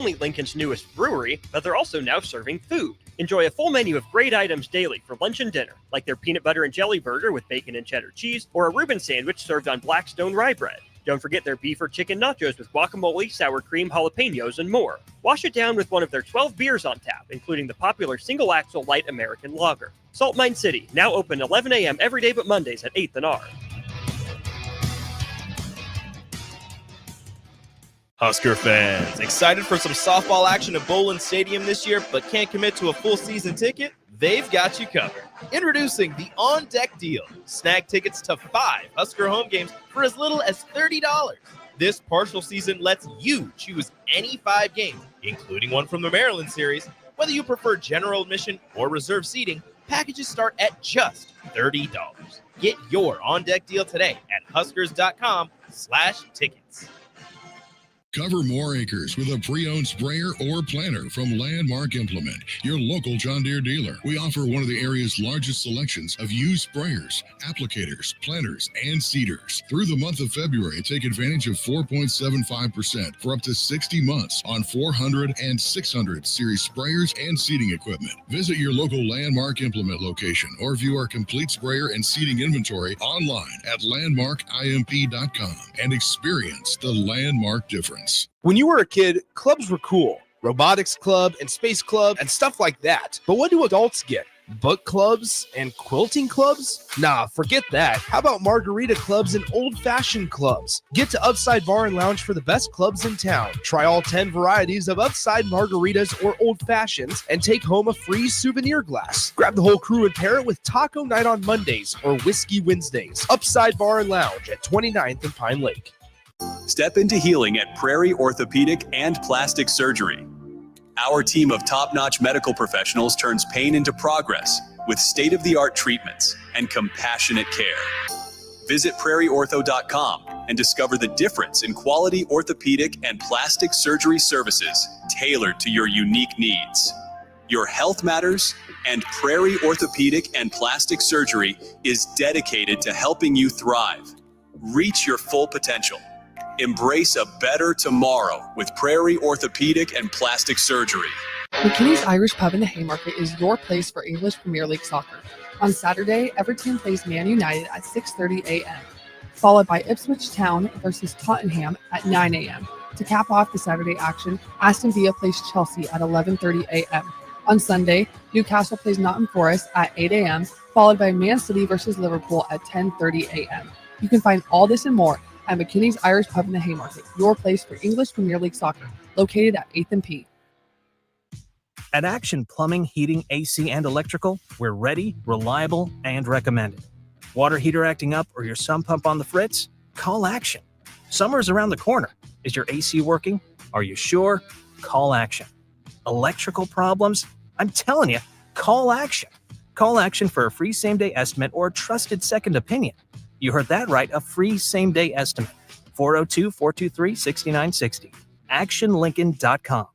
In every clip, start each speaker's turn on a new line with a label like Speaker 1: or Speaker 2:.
Speaker 1: only Lincoln's newest brewery, but they're also now serving food. Enjoy a full menu of great items daily for lunch and dinner, like their peanut butter and jelly burger with bacon and cheddar cheese, or a Reuben sandwich served on Blackstone rye bread. Don't forget their beef or chicken nachos with guacamole, sour cream, jalapenos, and more. Wash it down with one of their 12 beers on tap, including the popular Single Axle Light American Lager. Salt Mine City, now open 11 a.m. every day but Mondays at 8th and R.
Speaker 2: Husker fans, excited for some softball action at Bowlin Stadium this year, but can't commit to a full season ticket? They've got you covered. Introducing the On Deck Deal. Snag tickets to 5 Husker home games for as little as $30. This partial season lets you choose any 5 games, including one from the Maryland series. Whether you prefer general admission or reserve seating, packages start at just $30. Get your On Deck Deal today at huskers.com/tickets.
Speaker 3: Cover more acres with a pre-owned sprayer or planter from Landmark Implement, your local John Deere dealer. We offer one of the area's largest selections of used sprayers, applicators, planters, and seeders. Through the month of February, take advantage of 4.75% for up to 60 months on 400 and 600 series sprayers and seeding equipment. Visit your local Landmark Implement location or view our complete sprayer and seeding inventory online at landmarkimp.com and experience the Landmark difference.
Speaker 4: When you were a kid, clubs were cool. Robotics club and space club and stuff like that. But what do adults get? Book clubs and quilting clubs? Nah, forget that. How about margarita clubs and old-fashioned clubs? Get to Upside Bar and Lounge for the best clubs in town. Try all 10 varieties of Upside margaritas or old fashions and take home a free souvenir glass. Grab the whole crew and pair it with taco night on Mondays or whiskey Wednesdays. Upside Bar and Lounge at 29th and Pine Lake.
Speaker 5: Step into healing at Prairie Orthopedic and Plastic Surgery. Our team of top-notch medical professionals turns pain into progress with state-of-the-art treatments and compassionate care. Visit prairieortho.com and discover the difference in quality orthopedic and plastic surgery services tailored to your unique needs. Your health matters, and Prairie Orthopedic and Plastic Surgery is dedicated to helping you thrive. Reach your full potential. Embrace a better tomorrow with Prairie Orthopedic and Plastic Surgery.
Speaker 6: McKinney's Irish Pub in the Haymarket is your place for English Premier League soccer. On Saturday, Everton plays Man United at 6:30 a.m., followed by Ipswich Town versus Tottenham at 9 a.m. To cap off the Saturday action, Aston Villa plays Chelsea at 11:30 a.m. On Sunday, Newcastle plays Nottingham Forest at 8 a.m., followed by Man City versus Liverpool at 10:30 a.m. You can find all this and more at McKinney's Irish Pub in the Haymarket, your place for English Premier League soccer, located at 8th and P.
Speaker 7: At Action Plumbing, Heating, AC, and Electrical, we're ready, reliable, and recommended. Water heater acting up or your sump pump on the fritz? Call Action. Summer's around the corner. Is your AC working? Are you sure? Call Action. Electrical problems? I'm telling you, call Action. Call Action for a free same-day estimate or a trusted second opinion. You heard that right, a free same-day estimate. 402-423-6960. ActionLincoln.com.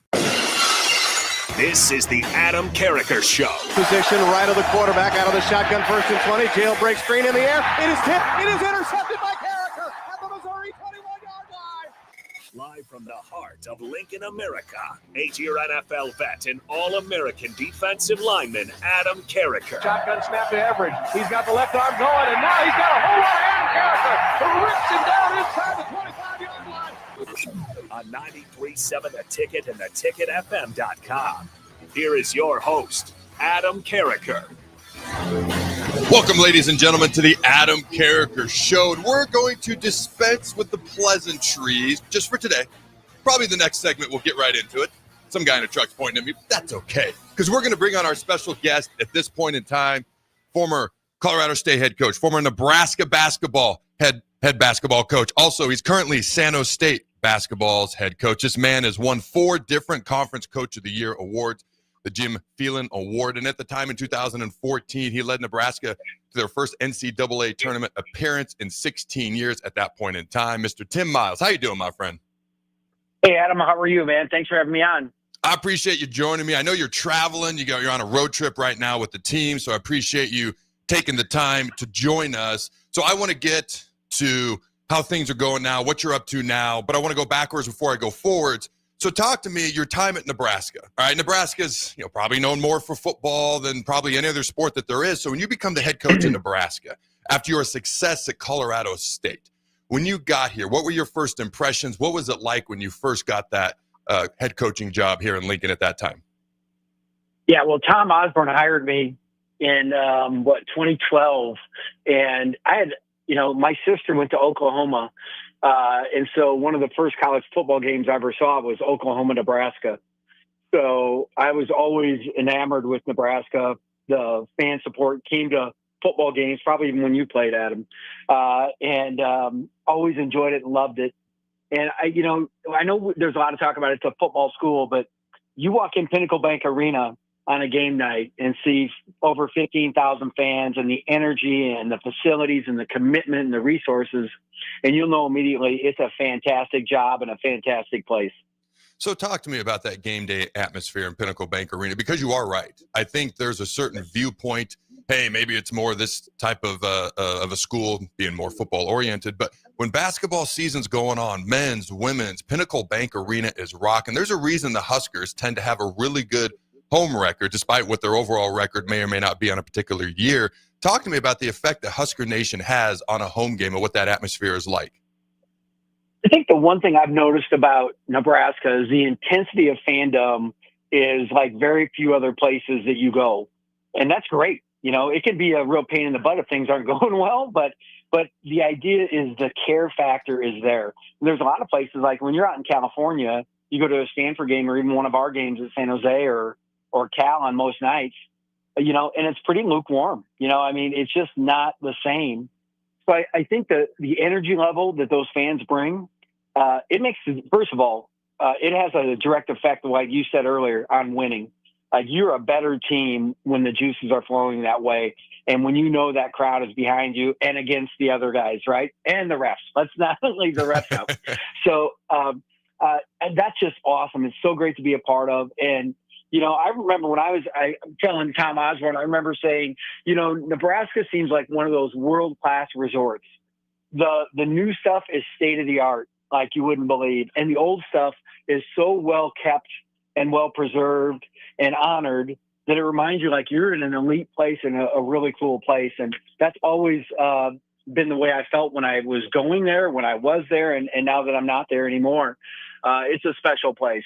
Speaker 8: This is the Adam Carriker Show.
Speaker 9: Position right of the quarterback, out of the shotgun, 1st and 20. Jailbreak screen in the air. It is tipped. It is intercepted by Carriker at the Missouri 21-yard line.
Speaker 8: Live from the heart of Lincoln, America, 8-year NFL vet and All-American defensive lineman Adam Carriker.
Speaker 9: Shotgun snap to Everett. He's got the left arm going, and now he's got a whole lot of Adam Carriker who rips him down inside the 25-yard line.
Speaker 8: On 93.7 The Ticket and theticketfm.com. Here is your host, Adam Carriker.
Speaker 10: Welcome, ladies and gentlemen, to the Adam Carriker Show. And we're going to dispense with the pleasantries just for today. Probably the next segment, we'll get right into it. Some guy in a truck's pointing at me, but that's okay. Because we're going to bring on our special guest at this point in time, former Colorado State head coach, former Nebraska basketball head basketball coach. Also, he's currently San Jose State basketball's head coach. This man has won 4 different Conference Coach of the Year awards, the Jim Phelan Award. And at the time in 2014, he led Nebraska to their first NCAA tournament appearance in 16 years at that point in time. Mr. Tim Miles, how you doing, my friend?
Speaker 11: Hey, Adam, how are you, man? Thanks for having me on.
Speaker 10: I appreciate you joining me. I know you're traveling. You're on a road trip right now with the team, so I appreciate you taking the time to join us. So I want to get to how things are going now, what you're up to now, but I want to go backwards before I go forwards. So talk to me your time at Nebraska. All right, Nebraska's probably known more for football than probably any other sport that there is. So when you become the head coach in Nebraska after your success at Colorado State, when you got here, what were your first impressions? What was it like when you first got that head coaching job here in Lincoln at that time?
Speaker 11: Yeah, well, Tom Osborne hired me in 2012, and I had my sister went to Oklahoma. And so one of the first college football games I ever saw was Oklahoma, Nebraska. So I was always enamored with Nebraska. The fan support came to football games, probably even when you played, Adam, and always enjoyed it and loved it. And I know there's a lot of talk about it's a football school, but you walk in Pinnacle Bank Arena on a game night and see over 15,000 fans and the energy and the facilities and the commitment and the resources, and you'll know immediately it's a fantastic job and a fantastic place.
Speaker 10: So talk to me about that game day atmosphere in Pinnacle Bank Arena, because you are right. I think there's a certain viewpoint. Hey, maybe it's more this type of a school being more football oriented, but when basketball season's going on, men's, women's, Pinnacle Bank Arena is rocking. There's a reason the Huskers tend to have a really good home record, despite what their overall record may or may not be on a particular year. Talk to me about the effect that Husker Nation has on a home game and what that atmosphere is like.
Speaker 11: I think the one thing I've noticed about Nebraska is the intensity of fandom is like very few other places that you go. And that's great. It can be a real pain in the butt if things aren't going well, but the idea is the care factor is there. There's a lot of places, like when you're out in California, you go to a Stanford game or even one of our games at San Jose or Cal on most nights, and it's pretty lukewarm. It's just not the same. So I think that the energy level that those fans bring, it makes, first of all, it has a direct effect, like you said earlier, on winning. Like, you're a better team when the juices are flowing that way. And when you know that crowd is behind you and against the other guys, right? And the refs. Let's not leave the refs out. So and that's just awesome. It's so great to be a part of. And, I remember when I'm telling Tom Osborne, I remember saying, Nebraska seems like one of those world-class resorts. The new stuff is state-of-the-art, like you wouldn't believe. And the old stuff is so well kept and well preserved and honored that it reminds you like you're in an elite place and a really cool place. And that's always been the way I felt when I was going there, when I was there, and now that I'm not there anymore. It's a special place.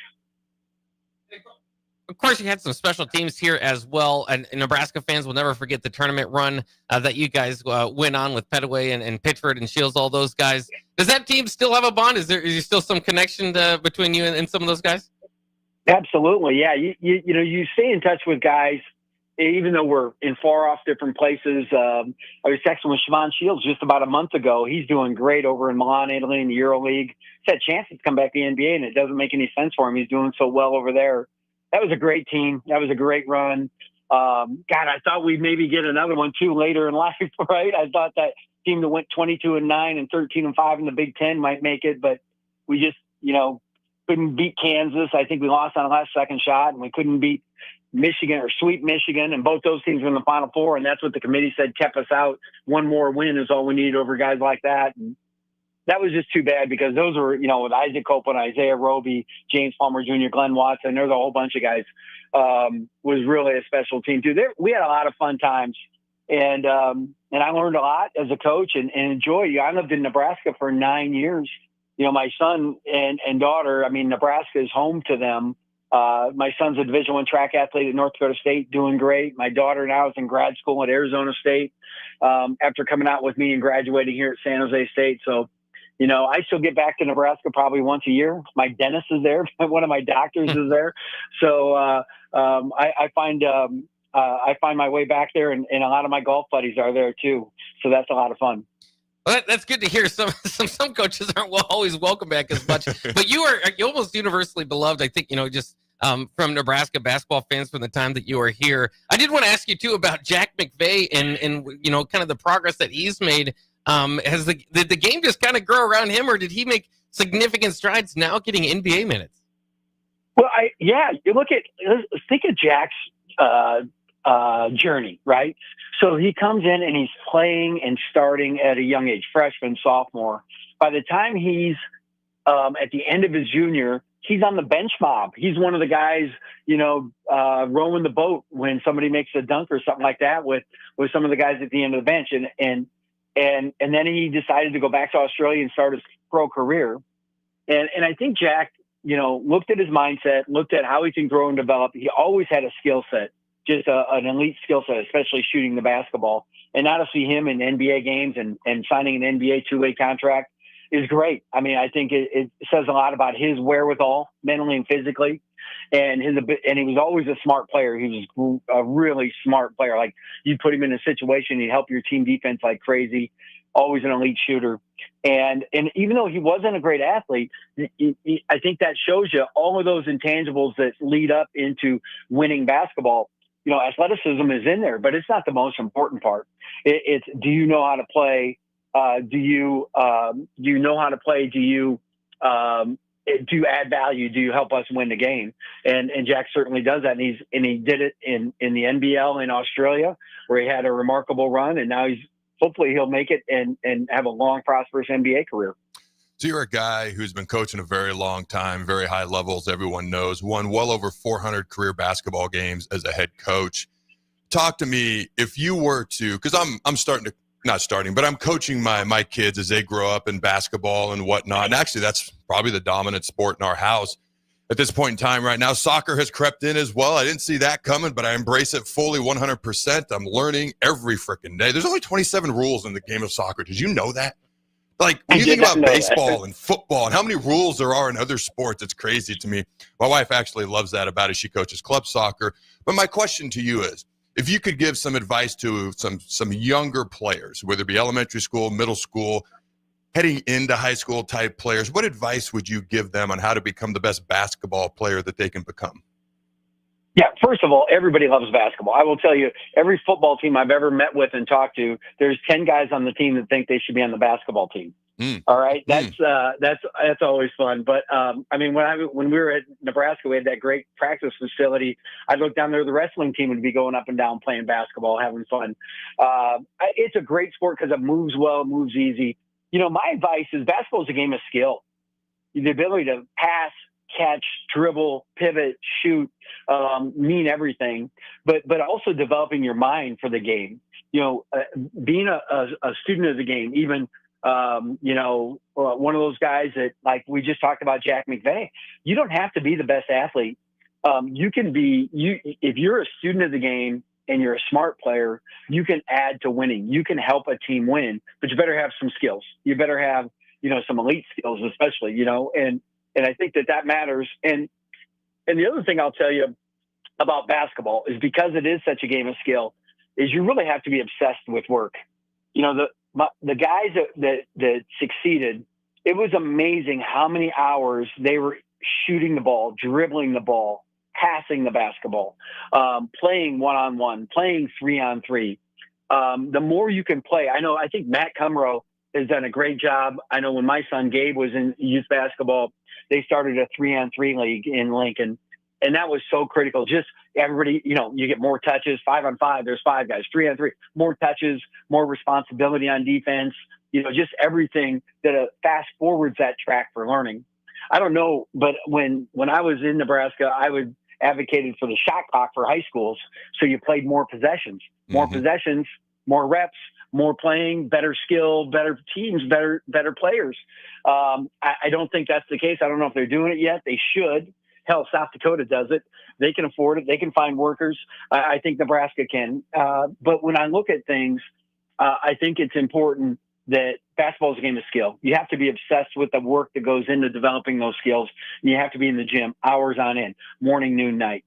Speaker 12: Of course, you had some special teams here as well, and Nebraska fans will never forget the tournament run that you guys went on with Petaway and Pitchford and Shields, all those guys. Does that team still have a bond? Is there still some connection between you and some of those guys?
Speaker 11: Absolutely, yeah. You stay in touch with guys, even though we're in far off different places. I was texting with Siobhan Shields just about a month ago. He's doing great over in Milan, Italy, in the EuroLeague. He's had chances to come back to the NBA, and it doesn't make any sense for him. He's doing so well over there. That was a great team. That was a great run. God, I thought we'd maybe get another one too later in life, right? I thought that team that went 22-9 and 13-5 in the Big Ten might make it, but we just, couldn't beat Kansas. I think we lost on the last second shot, and we couldn't beat Michigan or sweep Michigan, and both those teams were in the Final Four, and that's what the committee said kept us out. One more win is all we needed over guys like that. And that was just too bad, because those were, with Isaac Copeland, Isaiah Roby, James Palmer Jr., Glenn Watson, there's a whole bunch of guys, was really a special team too. We had a lot of fun times, and I learned a lot as a coach and enjoyed. I lived in Nebraska for 9 years. My son and daughter, Nebraska is home to them. My son's a Division I track athlete at North Dakota State, doing great. My daughter now is in grad school at Arizona State after coming out with me and graduating here at San Jose State. So, I still get back to Nebraska probably once a year. My dentist is there. One of my doctors is there. So I find my way back there, and a lot of my golf buddies are there too. So that's a lot of fun.
Speaker 12: Well, that's good to hear. Some coaches aren't always welcome back as much, but you're almost universally beloved. I think, just from Nebraska basketball fans from the time that you were here. I did want to ask you too about Jack McVay and kind of the progress that he's made. Did the game just kind of grow around him, or did he make significant strides now getting NBA minutes?
Speaker 11: Well, think of Jack's journey, right? So he comes in and he's playing and starting at a young age, freshman, sophomore. By the time he's at the end of his junior, he's on the bench mob. He's one of the guys, rowing the boat when somebody makes a dunk or something like that with some of the guys at the end of the bench. And then he decided to go back to Australia and start his pro career. And I think Jack, looked at his mindset, looked at how he can grow and develop. He always had a skill set, just an elite skill set, especially shooting the basketball. And now to see him in NBA games and signing an NBA two-way contract is great. I mean, I think it says a lot about his wherewithal, mentally and physically. And he was always a smart player. He was a really smart player. Like, you put him in a situation, he'd help your team defense like crazy. Always an elite shooter. And even though he wasn't a great athlete, I think that shows you all of those intangibles that lead up into winning basketball. Athleticism is in there, but it's not the most important part. It's, do you know how to play? Do you know how to play? Do you add value? Do you help us win the game? And Jack certainly does that. And he did it in the NBL in Australia, where he had a remarkable run. And now hopefully he'll make it and have a long, prosperous NBA career.
Speaker 10: So you're a guy who's been coaching a very long time, very high levels, everyone knows, won well over 400 career basketball games as a head coach. Talk to me, if you were to, because I'm coaching my kids as they grow up in basketball and whatnot. And actually, that's probably the dominant sport in our house at this point in time right now. Soccer has crept in as well. I didn't see that coming, but I embrace it fully 100%. I'm learning every freaking day. There's only 27 rules in the game of soccer. Did you know that? Like, when you think about baseball and football and how many rules there are in other sports, it's crazy to me. My wife actually loves that about it. She coaches club soccer. But my question to you is, if you could give some advice to some younger players, whether it be elementary school, middle school, heading into high school type players, what advice would you give them on how to become the best basketball player that they can become?
Speaker 11: Yeah, first of all, everybody loves basketball. I will tell you, every football team I've ever met with and talked to, there's 10 guys on the team that think they should be on the basketball team. All right. That's always fun. But, when we were at Nebraska, we had that great practice facility. I'd look down there, the wrestling team would be going up and down, playing basketball, having fun. It's a great sport because it moves well, it moves easy. My advice is basketball is a game of skill. The ability to pass, catch, dribble, pivot, shoot, mean everything, but also developing your mind for the game. Being a student of the game, even, one of those guys that, like we just talked about, Jack McVay, you don't have to be the best athlete. You can be, if you're a student of the game and you're a smart player, you can add to winning. You can help a team win, but you better have some skills. You better have, some elite skills, especially, and I think that matters. And the other thing I'll tell you about basketball is, because it is such a game of skill, is you really have to be obsessed with work. The guys that succeeded, it was amazing how many hours they were shooting the ball, dribbling the ball, passing the basketball, playing one-on-one, playing 3-on-3. The more you can play, I think Matt Cumrow has done a great job. I know when my son Gabe was in youth basketball, they started a 3-on-3 league in Lincoln. And that was so critical. Just everybody, you get more touches, 5-on-5, there's 5 guys, 3-on-3, more touches, more responsibility on defense, just everything that fast forwards that track for learning. I don't know, but when I was in Nebraska, I would advocated for the shot clock for high schools. So you played more possessions, more reps, more playing, better skill, better teams, better players. I don't think that's the case. I don't know if they're doing it yet. They should. Hell, South Dakota does it. They can afford it. They can find workers. I think Nebraska can. But when I look at things, I think it's important that basketball is a game of skill. You have to be obsessed with the work that goes into developing those skills. And you have to be in the gym hours on end, morning, noon, night.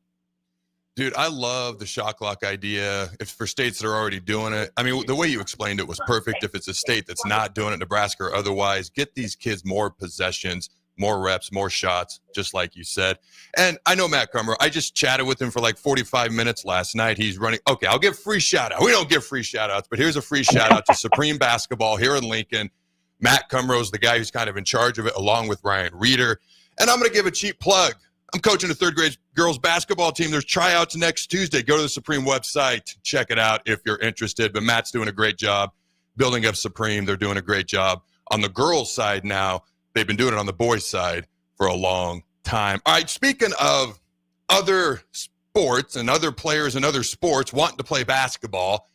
Speaker 10: Dude, I love the shot clock idea. If for states that are already doing it, the way you explained it was perfect. If it's a state that's not doing it, Nebraska or otherwise, get these kids more possessions, more reps, more shots, just like you said. And I know Matt Cumrow. I just chatted with him for like 45 minutes last night. He's running. Okay, I'll give free shout out. We don't give free shout outs, but here's a free shout out to Supreme Basketball here in Lincoln. Matt Cumrow's the guy who's kind of in charge of it, along with Ryan Reeder. And I'm going to give a cheap plug. I'm coaching a third grade girls basketball team. There's tryouts next Tuesday. Go to the Supreme website. Check it out if you're interested. But Matt's doing a great job building up Supreme. They're doing a great job on the girls' side now. They've been doing it on the boys' side for a long time. All right, speaking of other sports and other players and other sports wanting to play basketball,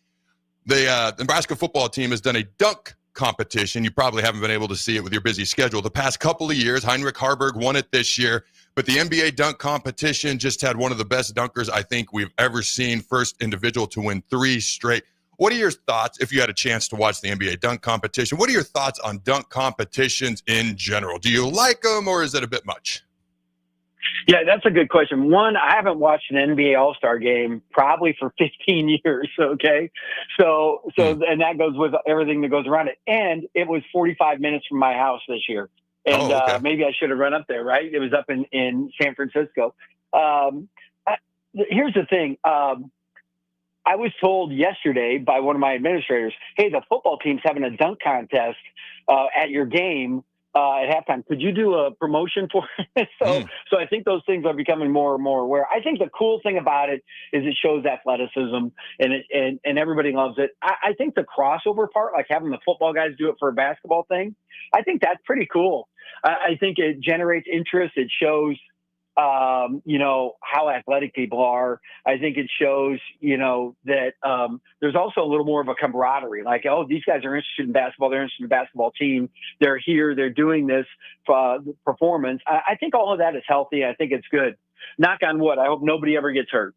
Speaker 10: the Nebraska football team has done a dunk competition. You probably haven't been able to see it with your busy schedule. The past couple of years, Heinrich Harburg won it this year, but the NBA dunk competition just had one of the best dunkers I think we've ever seen, first individual to win 3 straight. What are your thoughts, if you had a chance to watch the NBA dunk competition, what are your thoughts on dunk competitions in general? Do you like them, or is it a bit much?
Speaker 11: Yeah, that's a good question. One, I haven't watched an NBA All-Star game probably for 15 years. Okay. So, and that goes with everything that goes around it. And it was 45 minutes from my house this year. And maybe I should have run up there, right? It was up in San Francisco. Here's the thing. I was told yesterday by one of my administrators, hey, the football team's having a dunk contest at your game at halftime. Could you do a promotion for it? So I think those things are becoming more and more aware. I think the cool thing about it is it shows athleticism, and everybody loves it. I think the crossover part, like having the football guys do it for a basketball thing, I think that's pretty cool. I think it generates interest. It shows how athletic people are. I think it shows, that there's also a little more of a camaraderie. Like, oh, these guys are interested in basketball. They're interested in the basketball team. They're here. They're doing this performance. I think all of that is healthy. I think it's good. Knock on wood. I hope nobody ever gets hurt.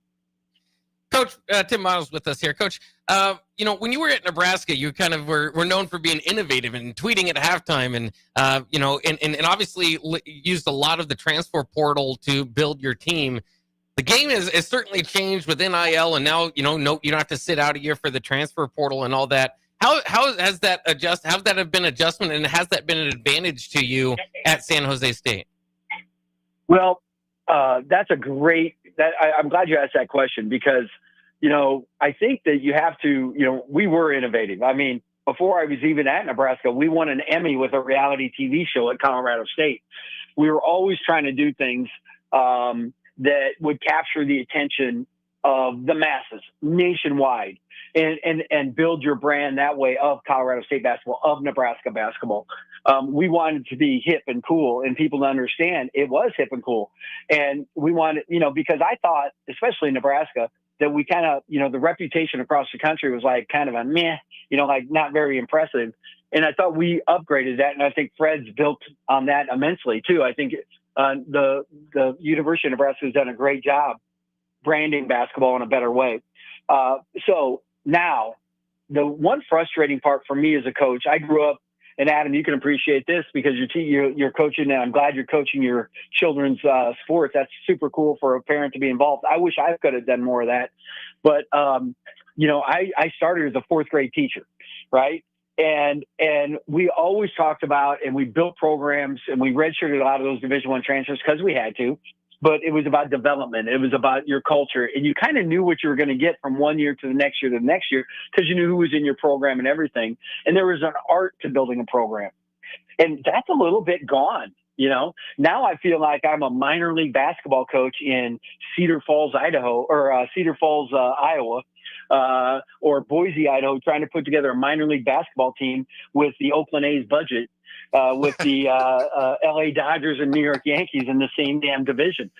Speaker 12: Coach, Tim Miles with us here. Coach, when you were at Nebraska, you kind of were known for being innovative and tweeting at halftime and obviously used a lot of the transfer portal to build your team. The game has certainly changed with NIL, and now, you don't have to sit out a year for the transfer portal and all that. How has that been adjustment, and has that been an advantage to you at San Jose State?
Speaker 11: Well, that's a great I'm glad you asked that question because, I think that you have to, we were innovative. I mean, before I was even at Nebraska, we won an Emmy with a reality TV show at Colorado State. We were always trying to do things that would capture the attention of the masses nationwide and build your brand that way of Colorado State basketball, of Nebraska basketball. We wanted to be hip and cool and people to understand it was hip and cool. And we wanted, because I thought, especially in Nebraska, that we kind of, the reputation across the country was like kind of a meh, like not very impressive. And I thought we upgraded that. And I think Fred's built on that immensely too. I think the University of Nebraska has done a great job branding basketball in a better way. So now the one frustrating part for me as a coach, I grew up, and Adam, you can appreciate this because you're coaching, and I'm glad you're coaching your children's sports. That's super cool for a parent to be involved. I wish I could have done more of that. But, I started as a 4th grade teacher, right? And we always talked about, and we built programs, and we redshirted a lot of those Division I transfers because we had to. But it was about development. It was about your culture. And you kind of knew what you were going to get from one year to the next year because you knew who was in your program and everything. And there was an art to building a program. And that's a little bit gone, Now I feel like I'm a minor league basketball coach in Cedar Falls, Idaho, or Cedar Falls, Iowa, or Boise, Idaho, trying to put together a minor league basketball team with the Oakland A's budget. With the LA Dodgers and New York Yankees in the same damn division.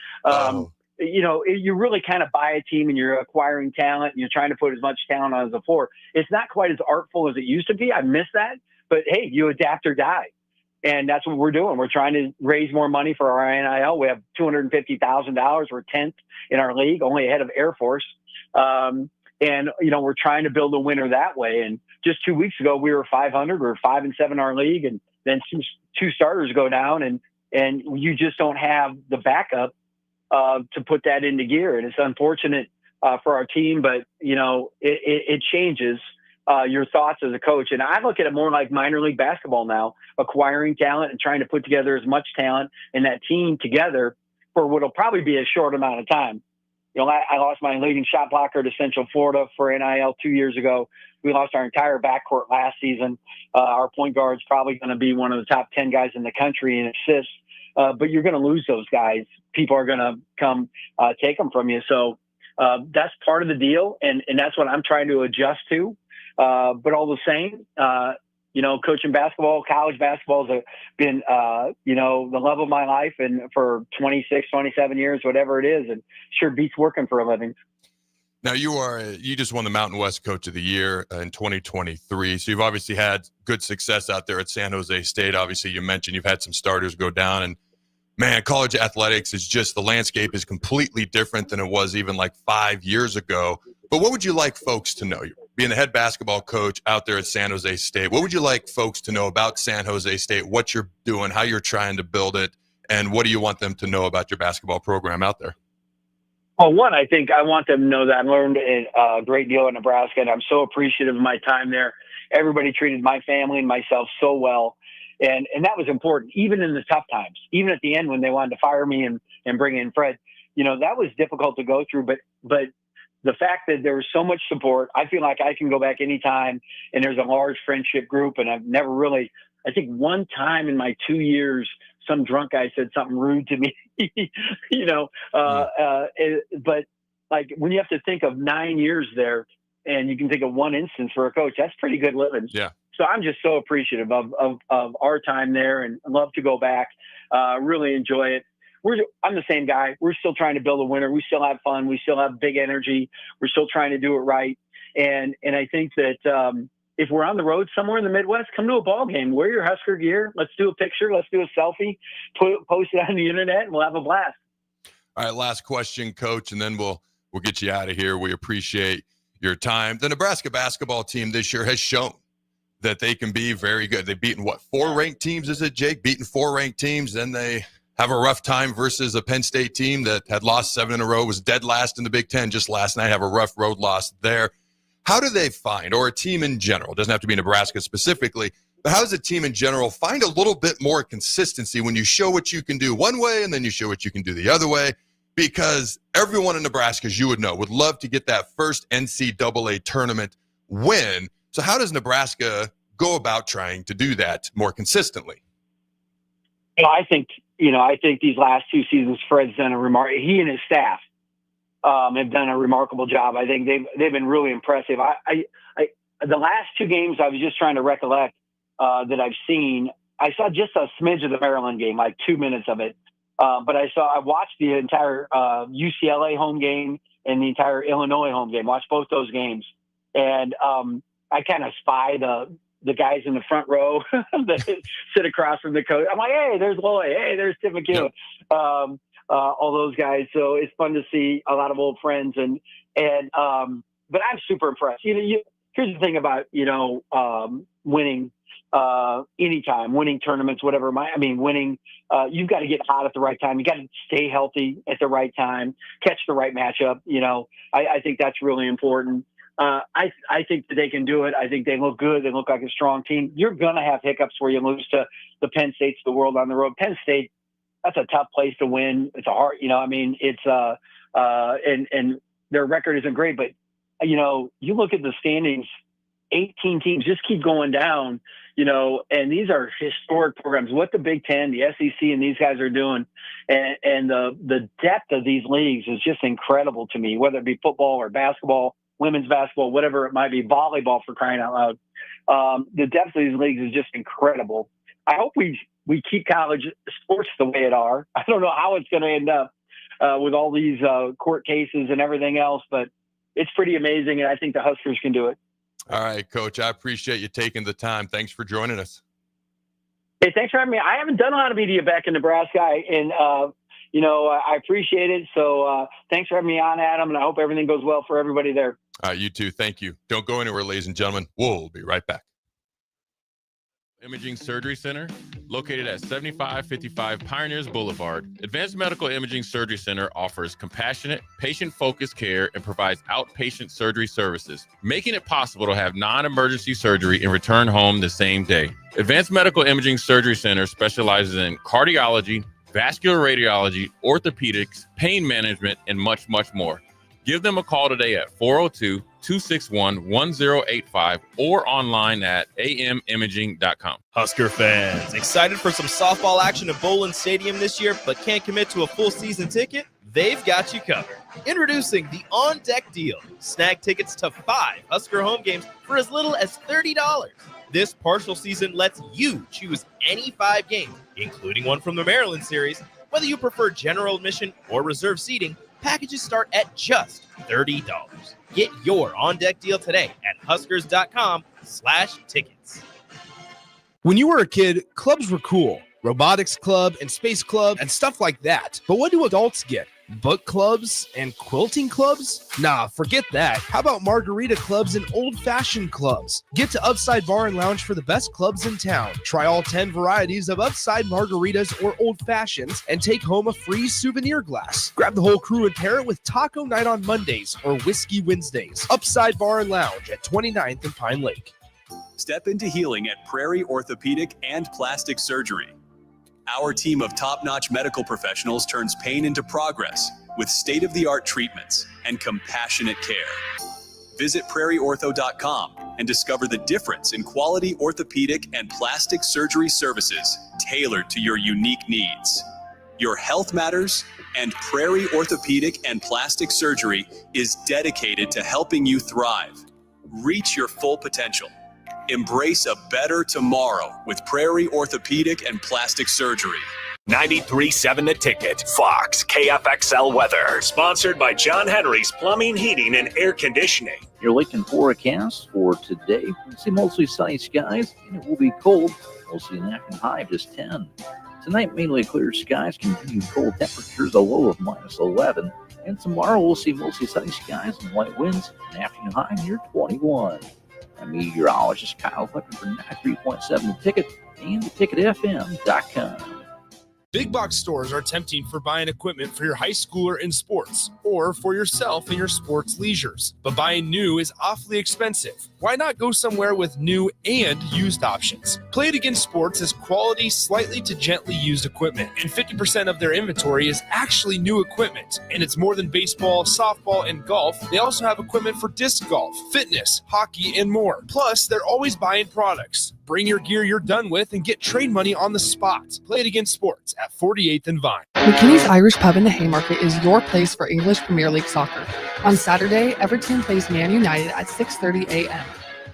Speaker 11: You really kind of buy a team and you're acquiring talent and you're trying to put as much talent on as the floor. It's not quite as artful as it used to be. I miss that. But, hey, you adapt or die. And that's what we're doing. We're trying to raise more money for our NIL. We have $250,000. We're 10th in our league, only ahead of Air Force. And, we're trying to build a winner that way. And just 2 weeks ago, we were 500. We were 5-7 in our league. And then two starters go down and you just don't have the backup to put that into gear. And it's unfortunate for our team, but it changes your thoughts as a coach. And I look at it more like minor league basketball now, acquiring talent and trying to put together as much talent and that team together for what'll probably be a short amount of time. I lost my leading shot blocker to Central Florida for NIL 2 years ago. We lost our entire backcourt last season. Our point guard's probably going to be one of the top 10 guys in the country in assists. But you're going to lose those guys. People are going to come take them from you. So that's part of the deal. And that's what I'm trying to adjust to. But all the same, coaching basketball, college basketball has been, the love of my life, and for 26, 27 years, whatever it is, and sure beats working for a living.
Speaker 10: Now you just won the Mountain West Coach of the Year in 2023. So you've obviously had good success out there at San Jose State. Obviously, you mentioned you've had some starters go down, and man, college athletics is just, the landscape is completely different than it was even like 5 years ago. But what would you like folks to know? You're being the head basketball coach out there at San Jose State. What would you like folks to know about San Jose State, what you're doing, how you're trying to build it, and what do you want them to know about your basketball program out there?
Speaker 11: Well, one, I think I want them to know that I learned a great deal in Nebraska, and I'm so appreciative of my time there. Everybody treated my family and myself so well, and that was important, even in the tough times. Even at the end when they wanted to fire me and bring in Fred, that was difficult to go through. But the fact that there was so much support, I feel like I can go back anytime, and there's a large friendship group, and I've never really, I think one time in my 2 years, some drunk guy said something rude to me, but like when you have to think of 9 years there and you can think of one instance for a coach, that's pretty good living.
Speaker 10: Yeah.
Speaker 11: So I'm just so appreciative of our time there, and love to go back, really enjoy it. I'm the same guy. We're still trying to build a winner. We still have fun. We still have big energy. We're still trying to do it right. And I think that, if we're on the road somewhere in the Midwest, come to a ball game, wear your Husker gear. Let's do a picture. Let's do a selfie, post it on the internet, and we'll have a blast.
Speaker 10: All right, last question, Coach, and then we'll get you out of here. We appreciate your time. The Nebraska basketball team this year has shown that they can be very good. They've beaten, 4 ranked teams, is it, Jake? Beaten 4 ranked teams. Then they have a rough time versus a Penn State team that had lost 7 in a row, was dead last in the Big Ten just last night, have a rough road loss there. How do they find, or a team in general, doesn't have to be Nebraska specifically, but how does a team in general find a little bit more consistency when you show what you can do one way and then you show what you can do the other way? Because everyone in Nebraska, as you would know, would love to get that first NCAA tournament win. So how does Nebraska go about trying to do that more consistently?
Speaker 11: I think these last 2 seasons, Fred's done he and his staff have done a remarkable job. I think they've been really impressive. The last 2 games I was just trying to recollect that I've seen, I saw just a smidge of the Maryland game, like 2 minutes of it. But I watched the entire UCLA home game and the entire Illinois home game. Watched both those games, and I kind of spy the guys in the front row that sit across from the coach. I'm like, hey, there's Lloyd. Hey, there's Tim McHugh. Yep. All those guys. So it's fun to see a lot of old friends, but I'm super impressed. Here's the thing about, winning, anytime, winning tournaments, whatever. Winning, you've got to get hot at the right time. You got to stay healthy at the right time, catch the right matchup. I think that's really important. I think that they can do it. I think they look good. They look like a strong team. You're going to have hiccups where you lose to the Penn States of the world on the road. Penn State, that's a tough place to win. It's a hard, it's and their record isn't great, but you look at the standings, 18 teams just keep going down, and these are historic programs. What the Big Ten, the SEC, and these guys are doing, and the depth of these leagues is just incredible to me, whether it be football or basketball, women's basketball, whatever it might be, volleyball, for crying out loud. The depth of these leagues is just incredible. I hope we keep college sports the way it are. I don't know how it's going to end up with all these court cases and everything else, but it's pretty amazing, and I think the Huskers can do it.
Speaker 10: All right, Coach, I appreciate you taking the time. Thanks for joining us.
Speaker 11: Hey, thanks for having me. I haven't done a lot of media back in Nebraska, and I appreciate it. So thanks for having me on, Adam, and I hope everything goes well for everybody there.
Speaker 10: All right, you too. Thank you. Don't go anywhere, ladies and gentlemen. We'll be right back.
Speaker 13: Imaging Surgery Center, located at 7555 Pioneers Boulevard. Advanced Medical Imaging Surgery Center offers compassionate, patient-focused care and provides outpatient surgery services, making it possible to have non-emergency surgery and return home the same day. Advanced Medical Imaging Surgery Center specializes in cardiology, vascular radiology, orthopedics, pain management, and much, much more. Give them a call today at 402-261-1085 or online at amimaging.com.
Speaker 2: Husker fans, excited for some softball action at Bowling Stadium this year, but can't commit to a full season ticket? They've got you covered. Introducing the On Deck Deal. Snag tickets to 5 Husker home games for as little as $30. This partial season lets you choose any 5 games, including one from the Maryland series. Whether you prefer general admission or reserve seating, packages start at just $30. Get your on-deck deal today at huskers.com/tickets.
Speaker 4: When you were a kid, clubs were cool. Robotics club and space club and stuff like that. But what do adults get? Book clubs and quilting clubs? Nah, forget that. How about margarita clubs and old-fashioned clubs? Get to Upside Bar and Lounge for the best clubs in town. Try all 10 varieties of Upside margaritas or old-fashions and take home a free souvenir glass. Grab the whole crew and pair it with taco night on Mondays or whiskey Wednesdays. Upside Bar and Lounge at 29th and Pine Lake.
Speaker 5: Step into healing at Prairie Orthopedic and Plastic Surgery. Our team of top-notch medical professionals turns pain into progress with state-of-the-art treatments and compassionate care. Visit prairieortho.com and discover the difference in quality orthopedic and plastic surgery services tailored to your unique needs. Your health matters, and Prairie Orthopedic and Plastic Surgery is dedicated to helping you thrive. Reach your full potential. Embrace a better tomorrow with Prairie Orthopedic and Plastic Surgery.
Speaker 8: 93.7 The Ticket, Fox, KFXL weather. Sponsored by John Henry's Plumbing, Heating, and Air Conditioning.
Speaker 14: Your Lincoln forecast for today. We'll see mostly sunny skies, and it will be cold. Mostly an afternoon high of just 10. Tonight, mainly clear skies, continued cold temperatures, a low of -11. And tomorrow, we'll see mostly sunny skies and light winds, an afternoon high near 21. I'm meteorologist Kyle Hucker for 93.7 The Ticket and theticketfm.com.
Speaker 4: Big box stores are tempting for buying equipment for your high schooler in sports or for yourself in your sports leisures. But buying new is awfully expensive. Why not go somewhere with new and used options? Play It Again Sports has quality, slightly to gently used equipment, and 50% of their inventory is actually new equipment. And it's more than baseball, softball, and golf. They also have equipment for disc golf, fitness, hockey, and more. Plus, they're always buying products. Bring your gear you're done with and get trade money on the spot. Play It Again Sports at 48th and Vine.
Speaker 6: McKinney's Irish Pub in the Haymarket is your place for English Premier League soccer. On Saturday, Everton plays Man United at 6:30 a.m.,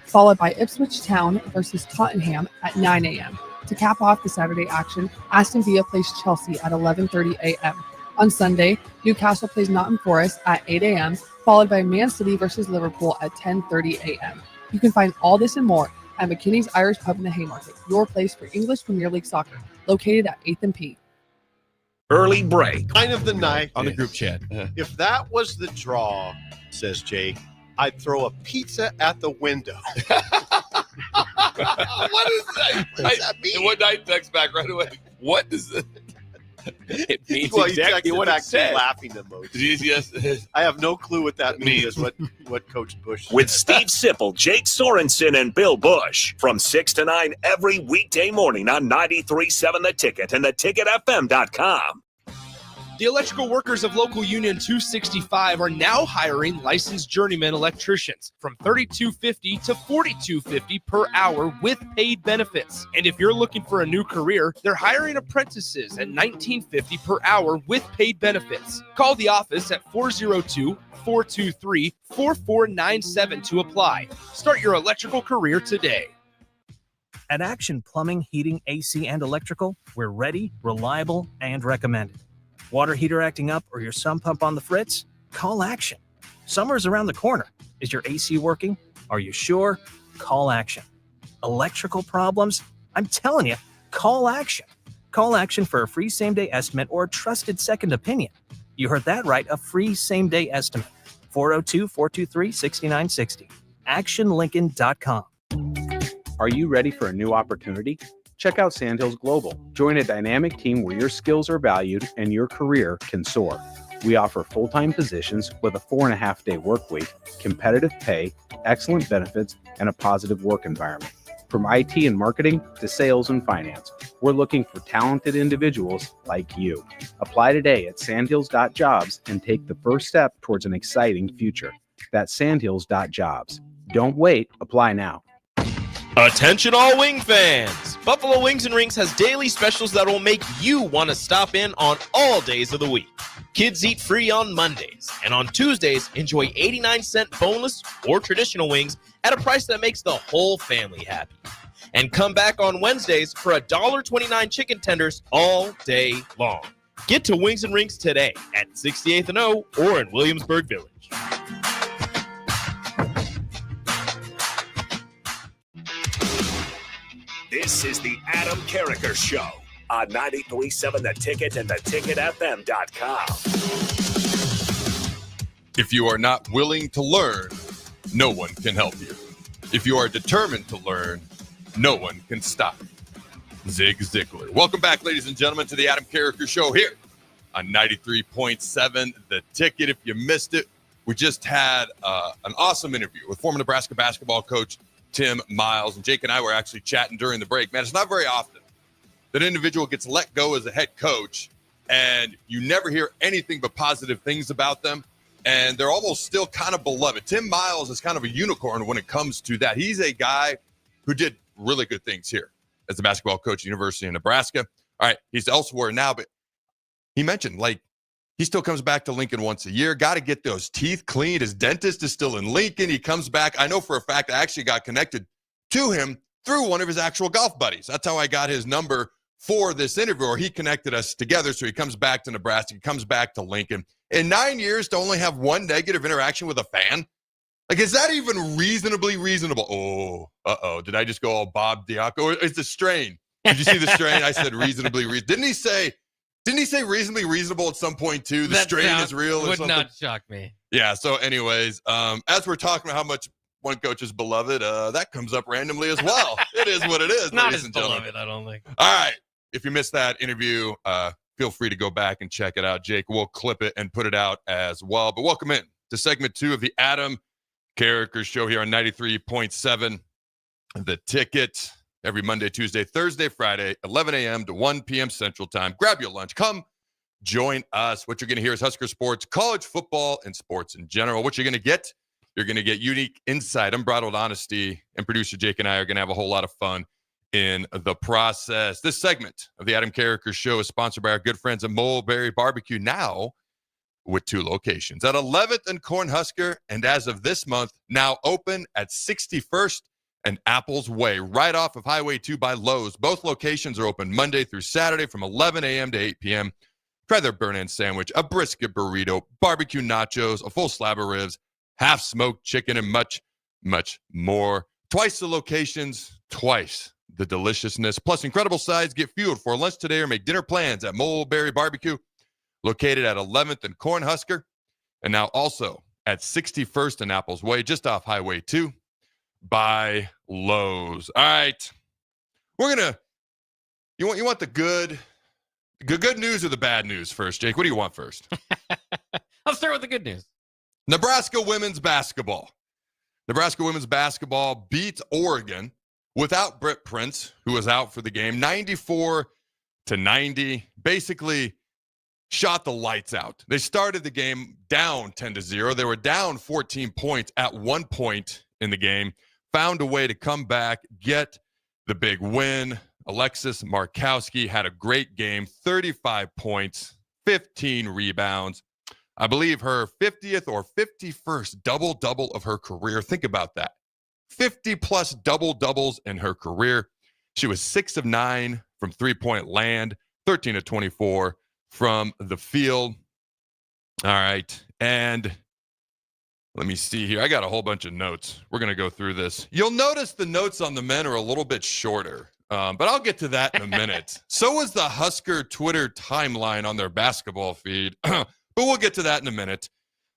Speaker 6: followed by Ipswich Town versus Tottenham at 9 a.m. To cap off the Saturday action, Aston Villa plays Chelsea at 11:30 a.m. On Sunday, Newcastle plays Nottingham Forest at 8 a.m., followed by Man City versus Liverpool at 10:30 a.m. You can find all this and more at McKinney's Irish Pub in the Haymarket, your place for English Premier League soccer, located at 8th and P.
Speaker 8: Early break.
Speaker 9: Line of the night.
Speaker 2: On the group chat.
Speaker 9: If that was the draw, says Jake, I'd throw a pizza at the window.
Speaker 10: What is that?
Speaker 9: What does that mean?
Speaker 10: What I text back right away? What does it?
Speaker 2: It means
Speaker 9: Well,
Speaker 2: exactly what it said.
Speaker 9: laughing emoji.
Speaker 10: Yes.
Speaker 9: I have no clue what that means. Is what Coach Bush
Speaker 8: With
Speaker 9: said.
Speaker 8: Steve Sipple, Jake Sorensen, and Bill Bush. From 6 to 9 every weekday morning on 93.7 The Ticket and theticketfm.com.
Speaker 4: The electrical workers of Local Union 265 are now hiring licensed journeyman electricians from $32.50 to $42.50 per hour with paid benefits. And if you're looking for a new career, they're hiring apprentices at $19.50 per hour with paid benefits. Call the office at 402-423-4497 to apply. Start your electrical career today.
Speaker 7: At Action Plumbing, Heating, AC, and Electrical, we're ready, reliable, and recommended. Water heater acting up or your sump pump on the fritz? Call Action. Summer's around the corner. Is your AC working? Are you sure? Call Action. Electrical problems? I'm telling you, call Action. Call Action for a free same-day estimate or a trusted second opinion. You heard that right, a free same-day estimate. 402-423-6960. ActionLincoln.com.
Speaker 15: Are you ready for a new opportunity? Check out Sandhills Global. Join a dynamic team where your skills are valued and your career can soar. We offer full-time positions with a 4.5-day work week, competitive pay, excellent benefits, and a positive work environment. From IT and marketing to sales and finance, we're looking for talented individuals like you. Apply today at sandhills.jobs and take the first step towards an exciting future. That's sandhills.jobs. Don't wait. Apply now.
Speaker 2: Attention all wing fans! Buffalo Wings and Rings has daily specials that will make you want to stop in on all days of the week. Kids eat free on Mondays, and on Tuesdays, enjoy 89-cent boneless or traditional wings at a price that makes the whole family happy. And come back on Wednesdays for $1.29 chicken tenders all day long. Get to Wings and Rings today at 68th and O or in Williamsburg Village.
Speaker 8: This is the Adam Carriker Show on 93.7 The Ticket and theticketfm.com.
Speaker 10: If you are not willing to learn, no one can help you. If you are determined to learn, no one can stop you. Zig Ziglar. Welcome back, ladies and gentlemen, to the Adam Carriker Show here on 93.7 The Ticket. If you missed it, we just had an awesome interview with former Nebraska basketball coach Tim Miles. And Jake and I were actually chatting during the break. Man, it's not very often that an individual gets let go as a head coach and you never hear anything but positive things about them. And they're almost still kind of beloved. Tim Miles is kind of a unicorn when it comes to that. He's a guy who did really good things here as a basketball coach at the University of Nebraska. All right, he's elsewhere now, but he mentioned, like, he still comes back to Lincoln once a year. Got to get those teeth cleaned. His dentist is still in Lincoln. He comes back. I know for a fact I actually got connected to him through one of his actual golf buddies. That's how I got his number for this interview, or he connected us together. So he comes back to Nebraska, he comes back to Lincoln. In 9 years, to only have one negative interaction with a fan? Like, is that even reasonably reasonable? Oh, did I just go all Bob Diaco? Or it's the strain. Did you see the strain? I said reasonably reasonable. Didn't he say reasonably reasonable at some point too? The strain is real or
Speaker 12: would
Speaker 10: something?
Speaker 12: not shock me.
Speaker 10: Yeah, so anyways, as we're talking about how much one coach is beloved, that comes up randomly as well. It is what it is,
Speaker 12: Not
Speaker 10: ladies
Speaker 12: as
Speaker 10: and gentlemen.
Speaker 12: beloved, I don't think.
Speaker 10: All right. If you missed that interview, feel free to go back and check it out. Jake will clip it and put it out as well. But welcome in to segment 2 of the Adam Carriker Show here on 93.7 The Ticket. Every Monday, Tuesday, Thursday, Friday, 11 a.m. to 1 p.m. Central Time. Grab your lunch. Come join us. What you're going to hear is Husker sports, college football, and sports in general. What you're going to get, you're going to get unique insight, unbridled honesty, and producer Jake and I are going to have a whole lot of fun in the process. This segment of the Adam Carriker Show is sponsored by our good friends at Mulberry Barbecue, now with 2 locations, at 11th and Cornhusker, and as of this month, now open at 61st and Apples Way, right off of Highway 2 by Lowe's. Both locations are open Monday through Saturday from 11 a.m. to 8 p.m. Try their burn-in sandwich, a brisket burrito, barbecue nachos, a full slab of ribs, half-smoked chicken, and much, much more. Twice the locations, twice the deliciousness, plus incredible sides. Get fueled for lunch today or make dinner plans at Mulberry Barbecue, located at 11th and Cornhusker, and now also at 61st and Apples Way, just off Highway 2 by Lowe's. All right, we're gonna. You want the good news or the bad news first, Jake? What do you want first?
Speaker 12: I'll start with the good news.
Speaker 10: Nebraska women's basketball. Nebraska women's basketball beat Oregon without Britt Prince, who was out for the game, 94-90. Basically shot the lights out. They started the game down 10-0. They were down 14 points at one point in the game, found a way to come back, get the big win. Alexis Markowski had a great game, 35 points, 15 rebounds. I believe her 50th or 51st double-double of her career. Think about that. 50-plus double-doubles in her career. She was 6 of 9 from three-point land, 13 of 24 from the field. All right, and let me see here. I got a whole bunch of notes. We're going to go through this. You'll notice the notes on the men are a little bit shorter, but I'll get to that in a minute. So was the Husker Twitter timeline on their basketball feed, but we'll get to that in a minute.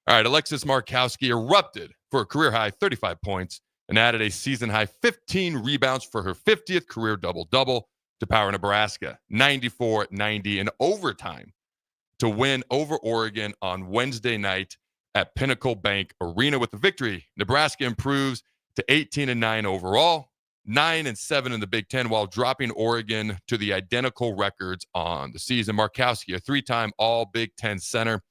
Speaker 10: All right, Alexis Markowski erupted for a career-high 35 points and added a season-high 15 rebounds for her 50th career double-double to power Nebraska, 94-90 in overtime to win over Oregon on Wednesday night at Pinnacle Bank Arena. With the victory, Nebraska improves to 18-9 overall, 9-7 in the Big Ten, while dropping Oregon to the identical records on the season. Markowski, a 3-time All-Big Ten center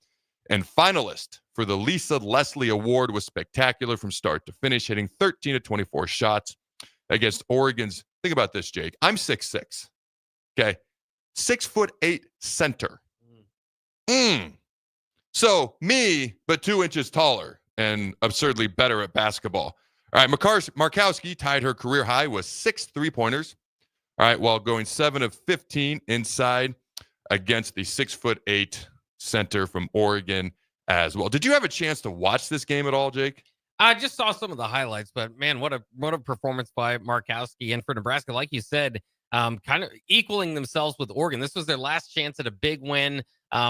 Speaker 10: and finalist for the Lisa Leslie Award, was spectacular from start to finish, hitting 13 of 24 shots against Oregon's. Think about this, Jake. I'm 6'6", okay? 6'8" center. So me, but 2 inches taller and absurdly better at basketball. All right, Markowski tied her career high with 6 3-pointers. All right, while going 7 of 15 inside against the 6'8" center from Oregon as well. Did you have a chance to watch this game at all, Jake?
Speaker 12: I just saw some of the highlights, but man, what a performance by Markowski. And for Nebraska, like you said, kind of equaling themselves with Oregon. This was their last chance at a big win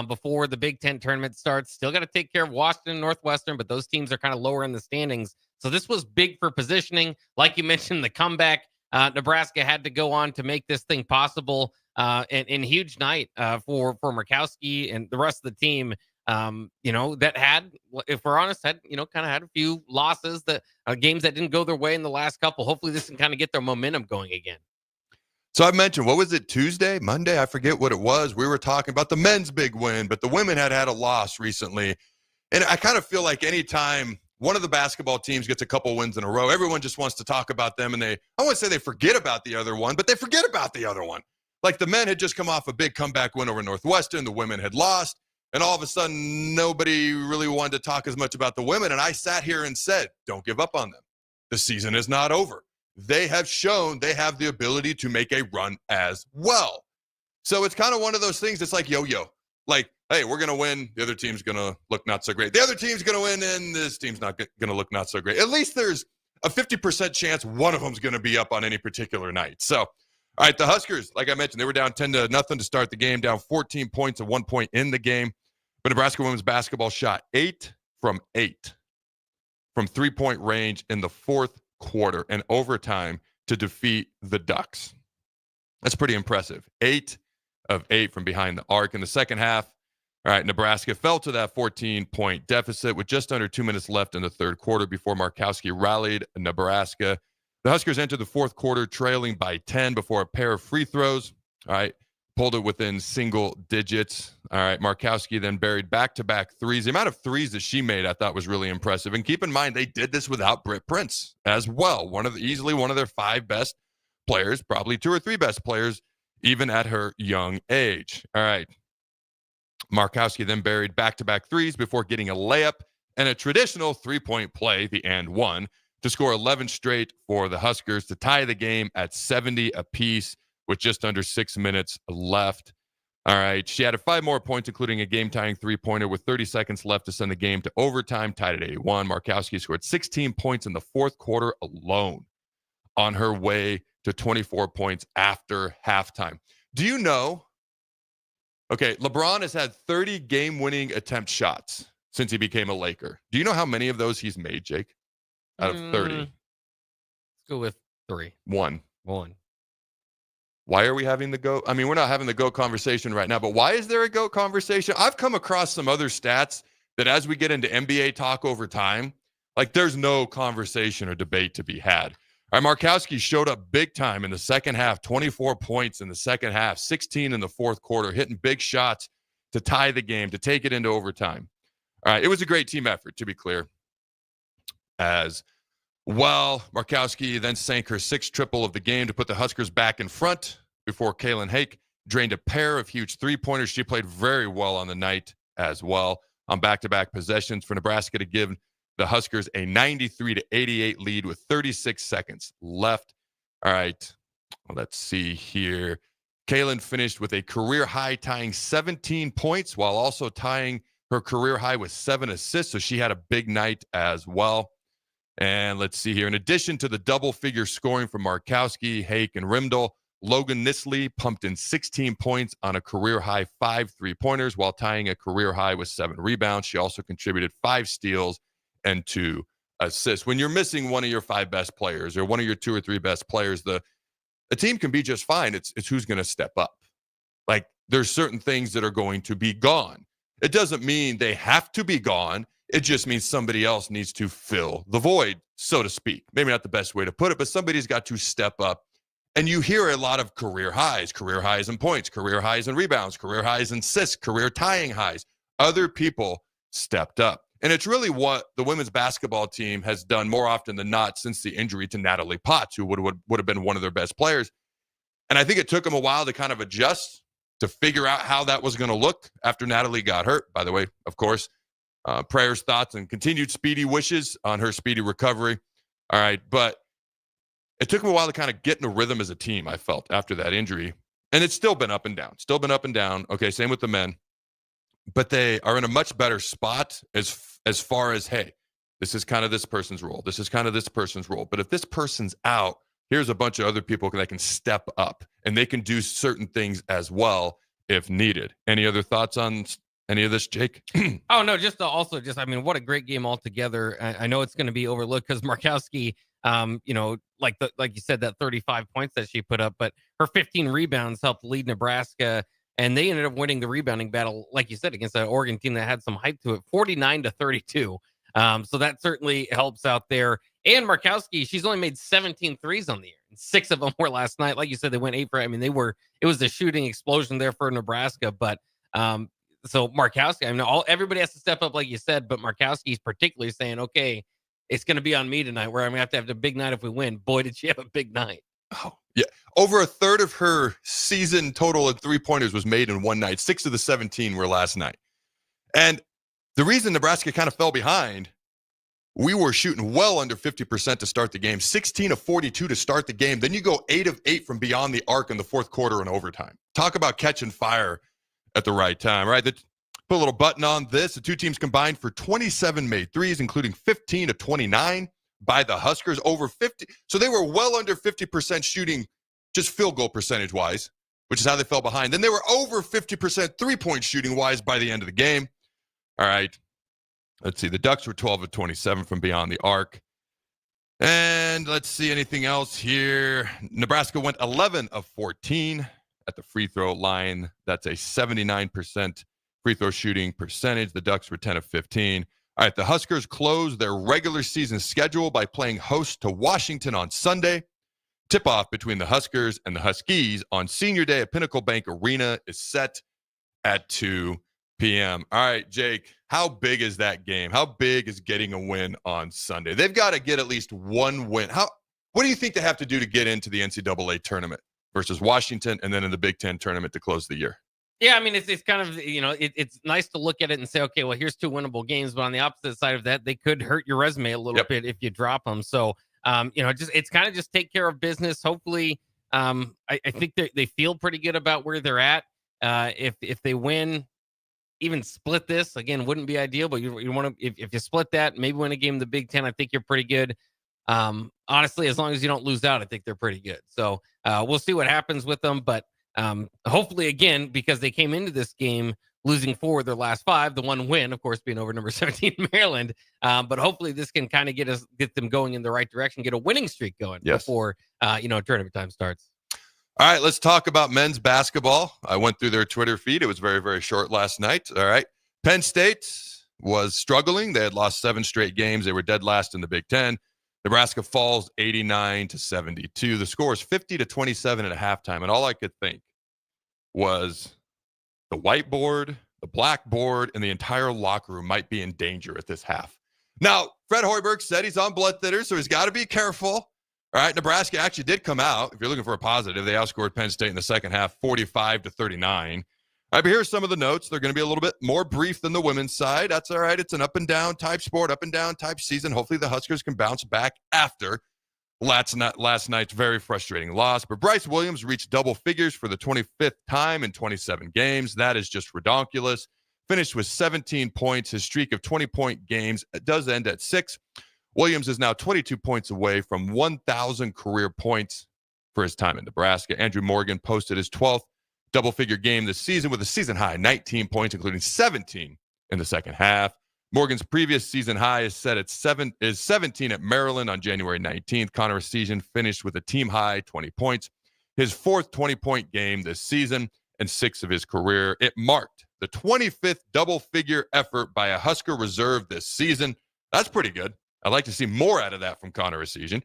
Speaker 12: before the Big Ten tournament starts. Still got to take care of Washington and Northwestern, but those teams are kind of lower in the standings. So this was big for positioning. Like you mentioned, the comeback. Nebraska had to go on to make this thing possible. And huge night for Markowski and the rest of the team. That had, if we're honest, kind of had a few losses, that games that didn't go their way in the last couple. Hopefully this can kind of get their momentum going again.
Speaker 10: So I mentioned, what was it, Tuesday, Monday? I forget what it was. We were talking about the men's big win, but the women had a loss recently. And I kind of feel like anytime one of the basketball teams gets a couple wins in a row, everyone just wants to talk about them. And I wouldn't say they forget about the other one, but they forget about the other one. Like the men had just come off a big comeback win over Northwestern. The women had lost. And all of a sudden, nobody really wanted to talk as much about the women. And I sat here and said, don't give up on them. The season is not over. They have shown they have the ability to make a run as well. So it's kind of one of those things that's like yo-yo. Like, hey, we're going to win. The other team's going to look not so great. The other team's going to win, and this team's not going to look not so great. At least there's a 50% chance one of them's going to be up on any particular night. So, all right, the Huskers, like I mentioned, they were down 10-0 to start the game, down 14 points at 1 point in the game. But Nebraska women's basketball shot 8 from 8 from 3-point range in the fourth quarter and overtime to defeat the Ducks. That's pretty impressive. 8 of 8 from behind the arc. In the second half, all right, Nebraska fell to that 14-point deficit with just under 2 minutes left in the third quarter before Markowski rallied Nebraska. The Huskers entered the fourth quarter trailing by 10 before a pair of free throws. All right. Pulled it within single digits. All right, Markowski then buried back-to-back threes. The amount of threes that she made I thought was really impressive. And keep in mind, they did this without Britt Prince as well. Easily one of their 5 best players, probably 2 or 3 best players, even at her young age. All right. Markowski then buried back-to-back threes before getting a layup and a traditional 3-point play, the and one, to score 11 straight for the Huskers to tie the game at 70 apiece with just under 6 minutes left. All right. She added 5 more points, including a game-tying 3-pointer with 30 seconds left to send the game to overtime, tied at 81. Markowski scored 16 points in the fourth quarter alone on her way to 24 points after halftime. Do you know? Okay, LeBron has had 30 game-winning attempt shots since he became a Laker. Do you know how many of those he's made, Jake? Out of 30.
Speaker 12: Let's go with 3.
Speaker 10: 1.
Speaker 12: 1.
Speaker 10: Why are we having the GOAT? I mean, we're not having the GOAT conversation right now, but why is there a GOAT conversation? I've come across some other stats that as we get into NBA talk over time, like there's no conversation or debate to be had. All right, Markowski showed up big time in the second half, 24 points in the second half, 16 in the fourth quarter, hitting big shots to tie the game, to take it into overtime. All right, it was a great team effort, to be clear. As well, Markowski then sank her 6th triple of the game to put the Huskers back in front before Kaylin Hake drained a pair of huge 3-pointers. She played very well on the night as well on back-to-back possessions for Nebraska to give the Huskers a 93-88 lead with 36 seconds left. All right, well, let's see here. Kaylin finished with a career high, tying 17 points while also tying her career high with 7 assists. So she had a big night as well. And let's see here. In addition to the double-figure scoring from Markowski, Hake, and Rimdal, Logan Nisley pumped in 16 points on a career-high 5 3-pointers while tying a career high with 7 rebounds. She also contributed 5 steals and 2 assists. When you're missing one of your 5 best players or one of your 2 or 3 best players, a team can be just fine. It's who's going to step up. Like, there's certain things that are going to be gone. It doesn't mean they have to be gone. It just means somebody else needs to fill the void, so to speak. Maybe not the best way to put it, but somebody's got to step up. And you hear a lot of career highs in points, career highs in rebounds, career highs in assists, career tying highs. Other people stepped up. And it's really what the women's basketball team has done more often than not since the injury to Natalie Potts, who would have been one of their best players. And I think it took them a while to kind of adjust, to figure out how that was going to look after Natalie got hurt. By the way, of course, prayers, thoughts, and continued speedy wishes on her speedy recovery. All right, but it took them a while to kind of get in a rhythm as a team, I felt, after that injury. And it's still been up and down. Okay, same with the men. But they are in a much better spot as far as, hey, this is kind of this person's role. This is kind of this person's role. But if this person's out, here's a bunch of other people that can step up, and they can do certain things as well if needed. Any other thoughts on any of this, Jake?
Speaker 12: Oh, no, I mean, what a great game altogether. I know it's going to be overlooked because Markowski, like you said, that 35 points that she put up, but her 15 rebounds helped lead Nebraska, and they ended up winning the rebounding battle, like you said, against an Oregon team that had some hype to it, 49-32. So that certainly helps out there. And Markowski, she's only made 17 threes on the year, and 6 of them were last night. Like you said, they went 8 for. I mean, it was the shooting explosion there for Nebraska. But so Markowski, I mean, everybody has to step up, like you said. But Markowski's particularly saying, okay, it's going to be on me tonight, where I'm going to have a big night if we win. Boy, did she have a big night.
Speaker 10: Oh, yeah. Over a third of her season total of 3-pointers was made in one night. 6 of the 17 were last night. And the reason Nebraska kind of fell behind, we were shooting well under 50% to start the game, 16 of 42 to start the game. Then you go 8 of 8 from beyond the arc in the fourth quarter and overtime. Talk about catching fire at the right time, right? Put a little button on this. The two teams combined for 27 made threes, including 15 of 29 by the Huskers, over 50. So they were well under 50% shooting, just field goal percentage-wise, which is how they fell behind. Then they were over 50% three-point shooting-wise by the end of the game. All right. Let's see. The Ducks were 12 of 27 from beyond the arc. And let's see anything else here. Nebraska went 11 of 14 at the free throw line. That's a 79% free throw shooting percentage. The Ducks were 10 of 15. All right. The Huskers closed their regular season schedule by playing host to Washington on Sunday. Tip-off between the Huskers and the Huskies on Senior Day at Pinnacle Bank Arena is set at 2 p.m. All right, Jake, how big is that game? How big is getting a win on Sunday? They've got to get at least one win. What do you think they have to do to get into the NCAA tournament versus Washington and then in the Big Ten tournament to close the year?
Speaker 12: Yeah, I mean, it's kind of, it's nice to look at it and say, okay, well, here's 2 winnable games. But on the opposite side of that, they could hurt your resume a little bit if you drop them. So, it's kind of just take care of business. Hopefully, I think they feel pretty good about where they're at. If they win, even split this, again, wouldn't be ideal, but you want to, if you split that, maybe win a game in the Big Ten, I think you're pretty good. Honestly, as long as you don't lose out, I think they're pretty good. So we'll see what happens with them. But hopefully, again, because they came into this game losing 4 of their last 5, the one win, of course, being over number 17 Maryland. But hopefully this can kind of get them going in the right direction, get a winning streak going before tournament time starts.
Speaker 10: All right, let's talk about men's basketball. I went through their Twitter feed. It was very, very short last night. All right. Penn State was struggling. They had lost 7 straight games. They were dead last in the Big Ten. Nebraska falls 89-72. The score is 50-27 at halftime. And all I could think was the whiteboard, the blackboard, and the entire locker room might be in danger at this half. Now, Fred Hoiberg said he's on blood thinners, so he's got to be careful. All right, Nebraska actually did come out. If you're looking for a positive, they outscored Penn State in the second half 45-39. All right, but here's some of the notes. They're going to be a little bit more brief than the women's side. That's all right. It's an up-and-down type sport, up-and-down type season. Hopefully the Huskers can bounce back after last night's very frustrating loss. But Bryce Williams reached double figures for the 25th time in 27 games. That is just redonkulous. Finished with 17 points. His streak of 20-point games does end at 6. Williams is now 22 points away from 1,000 career points for his time in Nebraska. Andrew Morgan posted his 12th double-figure game this season with a season-high 19 points, including 17 in the second half. Morgan's previous season high is set at 17 at Maryland on January 19th. Connor Essegian finished with a team-high 20 points. His 4th 20-point game this season and 6th of his career. It marked the 25th double-figure effort by a Husker reserve this season. That's pretty good. I'd like to see more out of that from Connor Essegian.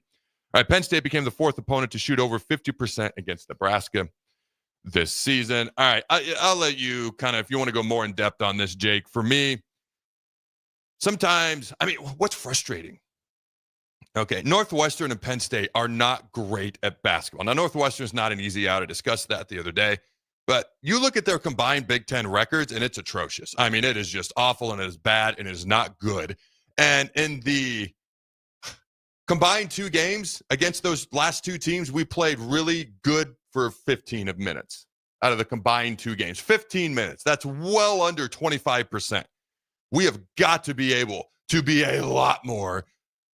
Speaker 10: All right, Penn State became the 4th opponent to shoot over 50% against Nebraska this season. All right, I'll let you kind of, if you want to go more in depth on this, Jake. For me, sometimes, what's frustrating? Okay, Northwestern and Penn State are not great at basketball. Now, Northwestern's not an easy out. I discussed that the other day. But you look at their combined Big Ten records, and it's atrocious. It is just awful, and it is bad, and it is not good. And in the Combined 2 games against those last 2 teams, we played really good for 15 of minutes out of the combined 2 games. 15 minutes. That's well under 25%. We have got to be able to be a lot more,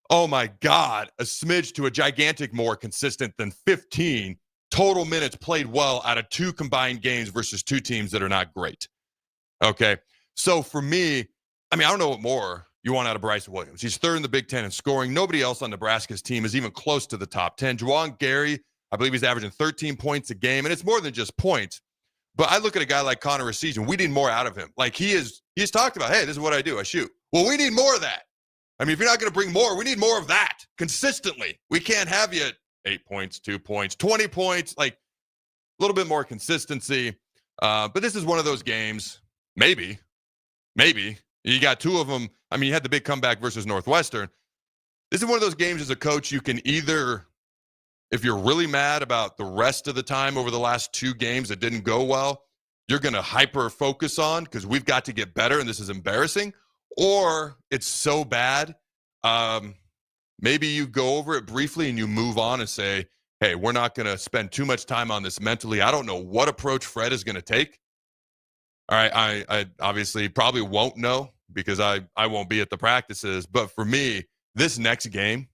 Speaker 10: oh my God, a smidge to a gigantic more consistent than 15 total minutes played well out of 2 combined games versus 2 teams that are not great. Okay. So for me, I don't know what more you want out of Bryce Williams. He's 3rd in the Big Ten in scoring. Nobody else on Nebraska's team is even close to the top 10. Juwan Gary, I believe he's averaging 13 points a game, and it's more than just points. But I look at a guy like Connor Recesion. We need more out of him. Like he's talked about, hey, this is what I do. I shoot. Well, we need more of that. If you're not going to bring more, we need more of that consistently. We can't have you at 8 points, 2 points, 20 points, like a little bit more consistency. But this is one of those games, maybe. You got 2 of them. You had the big comeback versus Northwestern. This is one of those games as a coach you can either, if you're really mad about the rest of the time over the last 2 games that didn't go well, you're going to hyper focus on because we've got to get better and this is embarrassing, or it's so bad. Maybe you go over it briefly and you move on and say, hey, we're not going to spend too much time on this mentally. I don't know what approach Fred is going to take. All right, I obviously probably won't know because I won't be at the practices. But for me, this next game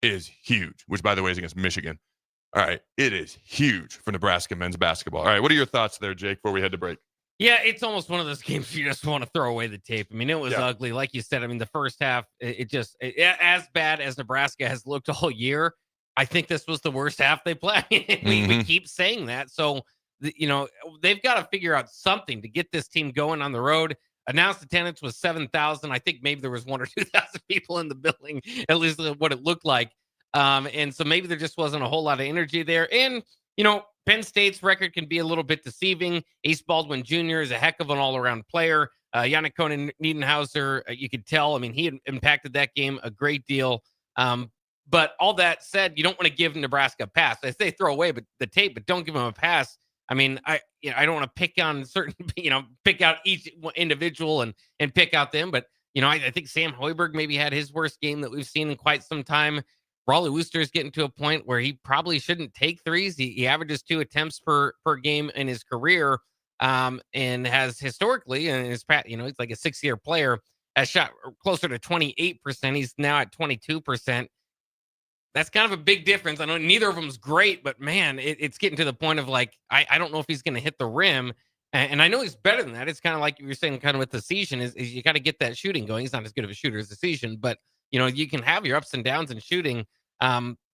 Speaker 10: is huge, which, by the way, is against Michigan. All right, it is huge for Nebraska men's basketball. All right, what are your thoughts there, Jake, before we head to break?
Speaker 12: Yeah, it's almost one of those games you just want to throw away the tape. It was ugly. Like you said, the first half, it as bad as Nebraska has looked all year, I think this was the worst half they played. We keep saying that. So, they've got to figure out something to get this team going on the road. Announced attendance was 7,000. I think maybe there was 1,000 or 2,000 people in the building, at least what it looked like. And so maybe there just wasn't a whole lot of energy there. And, Penn State's record can be a little bit deceiving. Ace Baldwin Jr. is a heck of an all-around player. Yannick Conan-Niedenhauser, you could tell. He had impacted that game a great deal. But all that said, you don't want to give Nebraska a pass. I say throw away the tape, but don't give them a pass. I don't want to pick on certain, pick out each individual and pick out them. But, I think Sam Hoiberg maybe had his worst game that we've seen in quite some time. Raleigh Wooster is getting to a point where he probably shouldn't take threes. He averages 2 attempts per game in his career, and has historically, and he's like a 6-year player, has shot closer to 28%. He's now at 22%. That's kind of a big difference. I know neither of them is great, but man, it's getting to the point of like, I don't know if he's going to hit the rim. And I know he's better than that. It's kind of like you were saying, kind of with the season is you got to get that shooting going. He's not as good of a shooter as the season, but you can have your ups and downs in shooting.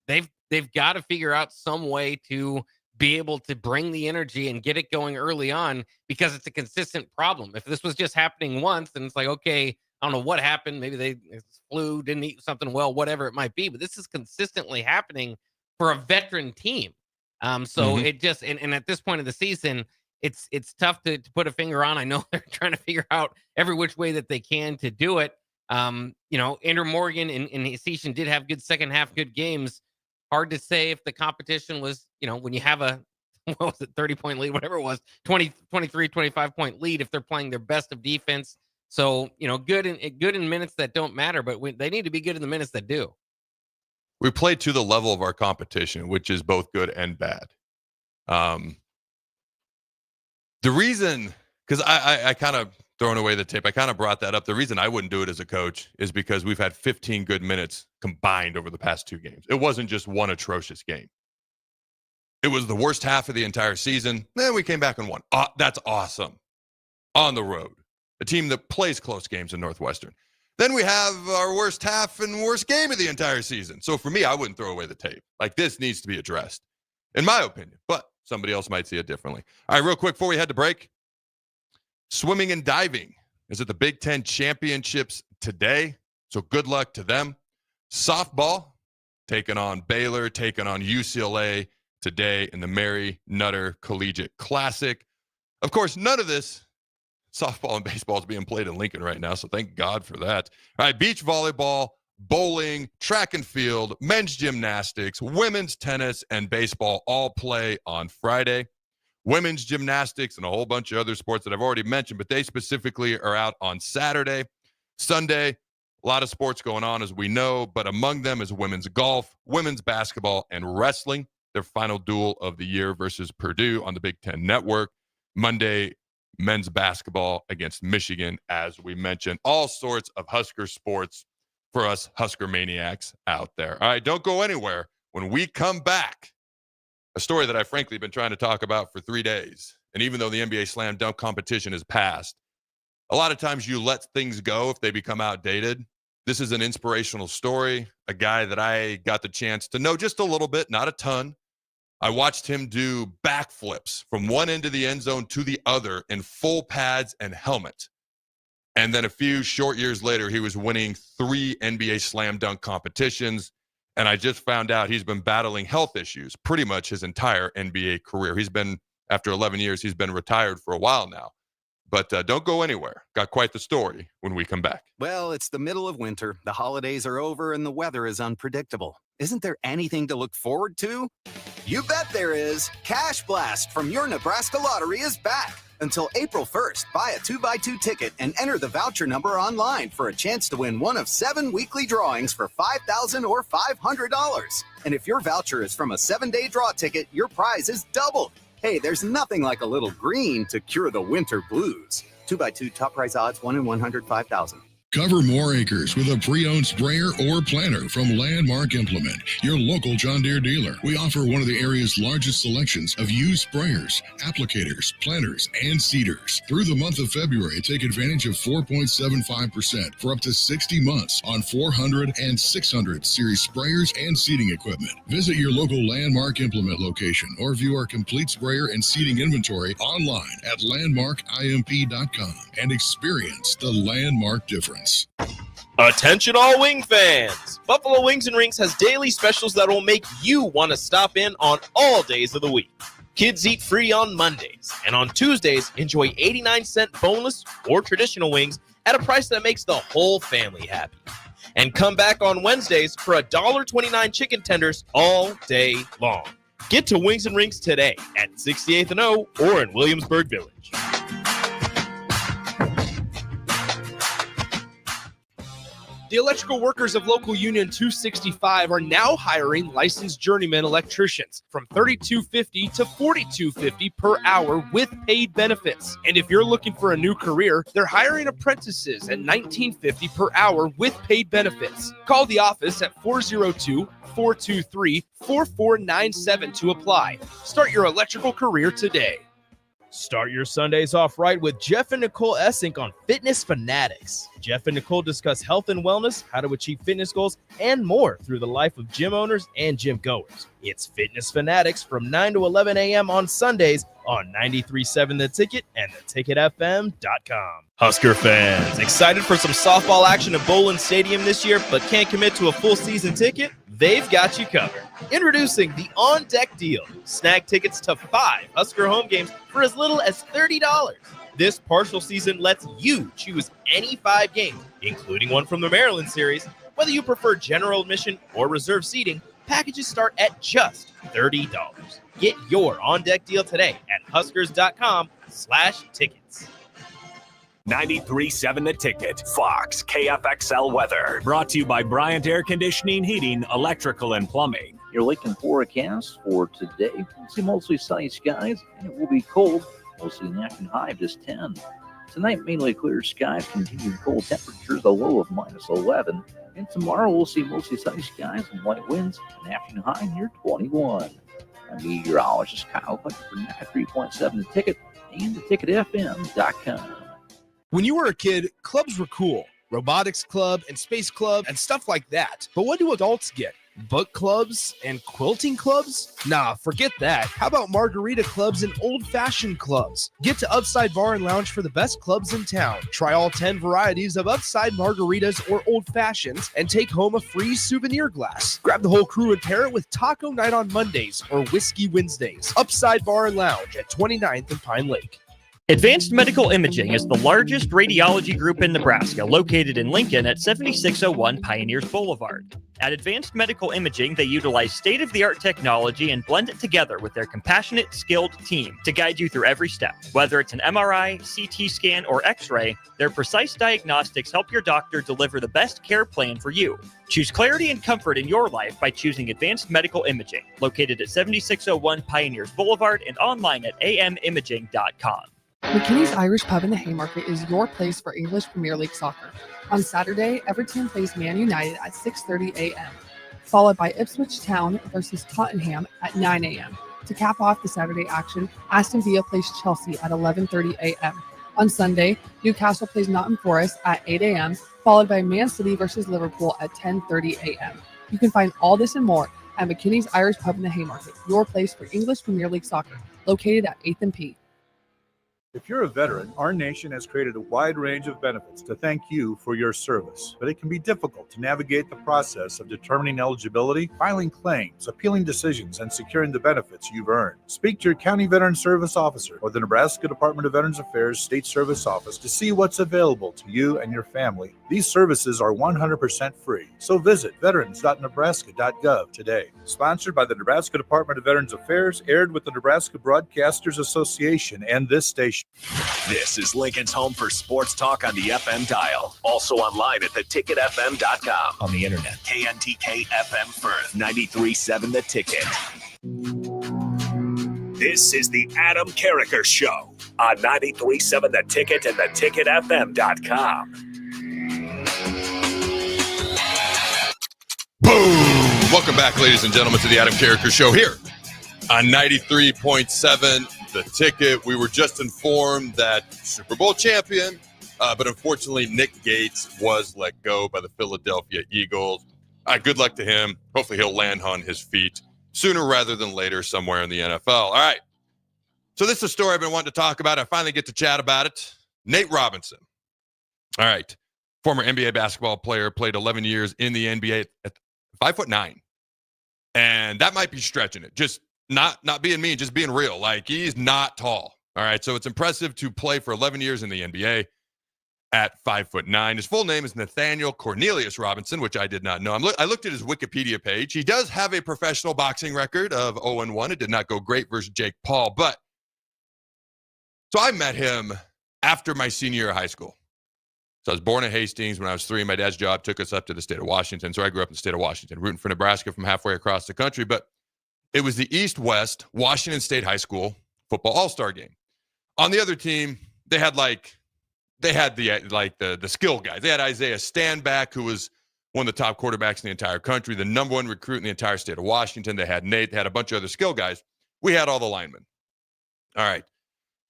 Speaker 12: They've got to figure out some way to be able to bring the energy and get it going early on, because it's a consistent problem. If this was just happening once, then it's like, okay, I don't know what happened. Maybe they flew, didn't eat something well, whatever it might be. But this is consistently happening for a veteran team. It just and at this point of the season, it's tough to put a finger on. I know they're trying to figure out every which way that they can to do it. Andrew Morgan and Esetian did have good second half, good games. Hard to say if the competition was, when you have a, 30-point lead, whatever it was, 20, 23, 25-point lead, if they're playing their best of defense. So, good in minutes that don't matter, but they need to be good in the minutes that do.
Speaker 10: We played to the level of our competition, which is both good and bad. The reason, because I kind of throwing away the tape, I kind of brought that up. The reason I wouldn't do it as a coach is because we've had 15 good minutes combined over the past 2 games. It wasn't just one atrocious game. It was the worst half of the entire season. Then we came back and won. That's awesome. On the road. A team that plays close games in Northwestern. Then we have our worst half and worst game of the entire season. So for me, I wouldn't throw away the tape. Like, this needs to be addressed, in my opinion. But somebody else might see it differently. All right, real quick before we head to break. Swimming and diving is at the Big Ten Championships today. So good luck to them. Softball taking on Baylor, taking on UCLA today in the Mary Nutter Collegiate Classic. Of course, none of this softball and baseball is being played in Lincoln right now, so thank God for that. All right, beach volleyball, bowling, track and field, men's gymnastics, women's tennis, and baseball all play on Friday. Women's gymnastics and a whole bunch of other sports that I've already mentioned, but they specifically are out on Saturday. Sunday, A lot of sports going on, as we know, but among them is women's golf, women's basketball, and wrestling. Their final duel of the year versus Purdue on the Big Ten Network. Monday, men's basketball against Michigan, as we mentioned. All sorts of Husker sports for us Husker maniacs out there. All right, don't go anywhere. When we come back, a story that I've frankly been trying to talk about for 3 days. And even though the NBA Slam Dunk competition is passed, a lot of times you let things go if they become outdated. This is an inspirational story, a guy that I got the chance to know just a little bit, not a ton. I watched him do backflips from one end of the end zone to the other in full pads and helmet. And then a few short years later, he was winning 3 NBA Slam Dunk competitions. And I just found out he's been battling health issues pretty much his entire NBA career. He's been, after 11 years, he's been retired for a while now. But don't go anywhere. Got quite the story when we come back.
Speaker 16: Well, it's the middle of winter. The holidays are over and the weather is unpredictable. Isn't there anything to look forward to? You bet there is. Cash Blast from your Nebraska Lottery is back. Until April 1st, buy a 2x2 ticket and enter the voucher number online for a chance to win one of 7 weekly drawings for $5,000 or $500. And if your voucher is from a 7-day draw ticket, your prize is doubled. Hey, there's nothing like a little green to cure the winter blues. 2x2 top prize odds, 1 in 105,000.
Speaker 3: Cover more acres with a pre-owned sprayer or planter from Landmark Implement, your local John Deere dealer. We offer one of the area's largest selections of used sprayers, applicators, planters, and seeders. Through the month of February, take advantage of 4.75% for up to 60 months on 400 and 600 series sprayers and seeding equipment. Visit your local Landmark Implement location or view our complete sprayer and seeding inventory online at landmarkimp.com and experience the Landmark difference.
Speaker 2: Attention all wing fans! Buffalo Wings and Rings has daily specials that will make you want to stop in on all days of the week. Kids eat free on Mondays, and on Tuesdays, enjoy 89-cent boneless or traditional wings at a price that makes the whole family happy. And come back on Wednesdays for $1.29 chicken tenders all day long. Get to Wings and Rings today at 68th and O or in Williamsburg Village.
Speaker 4: The electrical workers of Local Union 265 are now hiring licensed journeyman electricians from $32.50 to $42.50 per hour with paid benefits. And if you're looking for a new career, they're hiring apprentices at $19.50 per hour with paid benefits. Call the office at 402-423-4497 to apply. Start your electrical career today.
Speaker 2: Start your Sundays off right with Jeff and Nicole Essink on Fitness Fanatics. Jeff and Nicole discuss health and wellness, how to achieve fitness goals, and more through the life of gym owners and gym goers. It's Fitness Fanatics from 9 to 11 a.m. on Sundays on 93.7 The Ticket and theticketfm.com. Husker fans, excited for some softball action at Bowling Stadium this year, but can't commit to a full season ticket? They've got you covered. Introducing the On Deck Deal. Snag tickets to 5 Husker home games for as little as $30. This partial season lets you choose any 5 games, including one from the Maryland series. Whether you prefer general admission or reserve seating, packages start at just $30. Get your On Deck Deal today at huskers.com/tickets.
Speaker 8: 93.7 The Ticket, Fox, KFXL weather. Brought to you by Bryant Air Conditioning, Heating, Electrical, and Plumbing.
Speaker 14: Your Lincoln forecast for today. We'll see mostly sunny skies, and it will be cold. We'll see an afternoon high of just 10. Tonight, mainly clear skies, continued cold temperatures, a low of -11. And tomorrow, we'll see mostly sunny skies and light winds, an afternoon high near 21. I'm meteorologist Kyle Hucker for 93.7 The Ticket and theticketfm.com.
Speaker 4: When you were a kid, clubs were cool. Robotics club and space club and stuff like that. But what do adults get? Book clubs and quilting clubs? Nah, forget that. How about margarita clubs and old-fashioned clubs? Get to Upside Bar and Lounge for the best clubs in town. Try all 10 varieties of Upside margaritas or old fashions and take home a free souvenir glass. Grab the whole crew and pair it with taco night on Mondays or whiskey Wednesdays. Upside Bar and Lounge at 29th and Pine Lake.
Speaker 1: Advanced Medical Imaging is the largest radiology group in Nebraska, located in Lincoln at 7601 Pioneers Boulevard. At Advanced Medical Imaging, they utilize state-of-the-art technology and blend it together with their compassionate, skilled team to guide you through every step. Whether it's an MRI, CT scan, or X-ray, their precise diagnostics help your doctor deliver the best care plan for you. Choose clarity and comfort in your life by choosing Advanced Medical Imaging, located at 7601 Pioneers Boulevard and online at amimaging.com.
Speaker 6: McKinney's Irish Pub in the Haymarket is your place for English Premier League soccer. On Saturday, Everton plays Man United at 6:30 a.m., followed by Ipswich Town versus Tottenham at 9 a.m. To cap off the Saturday action, Aston Villa plays Chelsea at 11:30 a.m. On Sunday, Newcastle plays Nottingham Forest at 8 a.m., followed by Man City versus Liverpool at 10:30 a.m. You can find all this and more at McKinney's Irish Pub in the Haymarket, your place for English Premier League soccer, located at 8th and P.
Speaker 17: If you're a veteran, our nation has created a wide range of benefits to thank you for your service, but it can be difficult to navigate the process of determining eligibility, filing claims, appealing decisions, and securing the benefits you've earned. Speak to your County Veteran Service Officer or the Nebraska Department of Veterans Affairs State Service Office to see what's available to you and your family. These services are 100% free, so visit veterans.nebraska.gov today. Sponsored by the Nebraska Department of Veterans Affairs, aired with the Nebraska Broadcasters Association and this station.
Speaker 8: This is Lincoln's home for sports talk on the FM dial. Also online at theticketfm.com. On the internet. KNTK FM Firth, 93.7 The Ticket. This is the Adam Carriker Show on 93.7 The Ticket and theticketfm.com.
Speaker 10: Boom! Welcome back, ladies and gentlemen, to the Adam Carriker Show here on 93.7 The Ticket. We were just informed that Super Bowl champion, but unfortunately Nick Gates was let go by the Philadelphia Eagles. Good luck to him. Hopefully he'll land on his feet sooner rather than later somewhere in the NFL. All right. So this is a story I've been wanting to talk about. I finally get to chat about it. Nate Robinson. All right. Former NBA basketball player, played 11 years in the NBA at 5'9". And that might be stretching it. Just not being mean, just being real. Like, he's not tall. All right. So it's impressive to play for 11 years in the NBA at 5'9". His full name is Nathaniel Cornelius Robinson, which I did not know. I looked at his Wikipedia page. He does have a professional boxing record of 0-1. It did not go great versus Jake Paul. But so I met him after my senior year of high school. So I was born in Hastings. When I was 3, my dad's job took us up to the state of Washington. So I grew up in the state of Washington, rooting for Nebraska from halfway across the country. But it was the East-West Washington State High School football all-star game. On the other team, they had the skill guys. They had Isaiah Stanback, who was one of the top quarterbacks in the entire country, the number one recruit in the entire state of Washington. They had Nate. They had a bunch of other skill guys. We had all the linemen. All right.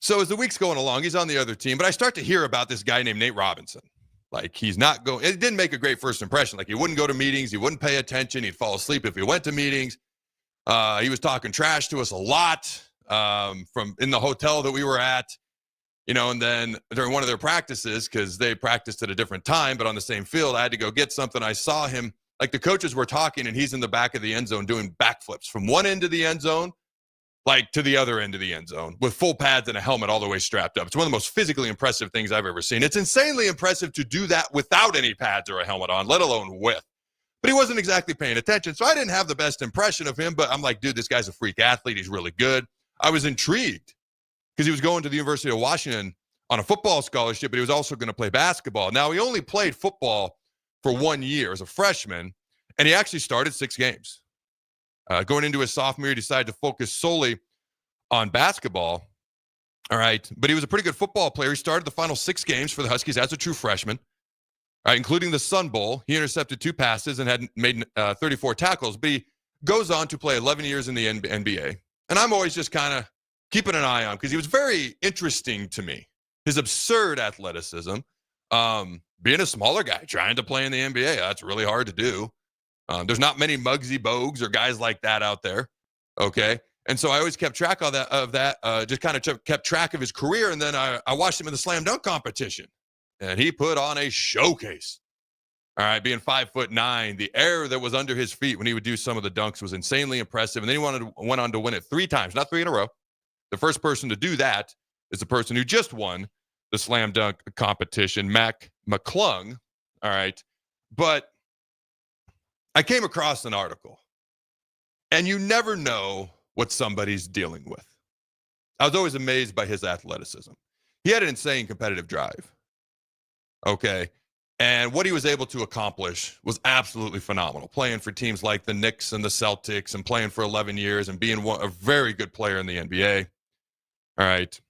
Speaker 10: So as the week's going along, he's on the other team, but I start to hear about this guy named Nate Robinson. Like, he's not going, it didn't make a great first impression. Like, he wouldn't go to meetings. He wouldn't pay attention. He'd fall asleep if he went to meetings. He was talking trash to us a lot from in the hotel that we were at, and then during one of their practices, because they practiced at a different time, but on the same field, I had to go get something. I saw him, like, the coaches were talking, and he's in the back of the end zone doing backflips from one end of the end zone, like, to the other end of the end zone with full pads and a helmet all the way strapped up. It's one of the most physically impressive things I've ever seen. It's insanely impressive to do that without any pads or a helmet on, let alone with. But he wasn't exactly paying attention, so I didn't have the best impression of him, but I'm like, dude, this guy's a freak athlete. He's really good. I was intrigued because he was going to the University of Washington on a football scholarship, but he was also going to play basketball. Now, he only played football for 1 year as a freshman, and he actually started 6 games. Going into his sophomore year, he decided to focus solely on basketball. All right. But he was a pretty good football player. He started the final 6 games for the Huskies as a true freshman, including the Sun Bowl. He intercepted 2 passes and had made 34 tackles. But he goes on to play 11 years in the NBA. And I'm always just kind of keeping an eye on because he was very interesting to me. His absurd athleticism, being a smaller guy, trying to play in the NBA, that's really hard to do. There's not many Muggsy Bogues or guys like that out there, okay? And so I always kept track of that, just kind of kept track of his career, and then I watched him in the slam dunk competition, and he put on a showcase. All right, being 5'9", the air that was under his feet when he would do some of the dunks was insanely impressive, and then he went on to win it 3 times, not 3 in a row. The first person to do that is the person who just won the slam dunk competition, Mac McClung, all right? But I came across an article, and you never know what somebody's dealing with. I was always amazed by his athleticism. He had an insane competitive drive. Okay. And what he was able to accomplish was absolutely phenomenal. Playing for teams like the Knicks and the Celtics and playing for 11 years and being a very good player in the NBA. All right.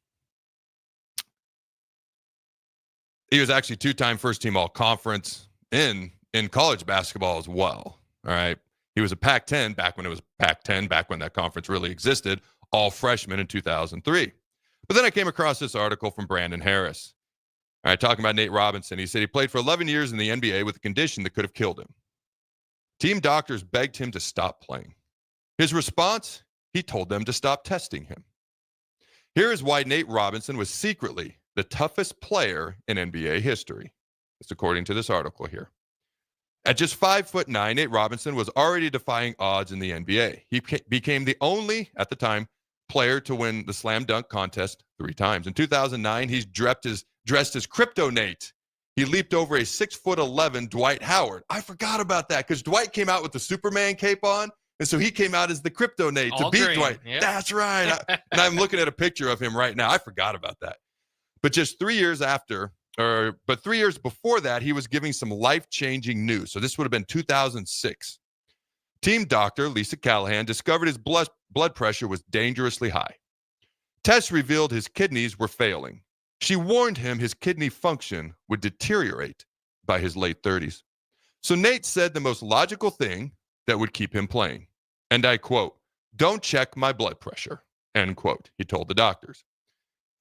Speaker 10: He was actually two-time first-team all-conference in college basketball as well. All right. He was a Pac-10 back when it was Pac-10, back when that conference really existed, all freshman in 2003. But then I came across this article from Brandon Harris. All right, talking about Nate Robinson. He said he played for 11 years in the NBA with a condition that could have killed him. Team doctors begged him to stop playing. His response, he told them to stop testing him. Here is why Nate Robinson was secretly the toughest player in NBA history. That's according to this article here. At just 5'9", Nate Robinson was already defying odds in the NBA. He became the only, at the time, player to win the slam dunk contest 3 times. In 2009, he's dressed as Crypto Nate. He leaped over a 6'11" Dwight Howard. I forgot about that because Dwight came out with the Superman cape on, and so he came out as the Crypto Nate to beat Dwight. Yep. That's right. And I'm looking at a picture of him right now. I forgot about that. But just 3 years but 3 years before that, he was giving some life-changing news. So this would have been 2006. Team doctor Lisa Callahan discovered his blood pressure was dangerously high. Tests revealed his kidneys were failing. She warned him his kidney function would deteriorate by his late 30s. So Nate said the most logical thing that would keep him playing. And I quote, "Don't check my blood pressure," end quote, he told the doctors.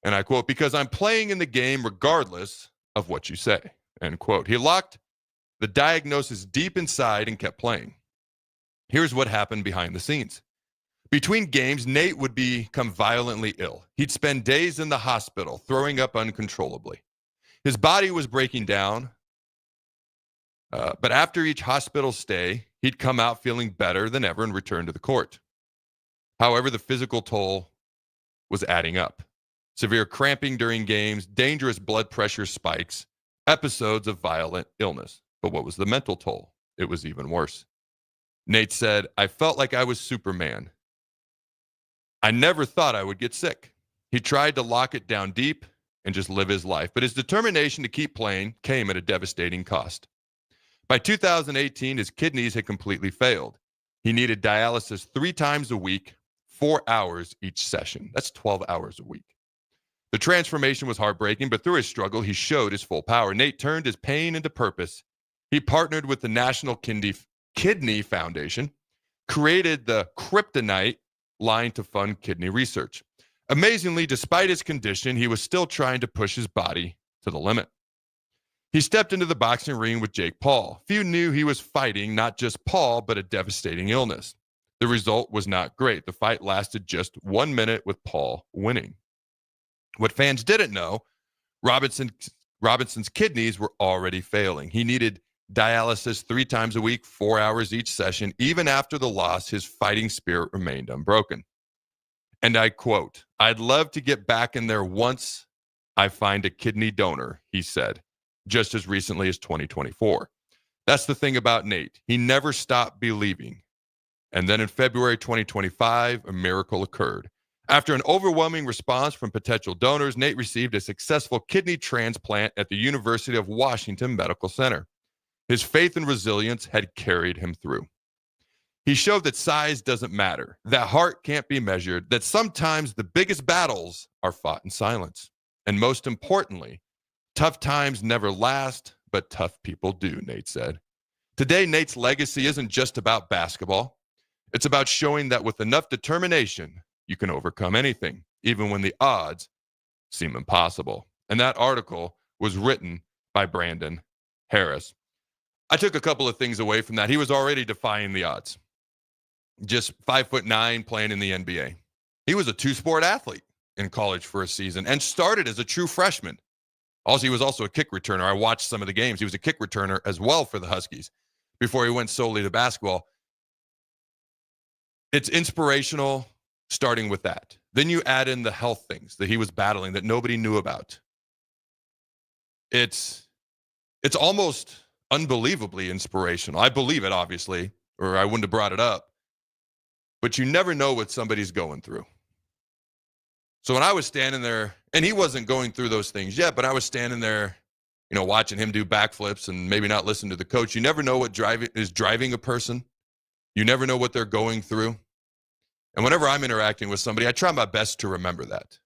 Speaker 10: And I quote, "Because I'm playing in the game regardless of what you say," end quote. He locked the diagnosis deep inside and kept playing. Here's what happened behind the scenes. Between games, Nate would become violently ill. He'd spend days in the hospital, throwing up uncontrollably. His body was breaking down, but after each hospital stay, he'd come out feeling better than ever and return to the court. However, the physical toll was adding up. Severe cramping during games, dangerous blood pressure spikes, episodes of violent illness. But what was the mental toll? It was even worse. Nate said, "I felt like I was Superman. I never thought I would get sick." He tried to lock it down deep and just live his life, but his determination to keep playing came at a devastating cost. By 2018, his kidneys had completely failed. He needed dialysis 3 times a week, 4 hours each session. That's 12 hours a week. The transformation was heartbreaking, but through his struggle, he showed his full power. Nate turned his pain into purpose. He partnered with the National Kidney Foundation, created the Kryptonite line to fund kidney research. Amazingly, despite his condition, he was still trying to push his body to the limit. He stepped into the boxing ring with Jake Paul. Few knew he was fighting not just Paul, but a devastating illness. The result was not great. The fight lasted just 1 minute with Paul winning. What fans didn't know, Robinson's kidneys were already failing. He needed dialysis 3 times a week, 4 hours each session. Even after the loss, his fighting spirit remained unbroken. And I quote, "I'd love to get back in there once I find a kidney donor," he said, just as recently as 2024. That's the thing about Nate. He never stopped believing. And then in February 2025, a miracle occurred. After an overwhelming response from potential donors, Nate received a successful kidney transplant at the University of Washington Medical Center. His faith and resilience had carried him through. He showed that size doesn't matter, that heart can't be measured, that sometimes the biggest battles are fought in silence. And most importantly, tough times never last, but tough people do, Nate said. Today, Nate's legacy isn't just about basketball. It's about showing that with enough determination, you can overcome anything, even when the odds seem impossible. And that article was written by Brandon Harris. I took a couple of things away from that. He was already defying the odds. Just 5'9", playing in the NBA. He was a 2-sport athlete in college for a season and started as a true freshman. Also, he was also a kick returner. I watched some of the games. He was a kick returner as well for the Huskies before he went solely to basketball. It's inspirational starting with that. Then you add in the health things that he was battling that nobody knew about. It's almost unbelievably inspirational. I believe it, obviously, or I wouldn't have brought it up. But you never know what somebody's going through. So when I was standing there, and he wasn't going through those things yet, but I was standing there, watching him do backflips and maybe not listen to the coach. You never know what is driving a person. You never know what they're going through. And whenever I'm interacting with somebody, I try my best to remember that.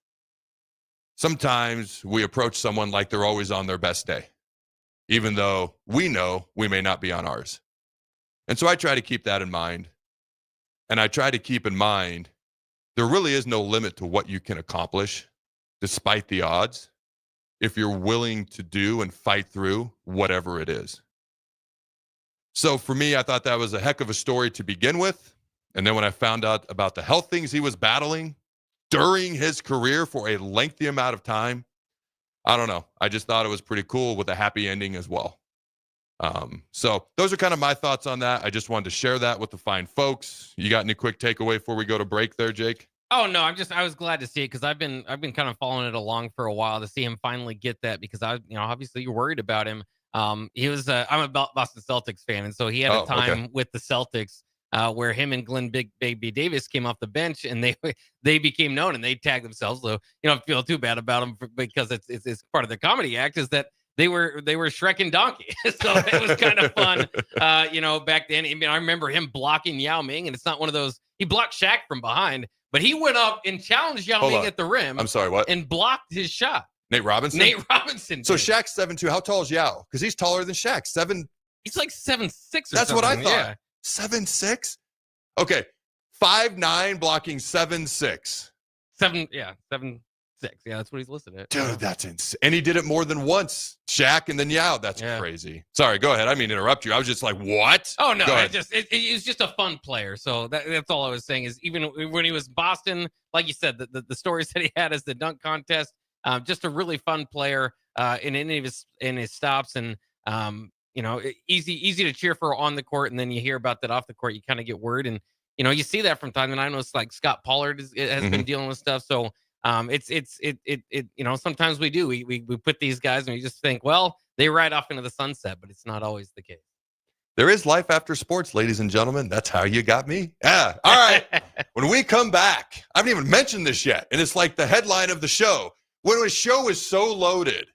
Speaker 10: Sometimes we approach someone like they're always on their best day, even though we know we may not be on ours. And so I try to keep that in mind. And I try to keep in mind there really is no limit to what you can accomplish despite the odds if you're willing to do and fight through whatever it is. So for me, I thought that was a heck of a story to begin with. And then when I found out about the health things he was battling during his career for a lengthy amount of time, I don't know. I just thought it was pretty cool with a happy ending as well. So those are kind of my thoughts on that. I just wanted to share that with the fine folks. You got any quick takeaway before we go to break there, Jake?
Speaker 12: Oh no, I was glad to see it because I've been kind of following it along for a while to see him finally get that because obviously you're worried about him. He was I'm a Boston Celtics fan, and so he had a time with the Celtics where him and Glenn Big Baby Davis came off the bench and they became known and they tagged themselves. So you don't feel too bad about them because it's part of the comedy act is that they were Shrek and Donkey. So it was kind of fun, back then. I mean, I remember him blocking Yao Ming, and it's not one of those. He blocked Shaq from behind, but he went up and challenged Yao Ming at the rim.
Speaker 10: I'm sorry, what?
Speaker 12: And blocked his shot.
Speaker 10: Nate Robinson.
Speaker 12: So
Speaker 10: Shaq's 7'2". How tall is Yao? Because he's taller than Shaq.
Speaker 12: He's like 7'6".
Speaker 10: That's what I thought.
Speaker 12: Yeah.
Speaker 10: 7'6". Okay, 5'9", blocking 7'6".
Speaker 12: 7'6". Yeah, that's what he's listed at.
Speaker 10: Dude, that's insane. And he did it more than once. Shaq and then Yao. That's crazy. Sorry, go ahead. I didn't mean to interrupt you. I was just like, what?
Speaker 12: Oh, no. He was just a fun player. So that's all I was saying is even when he was Boston, like you said, the stories that he had as the dunk contest, just a really fun player in any of his stops. And, easy to cheer for on the court. And then you hear about that off the court. You kind of get worried. And, you see that from time to time. I know it's like Scott Pollard has been dealing with stuff. So, sometimes we do. We put these guys and we just think, well, they ride off into the sunset, but it's not always the case.
Speaker 10: There is life after sports, ladies and gentlemen. That's how you got me. Yeah. All right. When we come back, I haven't even mentioned this yet, and it's like the headline of the show. When a show is so loaded,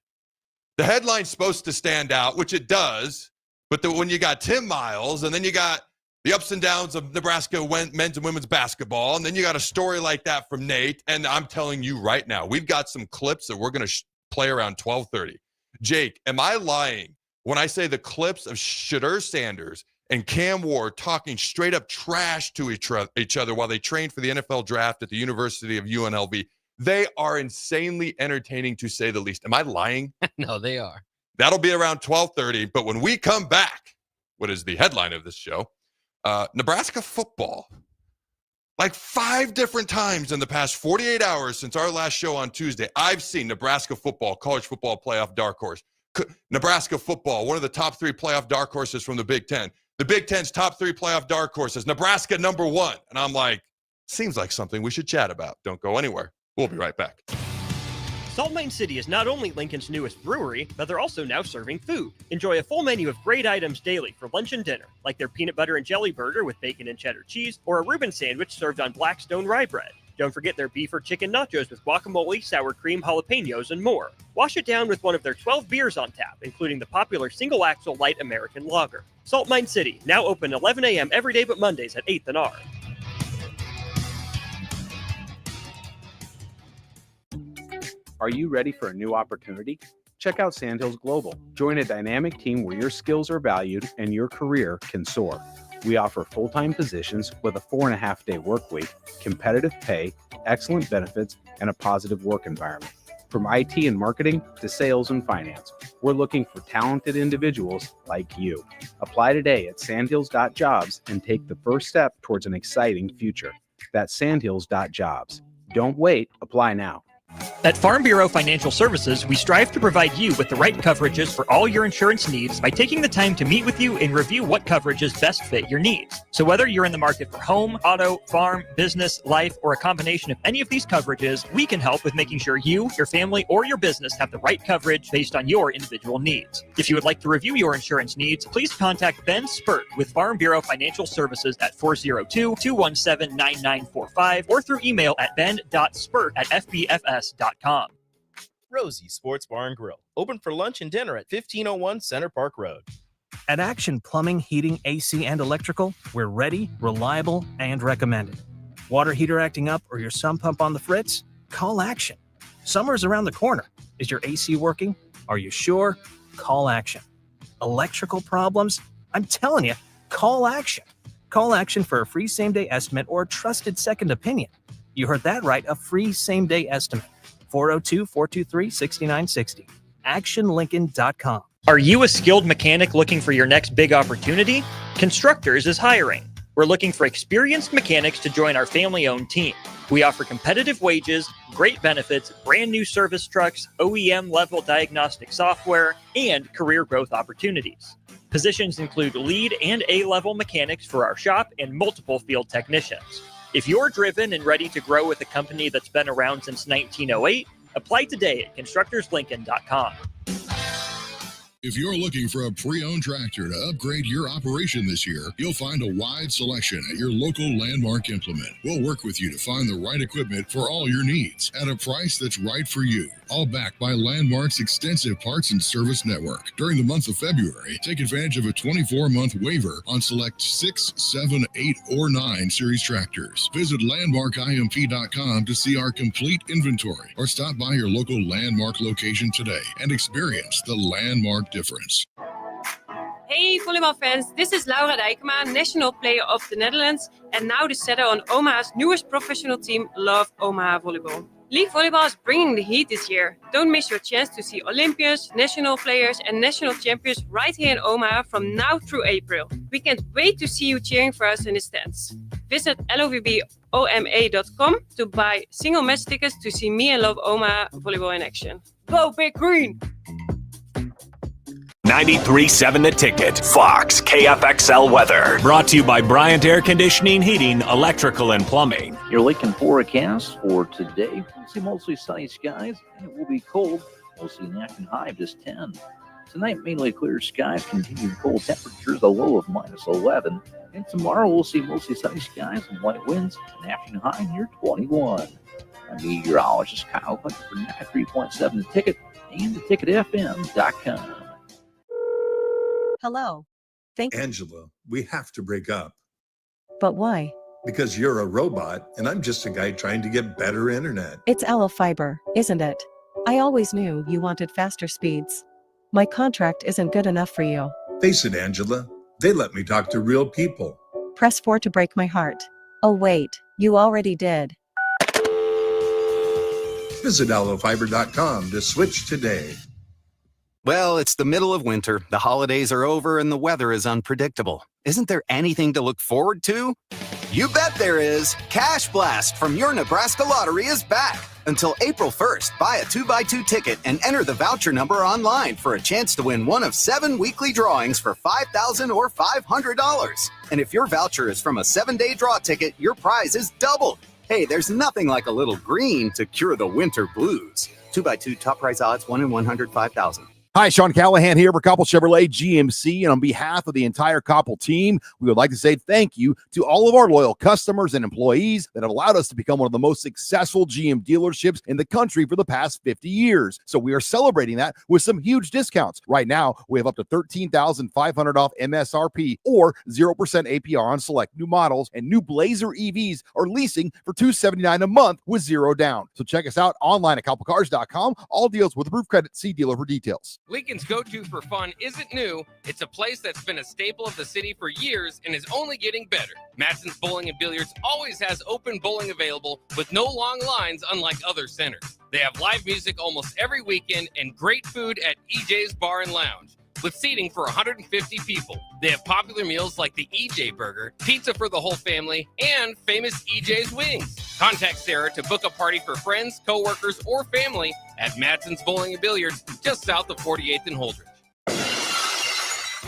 Speaker 10: the headline's supposed to stand out, which it does, but when you got Tim Miles, and then you got the ups and downs of Nebraska men's and women's basketball. And then you got a story like that from Nate. And I'm telling you right now, we've got some clips that we're going to play around 12:30. Jake, am I lying when I say the clips of Shadur Sanders and Cam Ward talking straight up trash to each other while they train for the NFL draft at the University of UNLV? They are insanely entertaining, to say the least. Am I lying?
Speaker 12: No, they are.
Speaker 10: That'll be around 12:30. But when we come back, what is the headline of this show? Nebraska football. Like 5 different times in the past 48 hours since our last show on Tuesday, I've seen Nebraska football, college football playoff dark horse. Nebraska football, one of the top 3 playoff dark horses from the Big Ten. The Big Ten's top 3 playoff dark horses. Nebraska number 1. And I'm like, seems like something we should chat about. Don't go anywhere. We'll be right back.
Speaker 1: Salt Mine City is not only Lincoln's newest brewery, but they're also now serving food. Enjoy a full menu of great items daily for lunch and dinner, like their peanut butter and jelly burger with bacon and cheddar cheese, or a Reuben sandwich served on Blackstone rye bread. Don't forget their beef or chicken nachos with guacamole, sour cream, jalapenos, and more. Wash it down with one of their 12 beers on tap, including the popular Single Axle Light American Lager. Salt Mine City, now open 11 a.m. every day but Mondays at 8th and R.
Speaker 15: Are you ready for a new opportunity? Check out Sandhills Global. Join a dynamic team where your skills are valued and your career can soar. We offer full-time positions with a 4.5-day work week, competitive pay, excellent benefits, and a positive work environment. From IT and marketing to sales and finance, we're looking for talented individuals like you. Apply today at sandhills.jobs and take the first step towards an exciting future. That's sandhills.jobs. Don't wait. Apply now.
Speaker 18: At Farm Bureau Financial Services, we strive to provide you with the right coverages for all your insurance needs by taking the time to meet with you and review what coverages best fit your needs. So whether you're in the market for home, auto, farm, business, life, or a combination of any of these coverages, we can help with making sure you, your family, or your business have the right coverage based on your individual needs. If you would like to review your insurance needs, please contact Ben Spurt with Farm Bureau Financial Services at 402-217-9945 or through email at ben.spurt@fbfs.com.
Speaker 2: Rosie Sports Bar and Grill, open for lunch and dinner at 1501 Center Park Road.
Speaker 7: At Action Plumbing, Heating, AC, and Electrical, we're ready, reliable, and recommended. Water heater acting up or your sump pump on the fritz? Call Action. Summer's around the corner. Is your AC working? Are you sure? Call Action. Electrical problems? I'm telling you, call Action. Call Action for a free same-day estimate or a trusted second opinion. You heard that right, a free same-day estimate. 402-423-6960. ActionLincoln.com.
Speaker 18: Are you a skilled mechanic looking for your next big opportunity? Constructors is hiring. We're looking for experienced mechanics to join our family-owned team. We offer competitive wages, great benefits, brand new service trucks, OEM-level diagnostic software, and career growth opportunities. Positions include lead and A-level mechanics for our shop and multiple field technicians. If you're driven and ready to grow with a company that's been around since 1908, apply today at constructorslincoln.com.
Speaker 3: If you're looking for a pre-owned tractor to upgrade your operation this year, you'll find a wide selection at your local Landmark Implement. We'll work with you to find the right equipment for all your needs at a price that's right for you. All backed by Landmark's extensive parts and service network. During the month of February, take advantage of a 24-month waiver on select 6, 7, 8, or 9 series tractors. Visit landmarkimp.com to see our complete inventory or stop by your local Landmark location today and experience the Landmark difference.
Speaker 19: Hey volleyball fans, this is Laura Dijkema, national player of the Netherlands and now the setter on Omaha's newest professional team, Love Omaha Volleyball. League volleyball is bringing the heat this year. Don't miss your chance to see Olympians, national players and national champions right here in Omaha from now through April. We can't wait to see you cheering for us in the stands. Visit lovboma.com to buy single match tickets to see me and Love Omaha Volleyball in action. Go Big Green!
Speaker 8: 93.7 The Ticket, Fox, KFXL weather. Brought to you by Bryant Air Conditioning, Heating, Electrical, and Plumbing.
Speaker 14: Your Lincoln forecast for today, we'll see mostly sunny skies, and it will be cold. We'll see an action high of just 10. Tonight, mainly clear skies, continued cold temperatures, a low of -11. And tomorrow, we'll see mostly sunny skies and light winds, an action high near 21. I'm meteorologist Kyle Hunter for 93.7 The Ticket and theticketfm.com.
Speaker 20: Hello.
Speaker 21: Angela, we have to break up.
Speaker 20: But why?
Speaker 21: Because you're a robot and I'm just a guy trying to get better internet.
Speaker 20: It's Aloe Fiber, isn't it? I always knew you wanted faster speeds. My contract isn't good enough for you.
Speaker 21: Face it, Angela, they let me talk to real people.
Speaker 20: Press 4 to break my heart. Oh wait, you already did.
Speaker 21: Visit aloefiber.com to switch today.
Speaker 16: Well, it's the middle of winter, the holidays are over, and the weather is unpredictable. Isn't there anything to look forward to? You bet there is! Cash Blast from your Nebraska Lottery is back! Until April 1st, buy a 2x2 ticket and enter the voucher number online for a chance to win one of 7 weekly drawings for $5,000 or $500. And if your voucher is from a 7-day draw ticket, your prize is doubled. Hey, there's nothing like a little green to cure the winter blues. 2x2 top prize odds 1 in 105,000.
Speaker 22: Hi, Sean Callahan here for Koppel Chevrolet GMC, and on behalf of the entire Koppel team, we would like to say thank you to all of our loyal customers and employees that have allowed us to become one of the most successful GM dealerships in the country for the past 50 years. So we are celebrating that with some huge discounts. Right now, we have up to $13,500 off MSRP or 0% APR on select new models, and new Blazer EVs are leasing for $279 a month with 0 down. So check us out online at koppelcars.com. All deals with approved credit. See dealer for details.
Speaker 12: Lincoln's go-to for fun isn't new. It's a place that's been a staple of the city for years and is only getting better. Matson's Bowling and Billiards always has open bowling available with no long lines, unlike other centers. They have live music almost every weekend and great food at EJ's Bar and Lounge, with seating for 150 people. They have popular meals like the EJ Burger, pizza for the whole family, and famous EJ's Wings. Contact Sarah to book a party for friends, coworkers, or family at Matson's Bowling and Billiards, just south of 48th and Holdridge.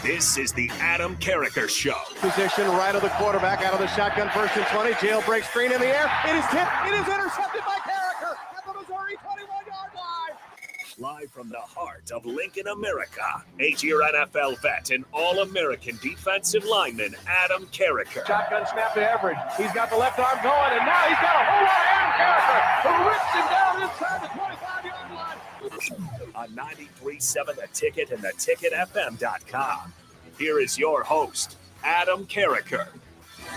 Speaker 8: This is the Adam Carriker Show.
Speaker 9: Position right of the quarterback out of the shotgun, 1st and 20. Jailbreak screen in the air. It is tipped. It is intercepted by Carriker at the Missouri 21-yard line.
Speaker 8: Live from the heart of Lincoln, America, 8-year NFL vet and All-American defensive lineman Adam Carriker.
Speaker 9: Shotgun snap to Everett. He's got the left arm going, and now he's got a whole lot of Adam Carriker who rips him down inside the 25-yard line.
Speaker 8: On 93.7 The Ticket and theticketfm.com. Here is your host, Adam Carriker.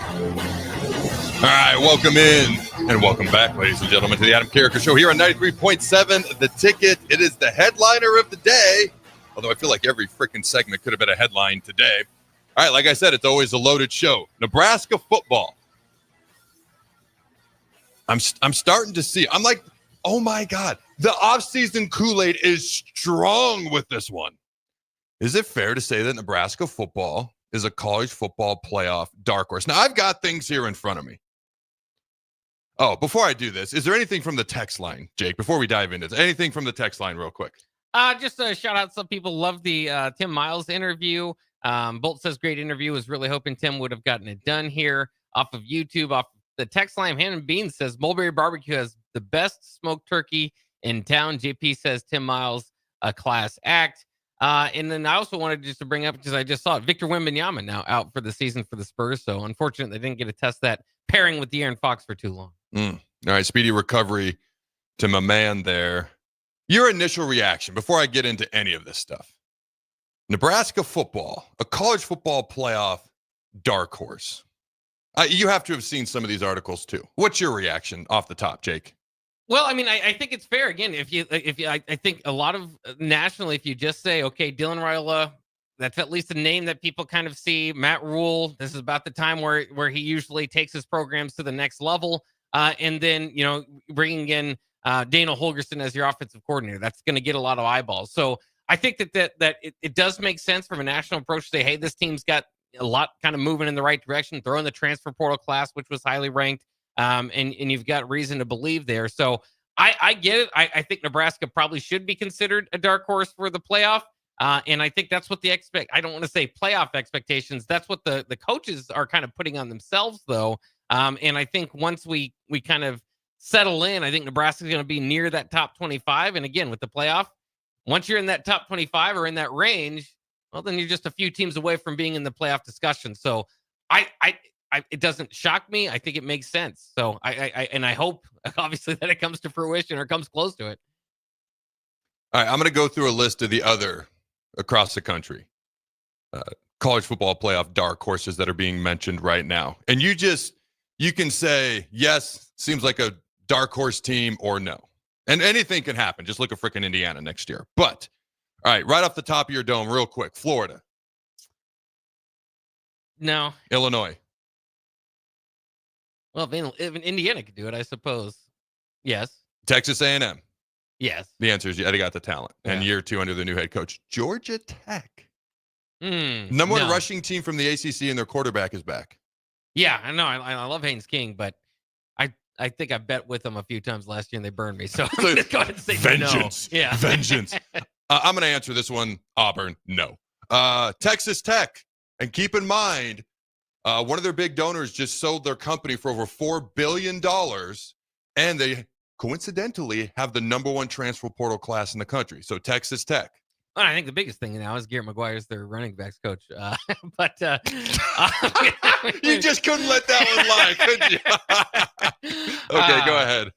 Speaker 10: All right, welcome in and welcome back, ladies and gentlemen, to the Adam Carriker Show here on 93.7 The Ticket. It is the headliner of the day, although I feel like every freaking segment could have been a headline today. All right, like I said, it's always a loaded show. Nebraska football. I'm starting to see. I'm like, oh my God, the offseason Kool-Aid is strong with this one. Is it fair to say that Nebraska football is a college football playoff dark horse? Now, I've got things here in front of me. Oh, before I do this, is there anything from the text line, Jake, before we dive into this? Anything from the text line real quick?
Speaker 12: Just a shout out. Some people love the Tim Miles interview. Bolt says, great interview. Was really hoping Tim would have gotten it done here off of YouTube. Off the text line, Hannah Bean says, Mulberry Barbecue has the best smoked turkey in town. JP says, Tim Miles, a class act. And then I also wanted just to bring up, because I just saw it, Victor Wembanyama now out for the season for the Spurs. So unfortunately, they didn't get to test that pairing with De'Aaron Fox for too long.
Speaker 10: All right, speedy recovery to my man there. Your initial reaction before I get into any of this stuff. Nebraska football, a college football playoff dark horse. You have to have seen some of these articles too. What's your reaction off the top, Jake?
Speaker 12: Well, I mean, I think it's fair. Again, I think a lot of nationally, if you just say, okay, Dylan Raiola, that's at least a name that people kind of see. Matt Rule, this is about the time where he usually takes his programs to the next level. And then, bringing in Dana Holgerson as your offensive coordinator, that's going to get a lot of eyeballs. So I think that it does make sense from a national approach to say, hey, this team's got a lot kind of moving in the right direction, throw in the transfer portal class, which was highly ranked. And you've got reason to believe there. So I get it. I think Nebraska probably should be considered a dark horse for the playoff. And I think that's what I don't want to say playoff expectations. That's what the coaches are kind of putting on themselves, though. And I think once we kind of settle in, I think Nebraska is going to be near that top 25. And again, with the playoff, once you're in that top 25 or in that range, well, then you're just a few teams away from being in the playoff discussion. So it doesn't shock me. I think it makes sense. So I hope obviously that it comes to fruition or comes close to it.
Speaker 10: All right, I'm going to go through a list of the other across the country college football playoff dark horses that are being mentioned right now. And you can say, yes, seems like a dark horse team, or no. And anything can happen. Just look at frickin' Indiana next year. But, all right, right off the top of your dome, real quick, Florida.
Speaker 12: No.
Speaker 10: Illinois.
Speaker 12: Well, if Indiana could do it, I suppose. Yes.
Speaker 10: Texas A&M.
Speaker 12: Yes.
Speaker 10: The answer is yeah, they got the talent. And year 2 under the new head coach. Georgia Tech. Number one rushing team from the ACC, and their quarterback is back.
Speaker 12: Yeah, I know. I love Haynes King, but I think I bet with them a few times last year, and they burned me. So I'm just going to say
Speaker 10: vengeance.
Speaker 12: No. Yeah.
Speaker 10: Vengeance. I'm going to answer this one. Auburn, no. Texas Tech. And keep in mind, one of their big donors just sold their company for over $4 billion, and they coincidentally have the number 1 transfer portal class in the country. So Texas Tech.
Speaker 12: Well, I think the biggest thing now is Garrett McGuire's their running backs coach. But
Speaker 10: you just couldn't let that one lie, could you? Okay, go ahead.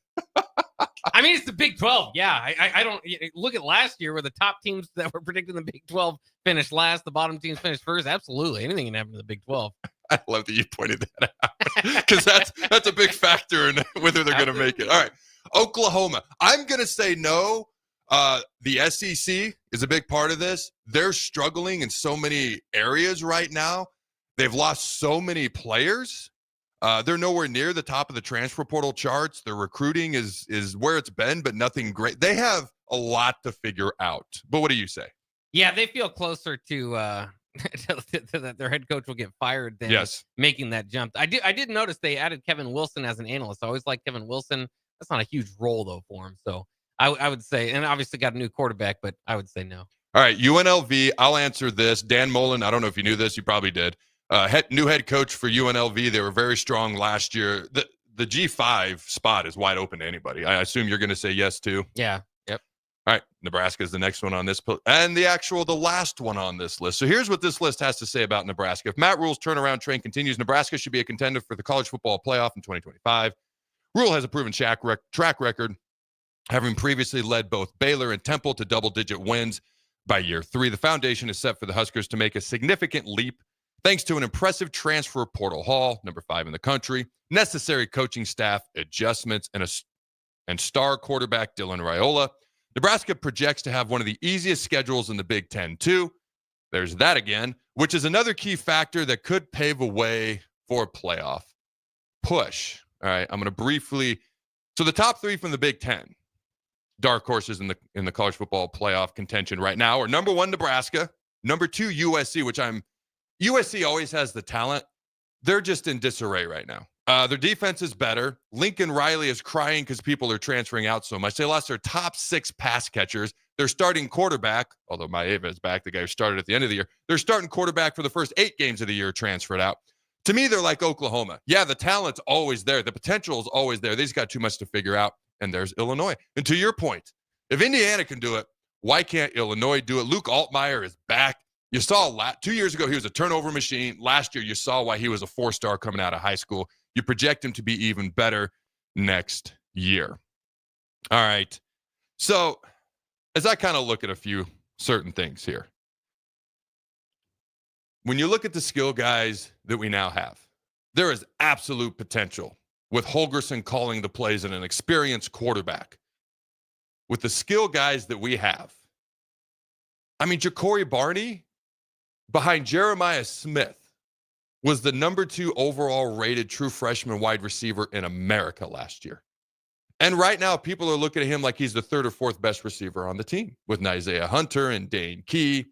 Speaker 12: I mean, it's the Big 12. Yeah, I don't look at last year where the top teams that were predicting the Big 12 finished last, the bottom teams finished first. Absolutely, anything can happen to the Big 12.
Speaker 10: I love that you pointed that out because that's a big factor in whether they're going to make it. All right, Oklahoma. I'm going to say no. The SEC is a big part of this. They're struggling in so many areas right now. They've lost so many players. They're nowhere near the top of the transfer portal charts. Their recruiting is where it's been, but nothing great. They have a lot to figure out. But what do you say?
Speaker 12: Yeah, they feel closer to that their head coach will get fired than making that jump. I did notice they added Kevin Wilson as an analyst. I always like Kevin Wilson. That's not a huge role though for him. So I would say, and obviously got a new quarterback, but I would say no.
Speaker 10: All right, UNLV, I'll answer this. Dan Mullen, I don't know if you knew this. You probably did. New head coach for UNLV. They were very strong last year. The G5 spot is wide open to anybody. I assume you're going to say yes, too.
Speaker 12: Yeah. Yep.
Speaker 10: All right, Nebraska is the next one on this. And the last one on this list. So here's what this list has to say about Nebraska. If Matt Rule's turnaround train continues, Nebraska should be a contender for the college football playoff in 2025. Rule has a proven track record, having previously led both Baylor and Temple to double-digit wins by year 3. The foundation is set for the Huskers to make a significant leap thanks to an impressive transfer portal haul, number 5 in the country, necessary coaching staff adjustments, and star quarterback Dylan Raiola. Nebraska projects to have one of the easiest schedules in the Big Ten, too. There's that again, which is another key factor that could pave a way for a playoff push. All right, I'm going to briefly. So the top 3 from the Big Ten, dark horses in the college football playoff contention right now, are number 1, Nebraska, number 2, USC, USC always has the talent. They're just in disarray right now. Their defense is better. Lincoln Riley is crying because people are transferring out so much. They lost their top 6 pass catchers. Their starting quarterback, although Maeva is back, the guy who started at the end of the year, their starting quarterback for the first 8 games of the year transferred out. To me, they're like Oklahoma. Yeah, the talent's always there. The potential is always there. They just got too much to figure out. And there's Illinois. And to your point, if Indiana can do it, why can't Illinois do it? Luke Altmaier is back. You saw 2 years ago, he was a turnover machine. Last year, you saw why he was a 4-star coming out of high school. You project him to be even better next year. All right. So as I kind of look at a few certain things here, when you look at the skill guys that we now have, there is absolute potential with Holgerson calling the plays and an experienced quarterback. With the skill guys that we have, I mean, Ja'Cory Barney behind Jeremiah Smith was the number 2 overall rated true freshman wide receiver in America last year. And right now, people are looking at him like he's the 3rd or 4th best receiver on the team with Isaiah Hunter and Dane Key.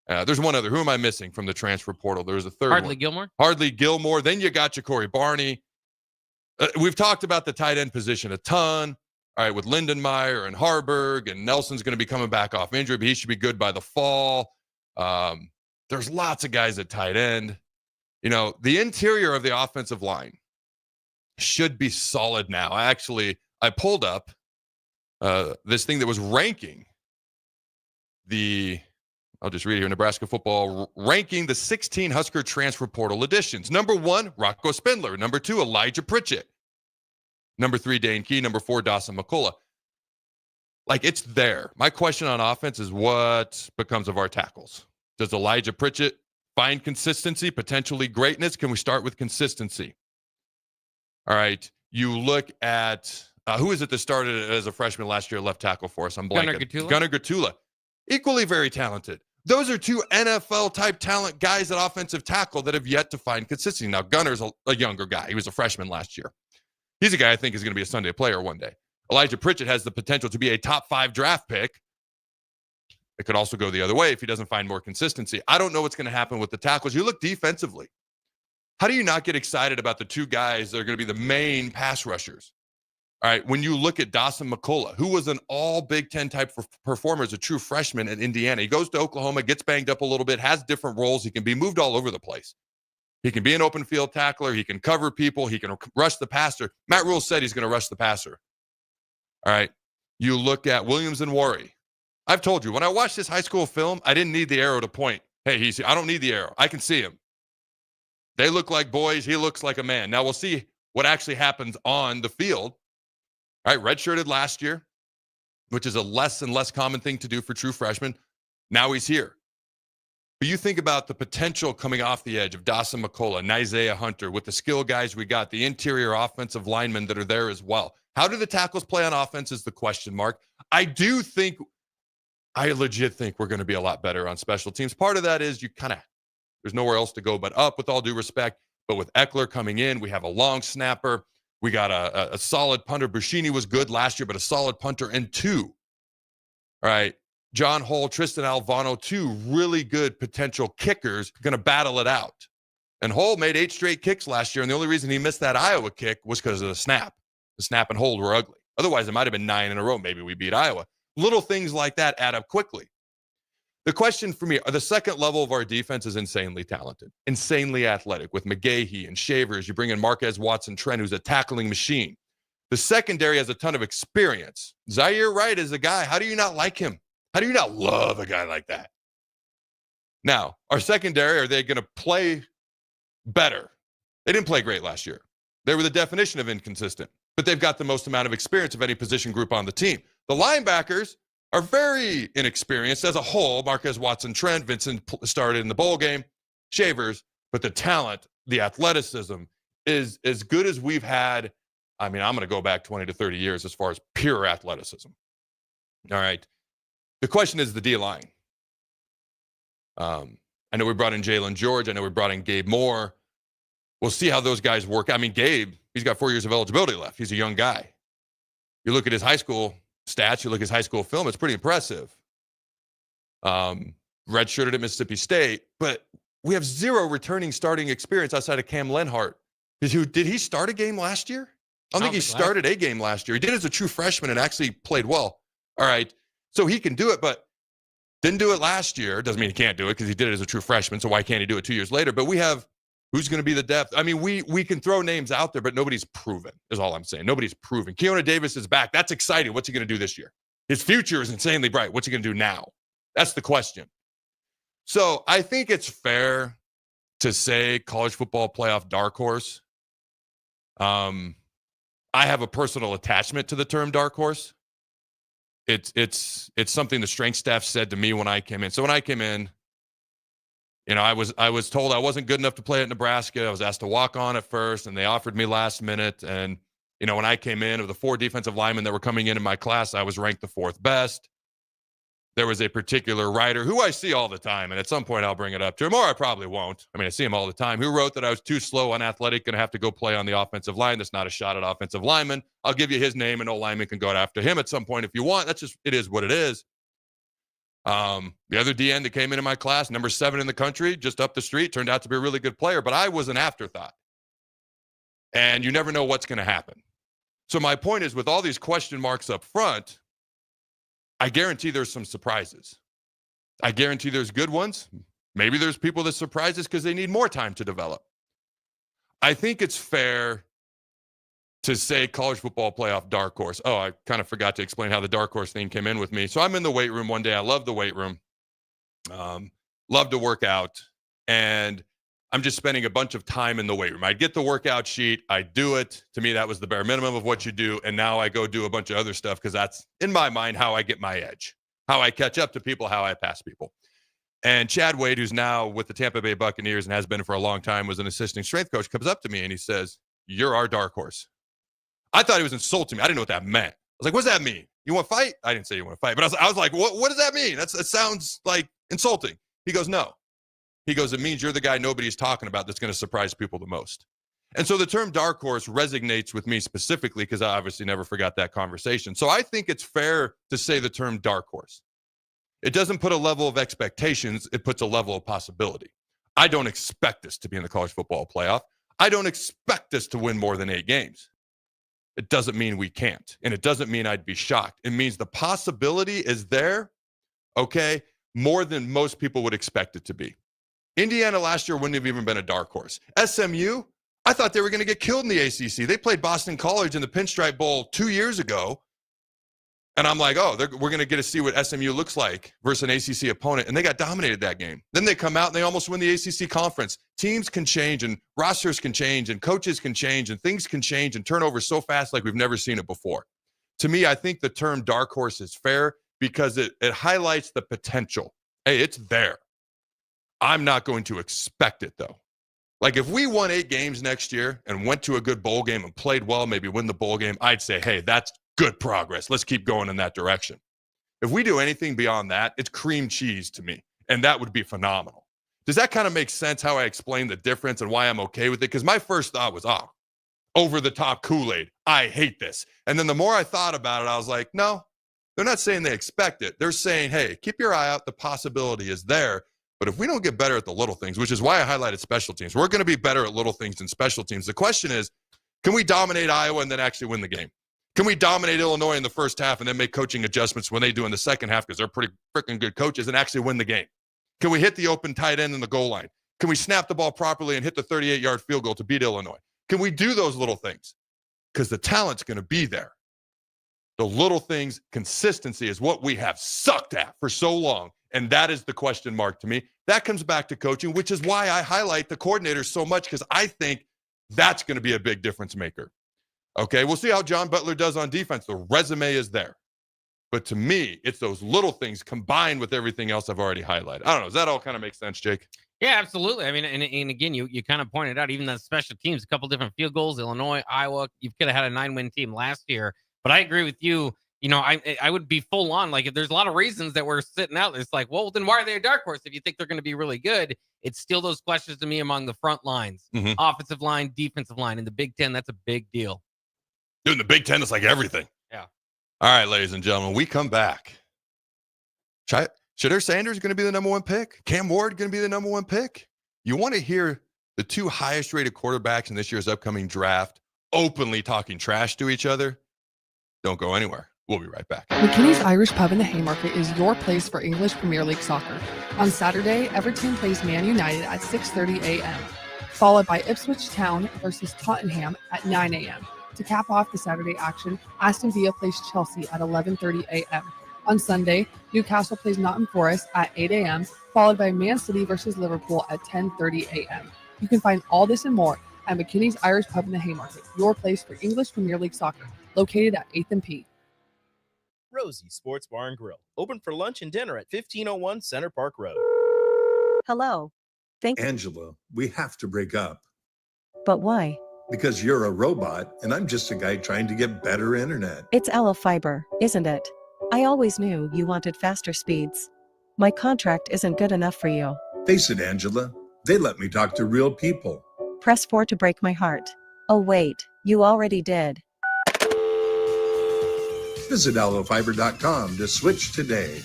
Speaker 10: There's one other. Who am I missing from the transfer portal? There's a third
Speaker 12: Hardly
Speaker 10: one.
Speaker 12: Gilmore.
Speaker 10: Hardly Gilmore. Then you got Ja'Cory Barney. We've talked about the tight end position a ton. All right, with Lindenmeyer and Harburg, and Nelson's going to be coming back off injury, but he should be good by the fall. There's lots of guys at tight end. You know, the interior of the offensive line should be solid now. I pulled up this thing that was ranking I'll just read it here, Nebraska football, ranking the 16 Husker transfer portal additions. Number 1, Rocco Spindler. Number 2, Elijah Pritchett. Number 3, Dane Key. Number 4, Dawson McCullough. Like, it's there. My question on offense is what becomes of our tackles? Does Elijah Pritchett find consistency, potentially greatness? Can we start with consistency? All right. You look at who is it that started as a freshman last year, left tackle for us? I'm blanking. Gunnar Gatula. Equally very talented. Those are 2 NFL-type talent guys at offensive tackle that have yet to find consistency. Now, Gunner's a younger guy. He was a freshman last year. He's a guy I think is going to be a Sunday player one day. Elijah Pritchett has the potential to be a top 5 draft pick. It could also go the other way if he doesn't find more consistency. I don't know what's going to happen with the tackles. You look defensively. How do you not get excited about the 2 guys that are going to be the main pass rushers? All right, when you look at Dawson McCullough, who was an all Big Ten type performer as a true freshman at Indiana. He goes to Oklahoma, gets banged up a little bit, has different roles. He can be moved all over the place. He can be an open field tackler. He can cover people. He can rush the passer. Matt Rule said he's going to rush the passer. All right, you look at Williams and Worry. I've told you, when I watched this high school film, I didn't need the arrow to point. Hey, I don't need the arrow. I can see him. They look like boys. He looks like a man. Now we'll see what actually happens on the field. All right, redshirted last year, which is a less and less common thing to do for true freshmen. Now he's here. But you think about the potential coming off the edge of Dawson McCullough and Isaiah Hunter with the skill guys we got, the interior offensive linemen that are there as well. How do the tackles play on offense is the question mark. I legit think we're going to be a lot better on special teams. Part of that is there's nowhere else to go but up, with all due respect. But with Eckler coming in, we have a long snapper. We got a solid punter. Bushini was good last year, but a solid punter and 2. All right. John Hull, Tristan Alvano, 2 really good potential kickers going to battle it out. And Hull made 8 straight kicks last year, and the only reason he missed that Iowa kick was because of the snap. The snap and hold were ugly. Otherwise, it might have been 9 in a row. Maybe we beat Iowa. Little things like that add up quickly. The question for me, the second level of our defense is insanely talented, insanely athletic with McGahee and Shavers. You bring in Marquez Watson-Trent, who's a tackling machine. The secondary has a ton of experience. Zaire Wright is a guy. How do you not like him? How do you not love a guy like that? Now, our secondary, are they going to play better? They didn't play great last year. They were the definition of inconsistent, but they've got the most amount of experience of any position group on the team. The linebackers are very inexperienced as a whole. Marquez Watson-Trent, Vincent started in the bowl game, Shavers, but the talent, the athleticism is as good as we've had. I mean, I'm going to go back 20 to 30 years as far as pure athleticism. All right. The question is the D-line. I know we brought in Jalen George. I know we brought in Gabe Moore. We'll see how those guys work. I mean, Gabe, he's got 4 years of eligibility left. He's a young guy. You look at his high school stats, you look at his high school film, it's pretty impressive. Redshirted at Mississippi State, but we have zero returning starting experience outside of Cam Lenhart. Did he start a game last year? I don't think he started a game last year. He did as a true freshman and actually played well. All right. So he can do it, but didn't do it last year. Doesn't mean he can't do it because he did it as a true freshman. So why can't he do it 2 years later? But we have who's going to be the depth. I mean, we can throw names out there, but nobody's proven is all I'm saying. Nobody's proven. Keona Davis is back. That's exciting. What's he going to do this year? His future is insanely bright. What's he going to do now? That's the question. So I think it's fair to say college football playoff dark horse. I have a personal attachment to the term dark horse. It's something the strength staff said to me when I came in. So when I came in, you know, I was told I wasn't good enough to play at Nebraska. I was asked to walk on at first, and they offered me last minute. And, you know, when I came in, of the 4 defensive linemen that were coming in my class, I was ranked the 4th best. There was a particular writer who I see all the time, and at some point I'll bring it up to him, or I probably won't. I mean, I see him all the time, who wrote that I was too slow, unathletic, going to have to go play on the offensive line. That's not a shot at offensive linemen. I'll give you his name, and no lineman can go after him at some point if you want. That's just, it is what it is. The other DN that came into my class, number 7 in the country, just up the street, turned out to be a really good player, but I was an afterthought. And you never know what's going to happen. So my point is, with all these question marks up front, I guarantee there's some surprises. I guarantee there's good ones. Maybe there's people that surprise us because they need more time to develop. I think it's fair to say college football playoff dark horse. Oh, I kind of forgot to explain how the dark horse thing came in with me. So I'm in the weight room one day. I love the weight room. Love to work out. And I'm just spending a bunch of time in the weight room. I'd get the workout sheet. I do it. To me, that was the bare minimum of what you do. And now I go do a bunch of other stuff because that's, in my mind, how I get my edge, how I catch up to people, how I pass people. And Chad Wade, who's now with the Tampa Bay Buccaneers and has been for a long time, was an assistant strength coach, comes up to me and he says, "You're our dark horse." I thought he was insulting me. I didn't know what that meant. I was like, "What does that mean? You want to fight?" I didn't say you want to fight, but I was like, what does that mean? That sounds like insulting. He goes, "No." He goes, "It means you're the guy nobody's talking about that's going to surprise people the most." And so the term dark horse resonates with me specifically because I obviously never forgot that conversation. So I think it's fair to say the term dark horse. It doesn't put a level of expectations. It puts a level of possibility. I don't expect us to be in the college football playoff. I don't expect us to win more than 8 games. It doesn't mean we can't. And it doesn't mean I'd be shocked. It means the possibility is there, okay, more than most people would expect it to be. Indiana last year wouldn't have even been a dark horse. SMU, I thought they were going to get killed in the ACC. They played Boston College in the Pinstripe Bowl 2 years ago. And I'm like, oh, we're going to get to see what SMU looks like versus an ACC opponent. And they got dominated that game. Then they come out and they almost win the ACC conference. Teams can change and rosters can change and coaches can change and things can change and turn over so fast like we've never seen it before. To me, I think the term dark horse is fair because it highlights the potential. Hey, it's there. I'm not going to expect it, though. Like, if we won 8 games next year and went to a good bowl game and played well, maybe win the bowl game, I'd say, hey, that's good progress. Let's keep going in that direction. If we do anything beyond that, it's cream cheese to me, and that would be phenomenal. Does that kind of make sense how I explain the difference and why I'm okay with it? Because my first thought was, oh, over-the-top Kool-Aid. I hate this. And then the more I thought about it, I was like, no, they're not saying they expect it. They're saying, hey, keep your eye out. The possibility is there. But if we don't get better at the little things, which is why I highlighted special teams, we're going to be better at little things than special teams. The question is, can we dominate Iowa and then actually win the game? Can we dominate Illinois in the first half and then make coaching adjustments when they do in the second half because they're pretty freaking good coaches and actually win the game? Can we hit the open tight end in the goal line? Can we snap the ball properly and hit the 38-yard field goal to beat Illinois? Can we do those little things? Because the talent's going to be there. The little things, consistency is what we have sucked at for so long. And that is the question mark to me. That comes back to coaching, which is why I highlight the coordinators so much, because I think that's going to be a big difference maker. Okay, we'll see how John Butler does on defense. The resume is there. But to me, it's those little things combined with everything else I've already highlighted. I don't know. Does that all kind of make sense, Jake?
Speaker 12: Yeah, absolutely. I mean, and again, you kind of pointed out, even the special teams, a couple different field goals, Illinois, Iowa, you could have had a 9-win team last year. But I agree with you. I would be full on. Like, if there's a lot of reasons that we're sitting out, it's like, well, then why are they a dark horse? If you think they're going to be really good, it's still those questions to me among the front lines, offensive line, defensive line. In the Big Ten, that's a big deal.
Speaker 10: Dude, in the Big Ten, it's like everything.
Speaker 12: Yeah.
Speaker 10: All right, ladies and gentlemen, we come back. Shedeur Sanders going to be the number one pick? Cam Ward going to be the number one pick? You want to hear the two highest rated quarterbacks in this year's upcoming draft openly talking trash to each other? Don't go anywhere. We'll be right back.
Speaker 6: McKinney's Irish Pub in the Haymarket is your place for English Premier League soccer. On Saturday, Everton plays Man United at 6:30 a.m., followed by Ipswich Town versus Tottenham at 9 a.m. To cap off the Saturday action, Aston Villa plays Chelsea at 11:30 a.m. On Sunday, Newcastle plays Nottingham Forest at 8 a.m., followed by Man City versus Liverpool at 10:30 a.m. You can find all this and more at McKinney's Irish Pub in the Haymarket, your place for English Premier League soccer, located at 8th and P.
Speaker 2: Rosie's Sports Bar and Grill, open for lunch and dinner at 1501 Center Park Road.
Speaker 20: Hello.
Speaker 21: Angela, we have to break up.
Speaker 20: But why?
Speaker 21: Because you're a robot and I'm just a guy trying to get better internet.
Speaker 20: It's Aloe Fiber, isn't it? I always knew you wanted faster speeds. My contract isn't good enough for you.
Speaker 21: Face it, Angela, they let me talk to real people.
Speaker 20: Press 4 to break my heart. Oh wait, you already did.
Speaker 21: Visit aloefiber.com to switch today.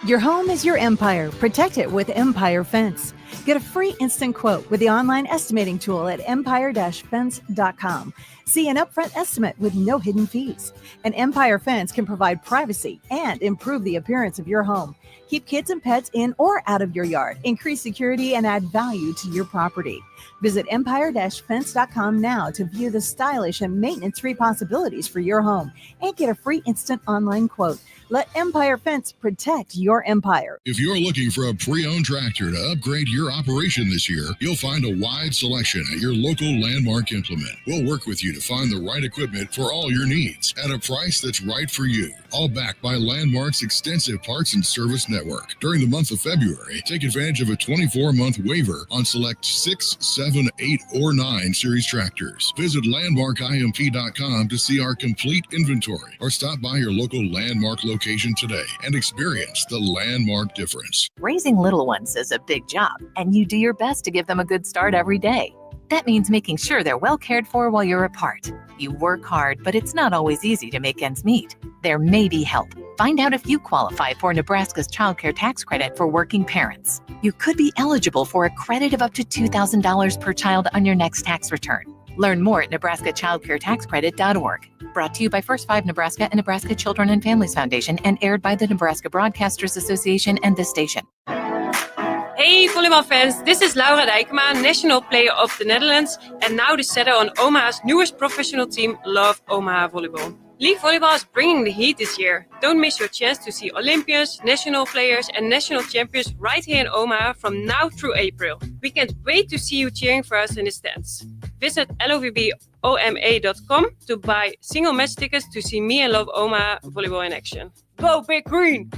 Speaker 11: Your home is your empire. Protect it with Empire Fence. Get a free instant quote with the online estimating tool at empire-fence.com. See an upfront estimate with no hidden fees. An Empire Fence can provide privacy and improve the appearance of your home. Keep kids and pets in or out of your yard. Increase security and add value to your property. Visit empire-fence.com now to view the stylish and maintenance-free possibilities for your home and get a free instant online quote. Let Empire Fence protect your empire.
Speaker 3: If you're looking for a pre-owned tractor to upgrade your operation this year, you'll find a wide selection at your local Landmark Implement. We'll work with you to find the right equipment for all your needs at a price that's right for you. All backed by Landmark's extensive parts and service network. During the month of February, take advantage of a 24-month waiver on select 6, 7, 8, or 9 series tractors. Visit landmarkimp.com to see our complete inventory or stop by your local Landmark location today and experience the Landmark difference.
Speaker 13: Raising little ones is a big job, and you do your best to give them a good start every day. That means making sure they're well cared for while you're apart. You work hard, but it's not always easy to make ends meet. There may be help. Find out if you qualify for Nebraska's Child Care Tax Credit for working parents. You could be eligible for a credit of up to $2,000 per child on your next tax return. Learn more at nebraskachildcaretaxcredit.org. Brought to you by First 5 Nebraska and Nebraska Children and Families Foundation and aired by the Nebraska Broadcasters Association and this station.
Speaker 19: Hey volleyball fans, this is Laura Dijkema, national player of the Netherlands and now the setter on Omaha's newest professional team, Love Omaha Volleyball. League volleyball is bringing the heat this year. Don't miss your chance to see Olympians, national players and national champions right here in Omaha from now through April. We can't wait to see you cheering for us in the stands. Visit lovboma.com to buy single match tickets to see me and Love Omaha Volleyball in action. Go Big Green!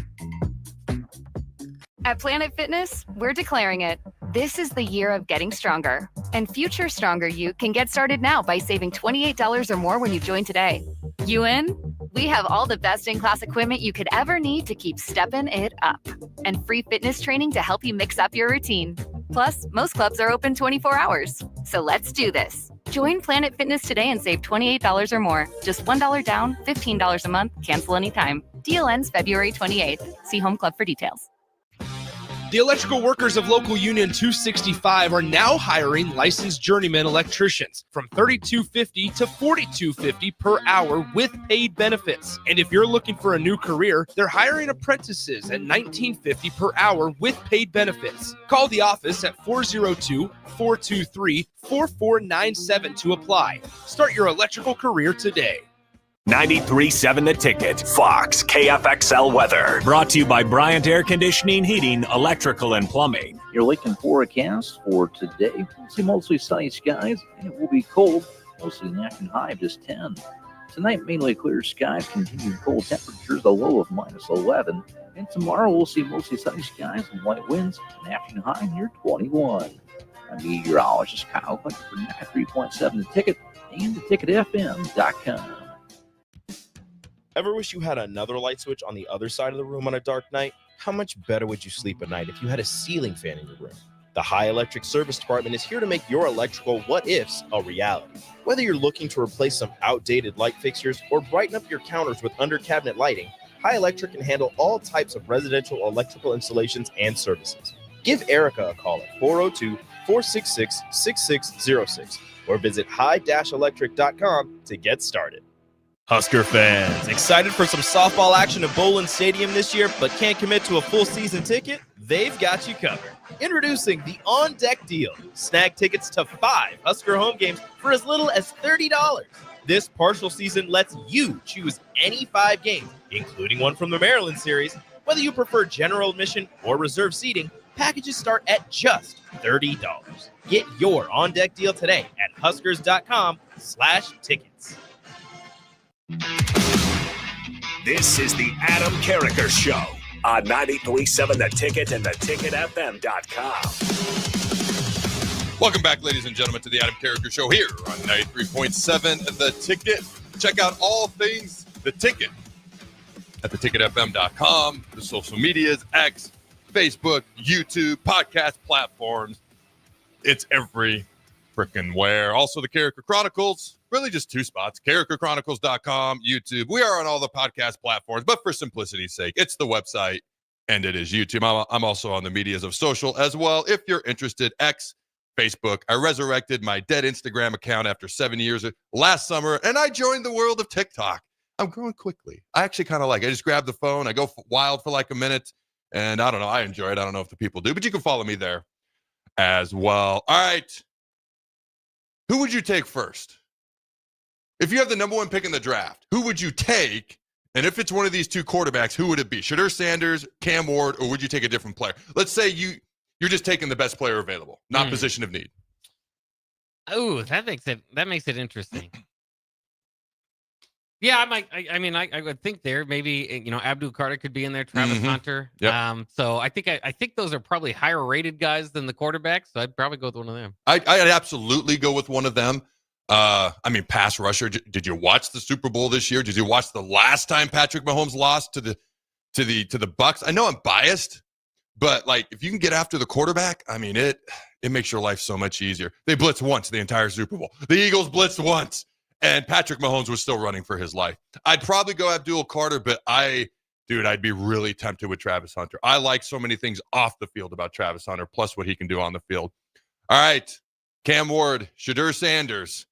Speaker 23: At Planet Fitness, we're declaring it. This is the year of getting stronger. And future stronger you can get started now by saving $28 or more when you join today. You in? We have all the best in-class equipment you could ever need to keep stepping it up. And free fitness training to help you mix up your routine. Plus, most clubs are open 24 hours. So let's do this. Join Planet Fitness today and save $28 or more. Just $1 down, $15 a month, cancel anytime. Deal ends February 28th. See Home Club for details.
Speaker 2: The electrical workers of Local Union 265 are now hiring licensed journeyman electricians from $32.50 to $42.50 per hour with paid benefits. And if you're looking for a new career, they're hiring apprentices at $19.50 per hour with paid benefits. Call the office at 402-423-4497 to apply. Start your electrical career today.
Speaker 8: 93.7 The Ticket, Fox, KFXL weather. Brought to you by Bryant Air Conditioning, Heating, Electrical, and Plumbing.
Speaker 14: Your Lincoln forecast for today. We'll see mostly sunny skies, and it will be cold. Mostly an afternoon high of just 10. Tonight, mainly clear skies, continued cold temperatures, a low of minus 11. And tomorrow, we'll see mostly sunny skies and light winds, an afternoon high near 21. I'm meteorologist Kyle Hucker for 93.7 The Ticket and theticketfm.com.
Speaker 2: Ever wish you had another light switch on the other side of the room on a dark night? How much better would you sleep at night if you had a ceiling fan in your room? The High Electric Service Department is here to make your electrical what-ifs a reality. Whether you're looking to replace some outdated light fixtures or brighten up your counters with under-cabinet lighting, High Electric can handle all types of residential electrical installations and services. Give Erica a call at 402-466-6606 or visit high-electric.com to get started. Husker fans, excited for some softball action at Bowling Stadium this year, but can't commit to a full season ticket? They've got you covered. Introducing the On Deck Deal. Snag tickets to 5 Husker home games for as little as $30. This partial season lets you choose any 5 games, including one from the Maryland series. Whether you prefer general admission or reserve seating, packages start at just $30. Get your On Deck Deal today at huskers.com/tickets.
Speaker 8: This is the Adam Carriker Show on 93.7 The Ticket and theticketfm.com.
Speaker 10: Welcome back, ladies and gentlemen, to the Adam Carriker Show here on 93.7 The Ticket. Check out all things The Ticket at theticketfm.com, the social medias, X, Facebook, YouTube, podcast platforms. It's every frickin' where. Also, the Carriker Chronicles. Really just 2 spots, CarrikerChronicles.com, YouTube. We are on all the podcast platforms, but for simplicity's sake, it's the website and it is YouTube. I'm also on the medias of social as well. If you're interested, X, Facebook. I resurrected my dead Instagram account after 7 years last summer, and I joined the world of TikTok. I'm growing quickly. I actually kind of like it. I just grab the phone. I go wild for like a minute, and I don't know. I enjoy it. I don't know if the people do, but you can follow me there as well. All right. Who would you take first? If you have the number 1 pick in the draft, who would you take? And if it's one of these 2 quarterbacks, who would it be? Shedeur Sanders, Cam Ward, or would you take a different player? Let's say you're just taking the best player available, not position of need.
Speaker 12: Oh, that makes it interesting. Yeah, I would think there maybe Abdul Carter could be in there, Travis Hunter.
Speaker 10: Yep.
Speaker 12: So I think those are probably higher rated guys than the quarterbacks. So I'd probably go with one of them.
Speaker 10: I'd absolutely go with one of them. Pass rusher. Did you watch the Super Bowl this year? Did you watch the last time Patrick Mahomes lost to the Bucs? I know I'm biased, but like if you can get after the quarterback, it makes your life so much easier. They blitzed once the entire Super Bowl. The Eagles blitzed once, and Patrick Mahomes was still running for his life. I'd probably go Abdul Carter, but I'd be really tempted with Travis Hunter. I like so many things off the field about Travis Hunter, plus what he can do on the field. All right, Cam Ward, Shedeur Sanders.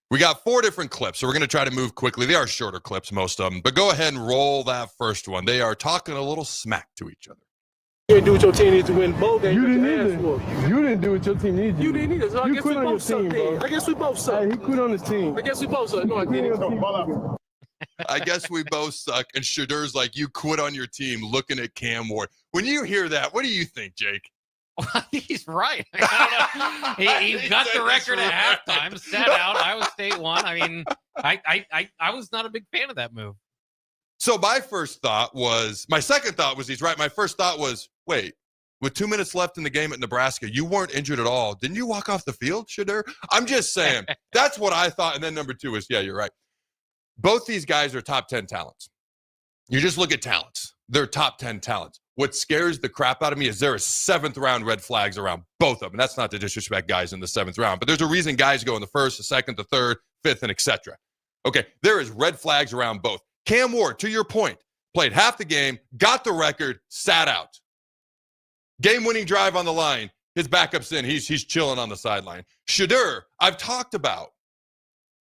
Speaker 10: We got 4 different clips, so we're going to try to move quickly. They are shorter clips, most of them, but go ahead and roll that first one. They are talking a little smack to each other.
Speaker 4: You didn't do what your team needs to win bowl games. You didn't do what your team needs.
Speaker 5: You didn't either. So I guess we both suck.
Speaker 4: I guess we both suck.
Speaker 5: He quit on his team.
Speaker 4: I guess we both suck. No, I didn't.
Speaker 10: I guess we both suck. And Shedeur's like, you quit on your team looking at Cam Ward. When you hear that, what do you think, Jake?
Speaker 12: He's right. I don't know. He got the record at halftime, sat out. Iowa State won. I was not a big fan of that move.
Speaker 10: So my second thought was he's right. My first thought was, wait, with 2 minutes left in the game at Nebraska, you weren't injured at all. Didn't you walk off the field, Shedeur? I'm just saying. That's what I thought. And then number 2 is, yeah, you're right. Both these guys are top 10 talents. You just look at talents. They're top 10 talents. What scares the crap out of me is there are 7th round red flags around both of them. That's not to disrespect guys in the 7th round, but there's a reason guys go in the 1st, the 2nd, the 3rd, 5th, and etc. Okay, there is red flags around both. Cam Ward, to your point, played half the game, got the record, sat out. Game-winning drive on the line. His backup's in. He's chilling on the sideline. Shedeur, I've talked about.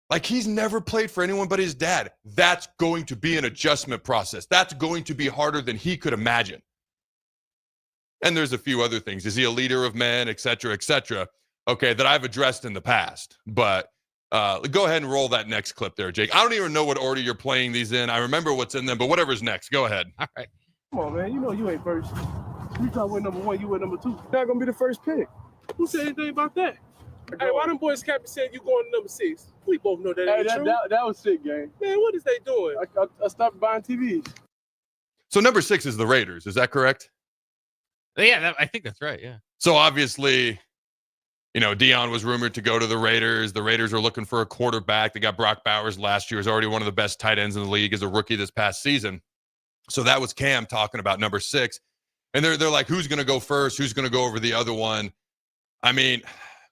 Speaker 10: Like, he's never played for anyone but his dad. That's going to be an adjustment process. That's going to be harder than he could imagine. And there's a few other things. Is he a leader of men, et cetera, okay, that I've addressed in the past. But go ahead and roll that next clip there, Jake. I don't even know what order you're playing these in. I remember what's in them, but whatever's next. Go ahead.
Speaker 12: All right.
Speaker 4: Come on, man. You know you ain't first. You thought we're number one, you were number two. Not going to be the first pick. Who said anything about that? Hey, why them boys captain said you going to number 6? We both know that ain't true. That was sick, gang. Man, what is they doing? I stopped buying TVs.
Speaker 10: So number 6 is the Raiders. Is that correct?
Speaker 12: Yeah, I think that's right, yeah.
Speaker 10: So obviously, Deion was rumored to go to the Raiders. The Raiders are looking for a quarterback. They got Brock Bowers last year. He's already one of the best tight ends in the league as a rookie this past season. So that was Cam talking about number 6. And they're like, who's going to go first? Who's going to go over the other one? I mean,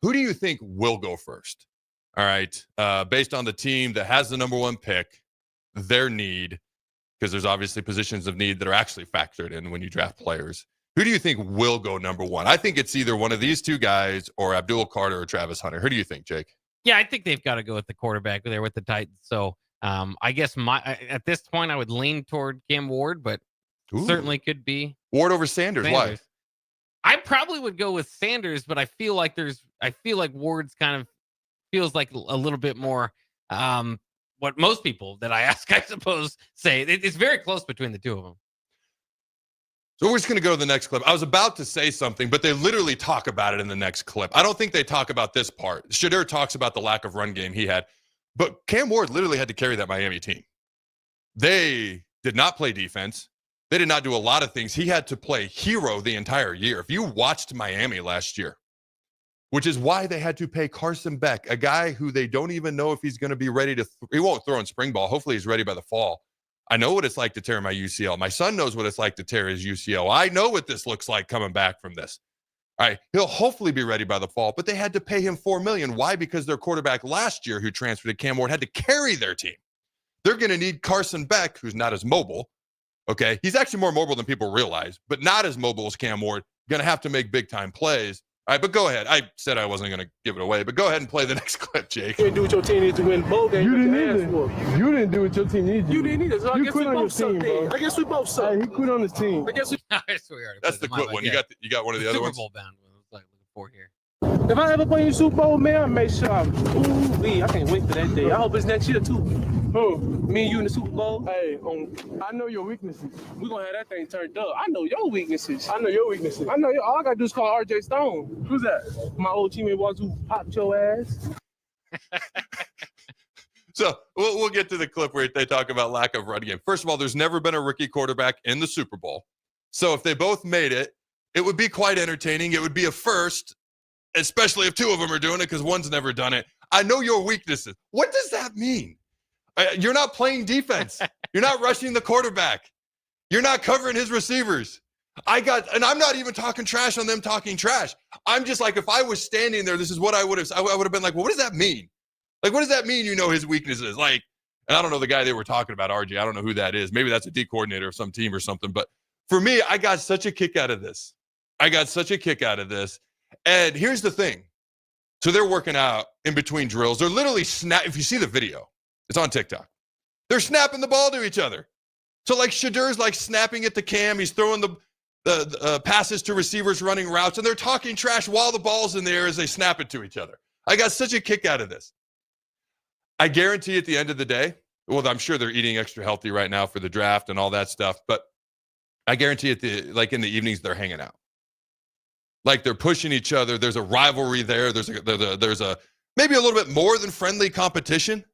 Speaker 10: who do you think will go first? All right. Based on the team that has the number 1 pick, their need, because there's obviously positions of need that are actually factored in when you draft players. Who do you think will go number 1? I think it's either one of these two guys or Abdul Carter or Travis Hunter. Who do you think, Jake?
Speaker 12: Yeah, I think they've got to go with the quarterback there with the Titans. So I guess at this point, I would lean toward Cam Ward, but certainly could be
Speaker 10: Ward over Sanders. Why?
Speaker 12: I probably would go with Sanders, but I feel like Ward's kind of feels like a little bit more what most people that I ask, I suppose, say. It's very close between the two of them.
Speaker 10: So we're just going to go to the next clip. I was about to say something, but they literally talk about it in the next clip. I don't think they talk about this part. Shedeur talks about the lack of run game he had, but Cam Ward literally had to carry that Miami team. They did not play defense. They did not do a lot of things. He had to play hero the entire year. If you watched Miami last year, which is why they had to pay Carson Beck, a guy who they don't even know if he's going to be ready to he won't throw in spring ball. Hopefully he's ready by the fall. I know what it's like to tear my UCL. My son knows what it's like to tear his UCL. I know what this looks like coming back from this. All right, he'll hopefully be ready by the fall, but they had to pay him $4 million. Why? Because their quarterback last year, who transferred to Cam Ward, had to carry their team. They're going to need Carson Beck, who's not as mobile. Okay, he's actually more mobile than people realize, but not as mobile as Cam Ward. Going to have to make big time plays. All right, but go ahead. I said I wasn't going to give it away, but go ahead and play the next clip, Jake.
Speaker 4: You didn't do what your team needed to win the bowl game.
Speaker 5: You didn't do what your team needed.
Speaker 4: You didn't either. So I guess we both suck. I guess we both suck.
Speaker 5: Hey, he quit on his team.
Speaker 4: I guess we.
Speaker 10: That's the quick one. You got one of the other ones.
Speaker 12: Super Bowl bound. I was like looking for here.
Speaker 4: If I ever play in the Super Bowl, man, I make sure I can't wait for that day. I hope it's next year too. Me and you in the Super Bowl.
Speaker 5: Hey, I know your weaknesses.
Speaker 4: We're gonna have that thing turned up. I know your weaknesses.
Speaker 5: I know your weaknesses.
Speaker 4: I know all I gotta do is call RJ Stone. Who's that? My old teammate Wazoo popped your ass.
Speaker 10: So we'll get to the clip where they talk about lack of run game. First of all, there's never been a rookie quarterback in the Super Bowl. So if they both made it, it would be quite entertaining. It would be a first, especially if two of them are doing it because one's never done it. I know your weaknesses. What does that mean? You're not playing defense. You're not rushing the quarterback. You're not covering his receivers. And I'm not even talking trash on them talking trash. I'm just like, if I was standing there, this is what I would have been like, well, what does that mean? Like, what does that mean? You know, his weaknesses. Like, and I don't know the guy they were talking about, RJ. I don't know who that is. Maybe that's a D coordinator of some team or something. But for me, I got such a kick out of this. And here's the thing. So they're working out in between drills. They're literally if you see the video, it's on TikTok. They're snapping the ball to each other. So like Shedeur's like snapping it to Cam. He's throwing the passes to receivers running routes, and they're talking trash while the ball's in the air as they snap it to each other. I got such a kick out of this. I guarantee at the end of the day, well, I'm sure they're eating extra healthy right now for the draft and all that stuff, but I guarantee in the evenings they're hanging out. Like they're pushing each other. There's a rivalry there. There's a maybe a little bit more than friendly competition.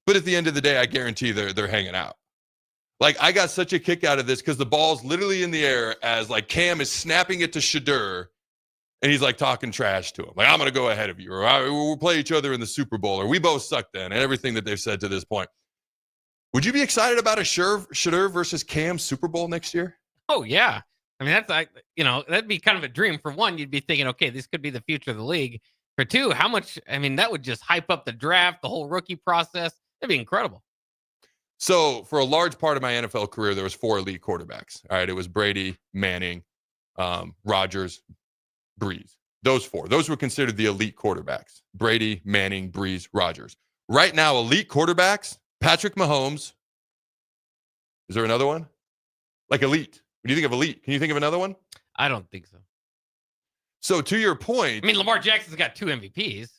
Speaker 10: But at the end of the day, I guarantee they're hanging out. Like, I got such a kick out of this because the ball's literally in the air as, like, Cam is snapping it to Shedeur, and he's, like, talking trash to him. Like, I'm going to go ahead of you, or we'll play each other in the Super Bowl, or we both suck then, and everything that they've said to this point. Would you be excited about a Shedeur versus Cam Super Bowl next year?
Speaker 12: Oh, yeah. I mean, that's like, that'd be kind of a dream. For one, you'd be thinking, okay, this could be the future of the league. For two, that would just hype up the draft, the whole rookie process. That'd be incredible.
Speaker 10: So for a large part of my NFL career, there was 4 elite quarterbacks. All right. It was Brady, Manning, Rodgers, Breeze. Those four. Those were considered the elite quarterbacks. Brady, Manning, Breeze, Rodgers. Right now, elite quarterbacks, Patrick Mahomes. Is there another one? Like elite. When you think of elite, can you think of another one?
Speaker 12: I don't think so.
Speaker 10: So to your point.
Speaker 12: I mean, Lamar Jackson's got 2 MVPs.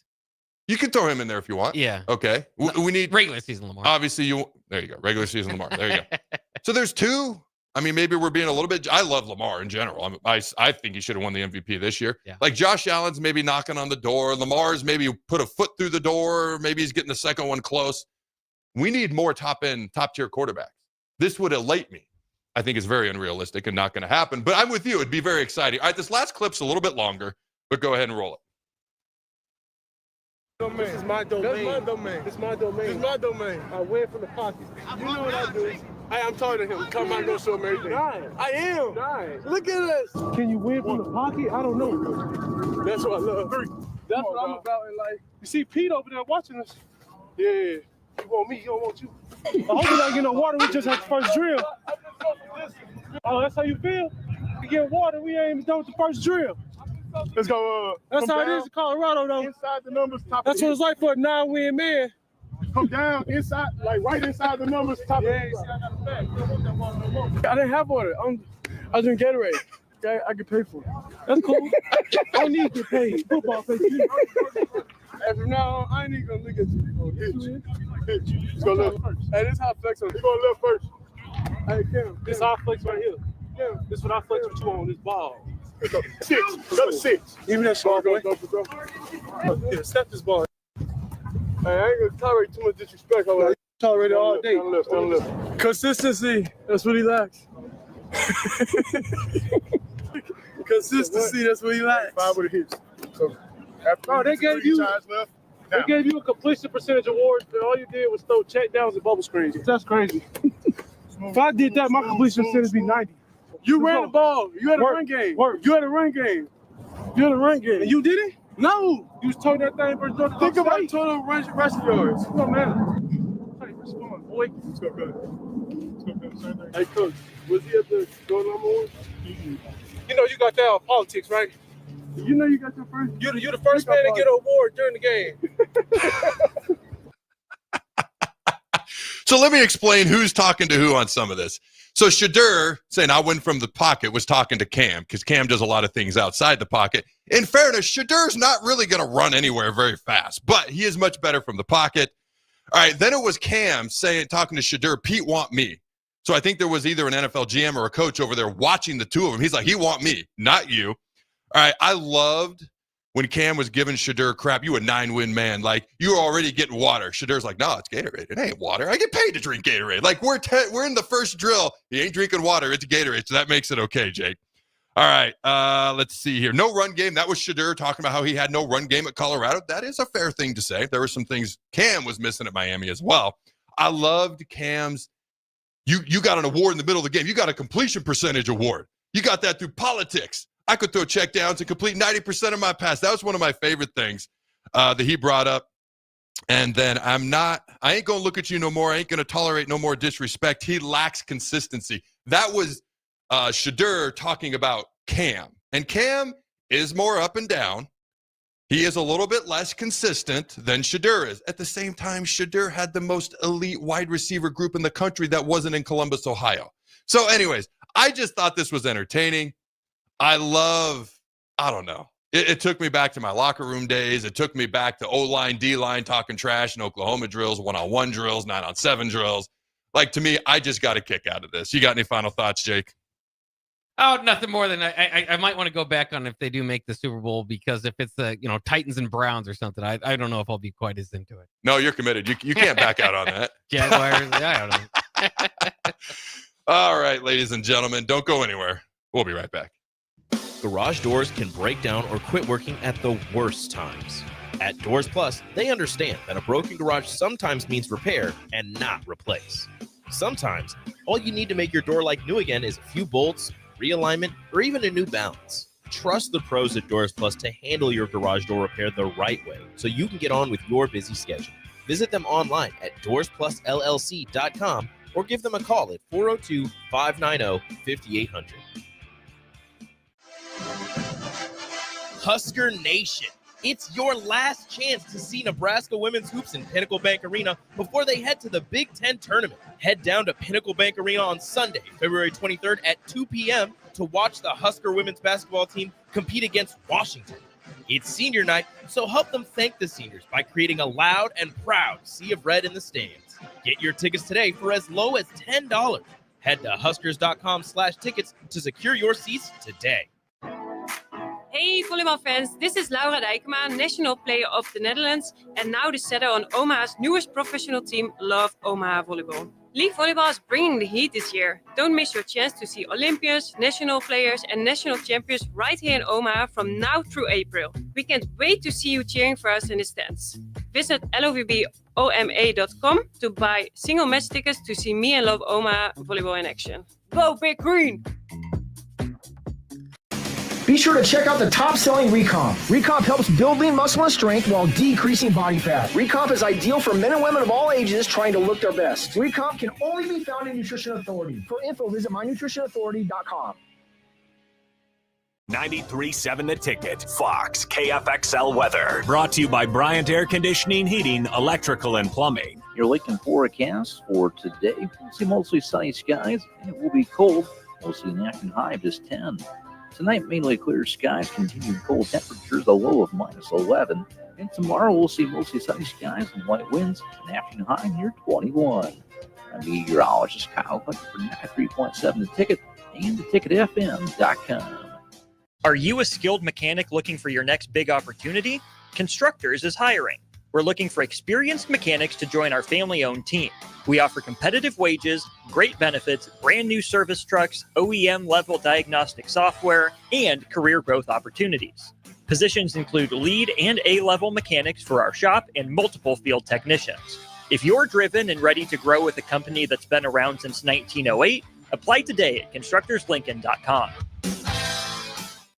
Speaker 10: You can throw him in there if you want.
Speaker 12: Yeah.
Speaker 10: Okay. We need
Speaker 12: regular season Lamar.
Speaker 10: Obviously, there you go. Regular season Lamar. There you go. So there's 2. I mean, maybe we're being a little bit. I love Lamar in general. I think he should have won the MVP this year.
Speaker 12: Yeah.
Speaker 10: Like Josh Allen's maybe knocking on the door. Lamar's maybe put a foot through the door. Maybe he's getting the second one close. We need more top tier quarterbacks. This would elate me. I think it's very unrealistic and not going to happen. But I'm with you. It'd be very exciting. All right, this last clip's a little bit longer, but go ahead and roll it.
Speaker 4: This is my domain. That's my domain. It's my domain. It's my domain. I win from the pocket. You know what I do. I'm talking to him. Come on, go show him everything. I am. Look at us. Can you win from the pocket? I don't know. That's what I love. That's what I'm about in life. You see Pete over there watching us? Yeah. You want me, he don't want you. I hope we don't get no water. We just had the first drill. Oh, that's how you feel? We get water. We ain't even done with the first drill. Let's go. That's how it is in Colorado, though. Inside the numbers, top. That's what it's like for a 9-win man. Come down inside, like right inside the numbers, top. Yeah, see, I got the back. I didn't have water. I drink Gatorade. Okay, I get paid for it. That's cool. I don't need to get paid. Football pays me. And from now on, I ain't even gonna look at you. Hit you. Let's go left first. Hey, this is how I flex on it. You going left first. Hey, Kim. This is how I flex right here. Kim. This is what I flex with you on this ball. 6. Go to 6. Even that ball, boy. Yeah, step this ball. Hey, I ain't gonna tolerate too much disrespect. I tolerate it all day. Stand left. Consistency. That's what he lacks. Consistency. That's what he lacks. 5 with a hit. So, they gave you a completion percentage award, and all you did was throw check downs and bubble screens. That's crazy. If I did that, my completion percentage would be 90. You ran the ball. You had a run game. You had a run game. You had a run game. And you did it? No. You was told that thing versus North Dakota. Think about total rushing yards. It don't matter. Hey, respond, boy. Let's go, good. Hey, Coach, was he at the goal number 1? Mm-hmm. You know you got that on politics, right? You know you got your first. You're the first man to get an award during the game.
Speaker 10: So let me explain who's talking to who on some of this. So Shadur, saying I win from the pocket, was talking to Cam because Cam does a lot of things outside the pocket. In fairness, Shadur's not really going to run anywhere very fast, but he is much better from the pocket. All right, then it was Cam talking to Shadur, Pete want me. So I think there was either an NFL GM or a coach over there watching the two of them. He's like, he want me, not you. All right, I loved when Cam was giving Shadur crap. You a 9-win man. Like, you were already getting water. Shadur's like, no, it's Gatorade. It ain't water. I get paid to drink Gatorade. Like, we're in the first drill. He ain't drinking water. It's Gatorade, so that makes it okay, Jake. All right, let's see here. No run game. That was Shadur talking about how he had no run game at Colorado. That is a fair thing to say. There were some things Cam was missing at Miami as well. I loved Cam's. You got an award in the middle of the game. You got a completion percentage award. You got that through politics. I could throw check downs and complete 90% of my pass. That was one of my favorite things that he brought up. And then I ain't going to look at you no more. I ain't going to tolerate no more disrespect. He lacks consistency. That was Shadur talking about Cam. And Cam is more up and down. He is a little bit less consistent than Shadur is. At the same time, Shadur had the most elite wide receiver group in the country that wasn't in Columbus, Ohio. So anyways, I just thought this was entertaining. I don't know. It took me back to my locker room days. It took me back to O-line, D-line, talking trash in Oklahoma drills, 1-on-1 drills, 9-on-7 drills. Like, to me, I just got a kick out of this. You got any final thoughts, Jake?
Speaker 12: Oh, nothing more than I might want to go back on if they do make the Super Bowl, because if it's the Titans and Browns or something, I don't know if I'll be quite as into it.
Speaker 10: No, you're committed. You can't back out on that.
Speaker 12: Jaguars, I don't know.
Speaker 10: All right, ladies and gentlemen, don't go anywhere. We'll be right back.
Speaker 2: Garage doors can break down or quit working at the worst times. At Doors Plus, they understand that a broken garage sometimes means repair and not replace. Sometimes, all you need to make your door like new again is a few bolts, realignment, or even a new balance. Trust the pros at Doors Plus to handle your garage door repair the right way so you can get on with your busy schedule. Visit them online at doorsplusllc.com or give them a call at 402-590-5800. Husker Nation. It's your last chance to see Nebraska women's hoops in Pinnacle Bank Arena before they head to the Big Ten tournament. Head down to Pinnacle Bank Arena on Sunday, February 23rd at 2 p.m. to watch the Husker women's basketball team compete against Washington. It's senior night, so help them thank the seniors by creating a loud and proud sea of red in the stands. Get your tickets today for as low as $10. Head to huskers.com/tickets to secure your seats today.
Speaker 19: Hey volleyballfans, this is Laura Dijkema, national player of the Netherlands and now the setter on Omaha's newest professional team, Love Omaha Volleyball. League volleyball is bringing the heat this year. Don't miss your chance to see Olympians, national players and national champions right here in Omaha from now through April. We can't wait to see you cheering for us in the stands. Visit lovboma.com to buy single match tickets to see me and Love Omaha Volleyball in action. Go Big Green!
Speaker 1: Be sure to check out the top-selling Recomp. Recomp helps build lean muscle and strength while decreasing body fat. Recomp is ideal for men and women of all ages trying to look their best. Recomp can only be found in Nutrition Authority. For info, visit mynutritionauthority.com.
Speaker 8: 93.7 The Ticket, Fox, KFXL weather. Brought to you by Bryant Air Conditioning, Heating, Electrical, and Plumbing.
Speaker 14: Your Lincoln forecast for today. We'll see mostly sunny skies, and it will be cold. We'll see an afternoon high of just 10. Tonight, mainly clear skies, continued cold temperatures, a low of -11. And tomorrow, we'll see mostly sunny skies and light winds, an afternoon high near 21. I'm meteorologist Kyle Husker for 93.7 The Ticket and theticketfm.com.
Speaker 18: Are you a skilled mechanic looking for your next big opportunity? Constructors is hiring. We're looking for experienced mechanics to join our family-owned team. We offer competitive wages, great benefits, brand new service trucks, OEM-level diagnostic software, and career growth opportunities. Positions include lead and A-level mechanics for our shop and multiple field technicians. If you're driven and ready to grow with a company that's been around since 1908, apply today at constructorslincoln.com.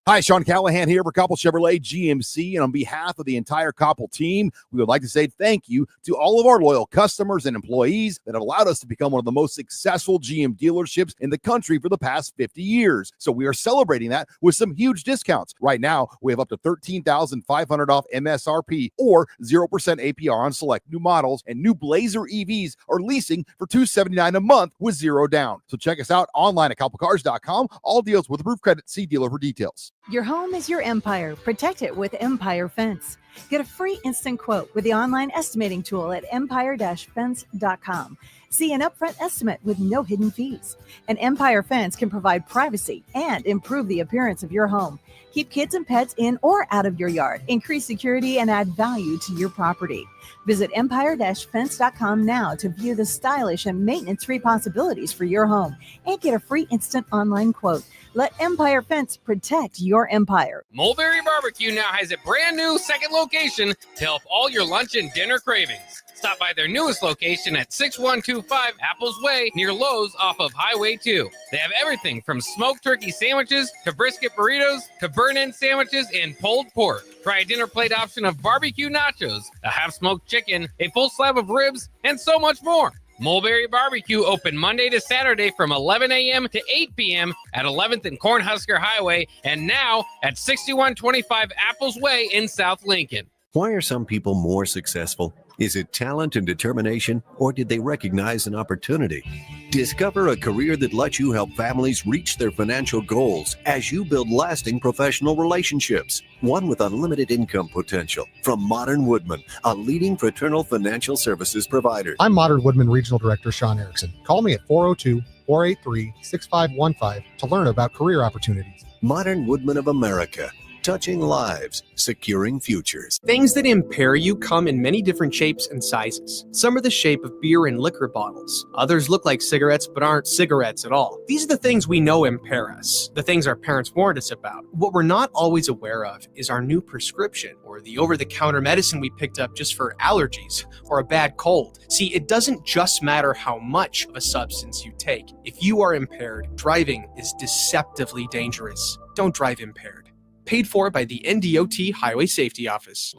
Speaker 22: Hi, Sean Callahan here for Koppel Chevrolet GMC, and on behalf of the entire Koppel team, we would like to say thank you to all of our loyal customers and employees that have allowed us to become one of the most successful GM dealerships in the country for the past 50 years. So we are celebrating that with some huge discounts. Right now, we have up to $13,500 off MSRP or 0% APR on select new models, and new Blazer EVs are leasing for $279 a month with zero down. So check us out online at koppelcars.com. All deals with approved credit. See dealer for details.
Speaker 11: Your home is your empire. Protect it with Empire Fence. Get a free instant quote with the online estimating tool at empire-fence.com. See an upfront estimate with no hidden fees. An Empire Fence can provide privacy and improve the appearance of your home. Keep kids and pets in or out of your yard. Increase security and add value to your property. Visit empire-fence.com now to view the stylish and maintenance-free possibilities for your home and get a free instant online quote. Let Empire Fence protect your empire.
Speaker 12: Mulberry Barbecue now has a brand new second location to help all your lunch and dinner cravings. Stop by their newest location at 6125 Apples Way near Lowe's off of Highway 2. They have everything from smoked turkey sandwiches to brisket burritos to burn-in sandwiches and pulled pork. Try a dinner plate option of barbecue nachos, a half-smoked chicken, a full slab of ribs, and so much more. Mulberry Barbecue open Monday to Saturday from 11 a.m. to 8 p.m. at 11th and Cornhusker Highway and now at 6125 Apples Way in South Lincoln.
Speaker 15: Why are some people more successful? Is it talent and determination, or did they recognize an opportunity? Discover a career that lets you help families reach their financial goals as you build lasting professional relationships, one with unlimited income potential. From Modern Woodman, a leading fraternal financial services provider.
Speaker 17: I'm Modern Woodman Regional Director Sean Erickson. Call me at 402-483-6515 to learn about career opportunities.
Speaker 15: Modern Woodman of America. Touching lives, securing futures.
Speaker 24: Things that impair you come in many different shapes and sizes. Some are the shape of beer and liquor bottles. Others look like cigarettes but aren't cigarettes at all. These are the things we know impair us, the things our parents warned us about. What we're not always aware of is our new prescription or the over-the-counter medicine we picked up just for allergies or a bad cold. See, it doesn't just matter how much of a substance you take. If you are impaired, driving is deceptively dangerous. Don't drive impaired. Paid for by the NDOT Highway Safety Office.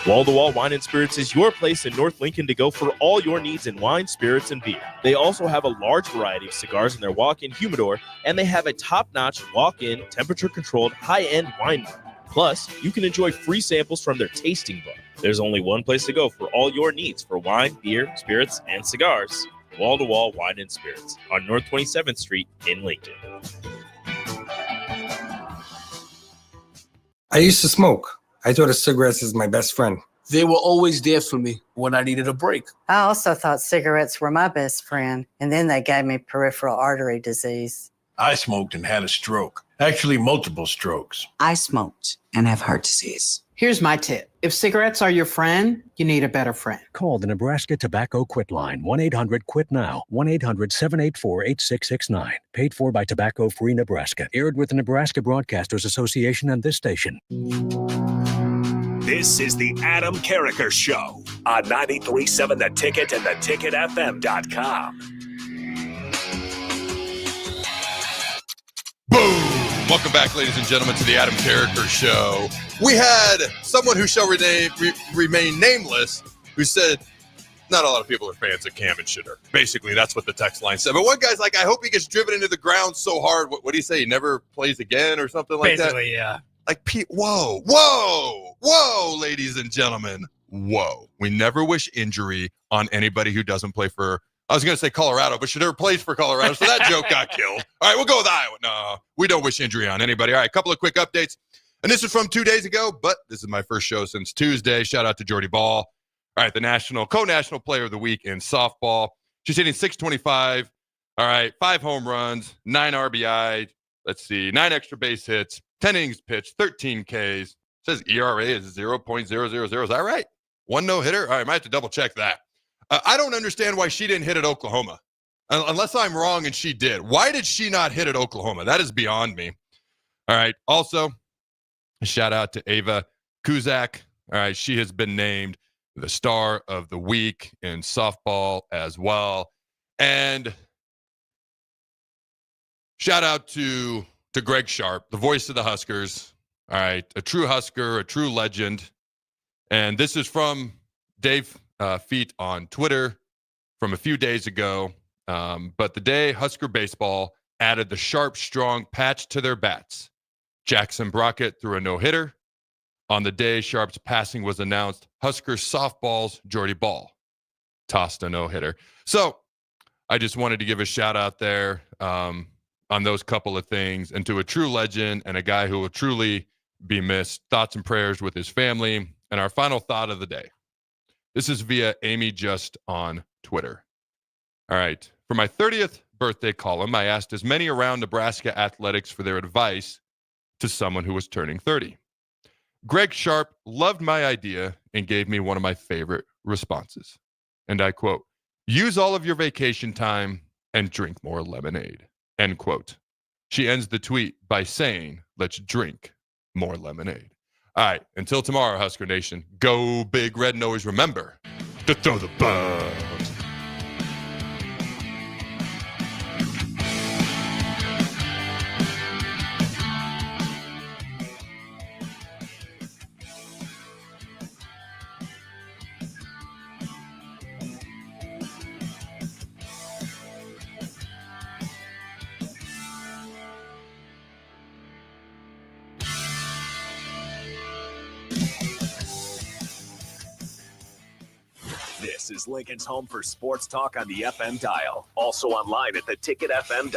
Speaker 2: Wall-to-Wall Wine and Spirits is your place in North Lincoln to go for all your needs in wine, spirits, and beer. They also have a large variety of cigars in their walk-in humidor, and they have a top-notch walk-in, temperature-controlled, high-end wine room. Plus, you can enjoy free samples from their tasting bar. There's only one place to go for all your needs for wine, beer, spirits, and cigars. Wall to Wall Wine and Spirits on North 27th Street in Lincoln.
Speaker 6: I used to smoke. I thought of cigarettes as my best friend.
Speaker 7: They were always there for me when I needed a break.
Speaker 9: I also thought cigarettes were my best friend, and then they gave me peripheral artery disease.
Speaker 16: I smoked and had a stroke. Actually, multiple strokes.
Speaker 25: I smoked and have heart disease. Here's my tip. If cigarettes are your friend, you need a better friend.
Speaker 26: Call the Nebraska Tobacco Quit Line, 1-800-QUIT-NOW, 1-800-784-8669. Paid for by Tobacco Free Nebraska. Aired with the Nebraska Broadcasters Association and this station.
Speaker 8: This is the Adam Carriker Show on 93.7 The Ticket and theticketfm.com.
Speaker 10: Boom! Welcome back, ladies and gentlemen, to the Adam Carriker Show. We had someone who shall remain nameless who said not a lot of people are fans of Cam and Shitter. Basically, that's what the text line said. But one guy's like, I hope he gets driven into the ground so hard. What do you say? He never plays again or something like that?
Speaker 27: Basically, yeah.
Speaker 10: Like, whoa, ladies and gentlemen. Whoa. We never wish injury on anybody who doesn't play for, I was going to say Colorado, but Shadur plays for Colorado, so that joke got killed. All right, we'll go with Iowa. No, we don't wish injury on anybody. All right, a couple of quick updates. And this is from 2 days ago, but this is my first show since Tuesday. Shout out to Jordy Ball. All right, the co-national player of the week in softball. She's hitting .625. All right, 5 home runs, 9 RBI. Let's see, 9 extra base hits, 10 innings pitched, 13 Ks. Says ERA is 0.000. Is that right? 1 no-hitter? All right, I might have to double-check that. I don't understand why she didn't hit at Oklahoma. Unless I'm wrong and she did. Why did she not hit at Oklahoma? That is beyond me. All right, also, a shout-out to Ava Kuzak. All right, she has been named the star of the week in softball as well. And shout-out to Greg Sharp, the voice of the Huskers. All right, a true Husker, a true legend. And this is from Dave Feet on Twitter from a few days ago. But the day Husker baseball added the sharp, strong patch to their bats, Jackson Brockett threw a no-hitter. On the day Sharp's passing was announced, Husker softball's Jordy Ball tossed a no-hitter. So I just wanted to give a shout-out there on those couple of things, and to a true legend and a guy who will truly be missed. Thoughts and prayers with his family. And our final thought of the day. This is via Amy Just on Twitter. All right. For my 30th birthday column, I asked as many around Nebraska athletics for their advice to someone who was turning 30. Greg Sharp loved my idea and gave me one of my favorite responses. And I quote, "Use all of your vacation time and drink more lemonade." End quote. She ends the tweet by saying, "Let's drink more lemonade." All right, until tomorrow, Husker Nation, go Big Red, and always remember to throw the ball.
Speaker 8: This is Lincoln's home for sports talk on the FM dial. Also online at theticketfm.com.